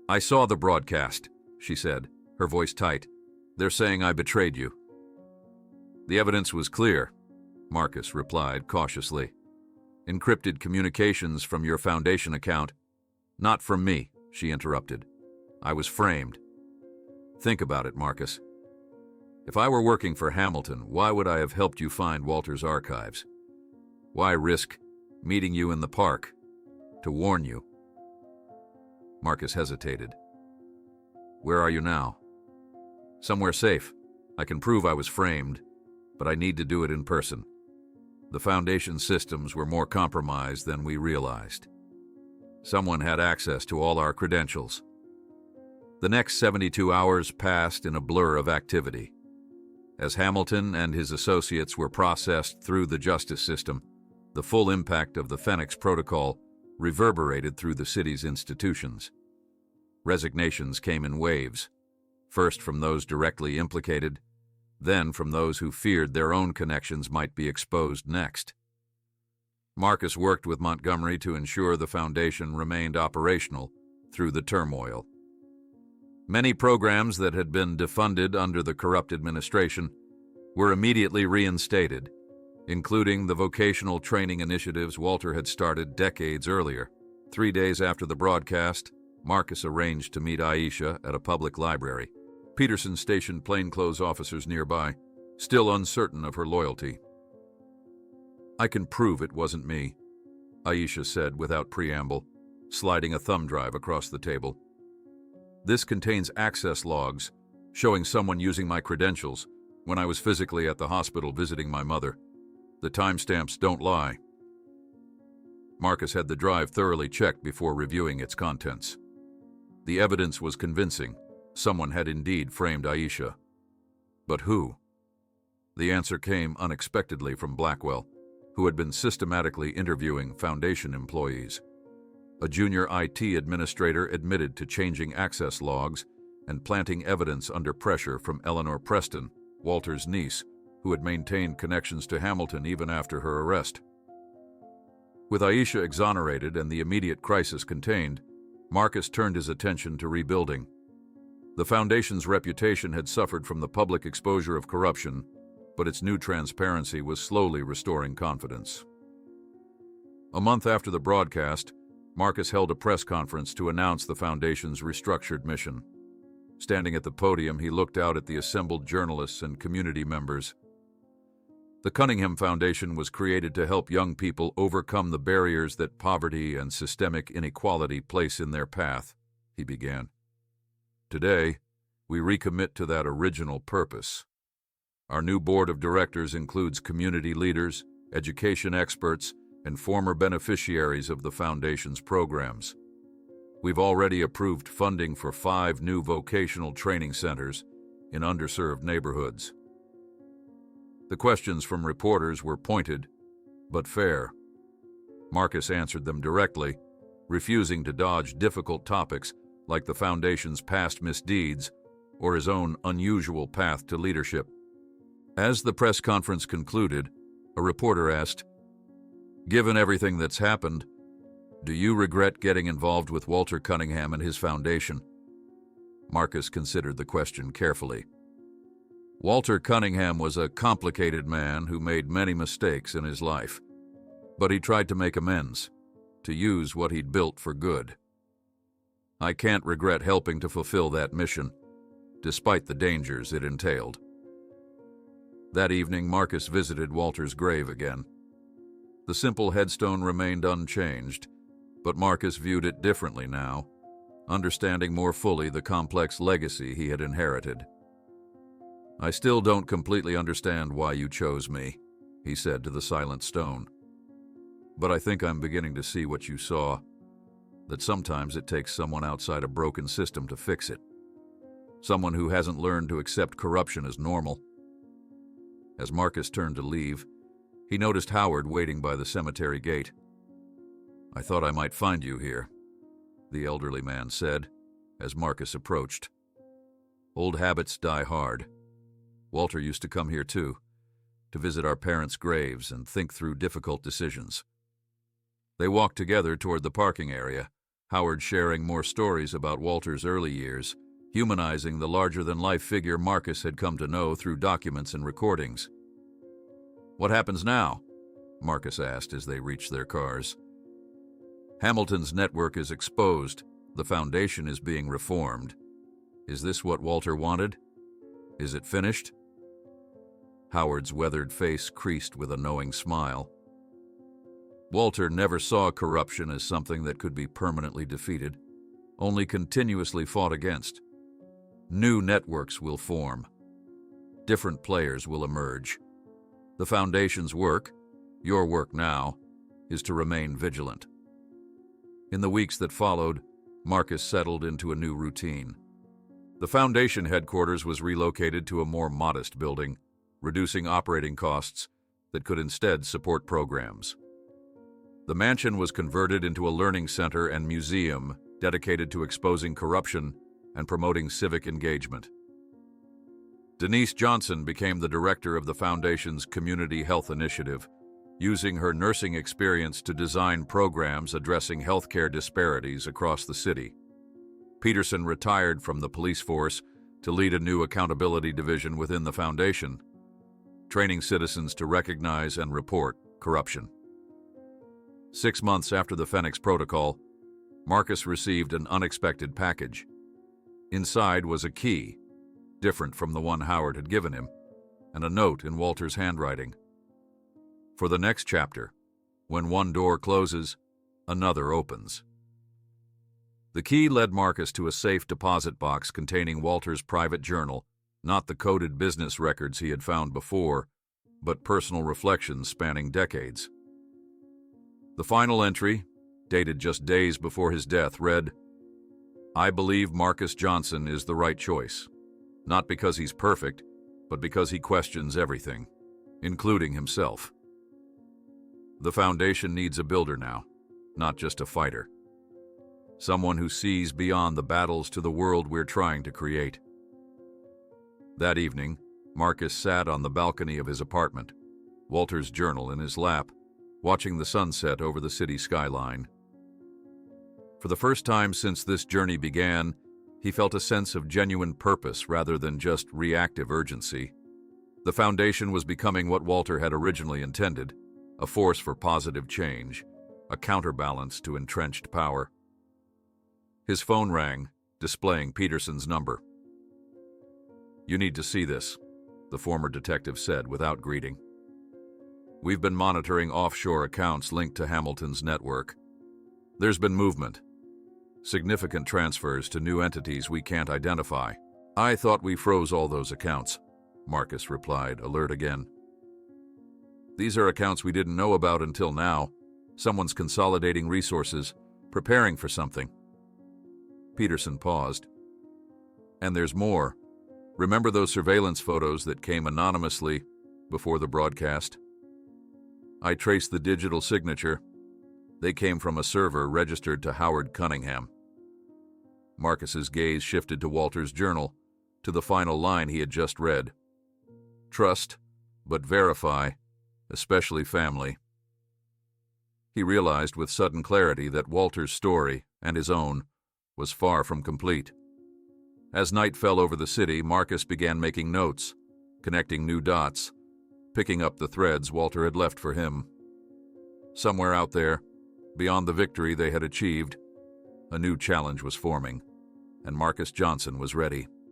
"I saw the broadcast," she said, her voice tight. "They're saying I betrayed you." "The evidence was clear," Marcus replied cautiously. "Encrypted communications from your foundation account." "Not from me," she interrupted. "I was framed." "Think about it, Marcus. If I were working for Hamilton, why would I have helped you find Walter's archives? Why risk meeting you in the park to warn you? Marcus hesitated. Where are you now? Somewhere safe. I can prove I was framed, but I need to do it in person. The Foundation systems were more compromised than we realized. Someone had access to all our credentials. The next 72 hours passed in a blur of activity. As Hamilton and his associates were processed through the justice system, the full impact of the Phoenix Protocol reverberated through the city's institutions. Resignations came in waves, first from those directly implicated, then from those who feared their own connections might be exposed next. Marcus worked with Montgomery to ensure the Foundation remained operational through the turmoil. Many programs that had been defunded under the corrupt administration were immediately reinstated, including the vocational training initiatives Walter had started decades earlier. 3 days after the broadcast, Marcus arranged to meet Aisha at a public library. Peterson stationed plainclothes officers nearby, still uncertain of her loyalty. I can prove it wasn't me, Aisha said without preamble, sliding a thumb drive across the table. This contains access logs showing someone using my credentials when I was physically at the hospital visiting my mother. The timestamps don't lie. Marcus had the drive thoroughly checked before reviewing its contents. The evidence was convincing. Someone had indeed framed Aisha. But who? The answer came unexpectedly from Blackwell, who had been systematically interviewing Foundation employees. A junior IT administrator admitted to changing access logs and planting evidence under pressure from Eleanor Preston, Walter's niece, who had maintained connections to Hamilton even after her arrest. With Aisha exonerated and the immediate crisis contained, Marcus turned his attention to rebuilding. The Foundation's reputation had suffered from the public exposure of corruption, but its new transparency was slowly restoring confidence. A month after the broadcast, Marcus held a press conference to announce the Foundation's restructured mission. Standing at the podium, he looked out at the assembled journalists and community members. The Cunningham Foundation was created to help young people overcome the barriers that poverty and systemic inequality place in their path, he began. Today, we recommit to that original purpose. Our new board of directors includes community leaders, education experts, and former beneficiaries of the Foundation's programs. We've already approved funding for 5 new vocational training centers in underserved neighborhoods. The questions from reporters were pointed, but fair. Marcus answered them directly, refusing to dodge difficult topics like the Foundation's past misdeeds or his own unusual path to leadership. As the press conference concluded, a reporter asked, "Given everything that's happened, do you regret getting involved with Walter Cunningham and his Foundation?" Marcus considered the question carefully. Walter Cunningham was a complicated man who made many mistakes in his life, but he tried to make amends, to use what he'd built for good. I can't regret helping to fulfill that mission, despite the dangers it entailed. That evening, Marcus visited Walter's grave again. The simple headstone remained unchanged, but Marcus viewed it differently now, understanding more fully the complex legacy he had inherited. "I still don't completely understand why you chose me," he said to the silent stone. "But I think I'm beginning to see what you saw, that sometimes it takes someone outside a broken system to fix it. Someone who hasn't learned to accept corruption as normal." As Marcus turned to leave, he noticed Howard waiting by the cemetery gate. "I thought I might find you here," the elderly man said, as Marcus approached. "Old habits die hard. Walter used to come here too, to visit our parents' graves and think through difficult decisions." They walked together toward the parking area, Howard sharing more stories about Walter's early years, humanizing the larger-than-life figure Marcus had come to know through documents and recordings. "What happens now?" Marcus asked as they reached their cars. "Hamilton's network is exposed. The Foundation is being reformed. Is this what Walter wanted? Is it finished?" Howard's weathered face creased with a knowing smile. Walter never saw corruption as something that could be permanently defeated, only continuously fought against. New networks will form. Different players will emerge. The Foundation's work, your work now, is to remain vigilant. In the weeks that followed, Marcus settled into a new routine. The Foundation headquarters was relocated to a more modest building, reducing operating costs that could instead support programs. The mansion was converted into a learning center and museum dedicated to exposing corruption and promoting civic engagement. Denise Johnson became the director of the Foundation's Community Health Initiative, using her nursing experience to design programs addressing healthcare disparities across the city. Peterson retired from the police force to lead a new accountability division within the Foundation, training citizens to recognize and report corruption. 6 months after the Phoenix Protocol, Marcus received an unexpected package. Inside was a key, different from the one Howard had given him, and a note in Walter's handwriting. For the next chapter, when one door closes, another opens. The key led Marcus to a safe deposit box containing Walter's private journal, not the coded business records he had found before, but personal reflections spanning decades. The final entry, dated just days before his death, read, "I believe Marcus Johnson is the right choice, not because he's perfect, but because he questions everything, including himself. The Foundation needs a builder now, not just a fighter. Someone who sees beyond the battles to the world we're trying to create." That evening, Marcus sat on the balcony of his apartment, Walter's journal in his lap, watching the sunset over the city skyline. For the first time since this journey began, he felt a sense of genuine purpose rather than just reactive urgency. The Foundation was becoming what Walter had originally intended, a force for positive change, a counterbalance to entrenched power. His phone rang, displaying Peterson's number. "You need to see this," the former detective said without greeting. "We've been monitoring offshore accounts linked to Hamilton's network. There's been movement. Significant transfers to new entities we can't identify." "I thought we froze all those accounts," Marcus replied, alert again. "These are accounts we didn't know about until now. Someone's consolidating resources, preparing for something." Peterson paused. "And there's more. Remember those surveillance photos that came anonymously before the broadcast? I traced the digital signature. They came from a server registered to Howard Cunningham." Marcus's gaze shifted to Walter's journal, to the final line he had just read. "Trust, but verify, especially family." He realized with sudden clarity that Walter's story, and his own, was far from complete. As night fell over the city, Marcus began making notes, connecting new dots, picking up the threads Walter had left for him. Somewhere out there, beyond the victory they had achieved, a new challenge was forming, and Marcus Johnson was ready.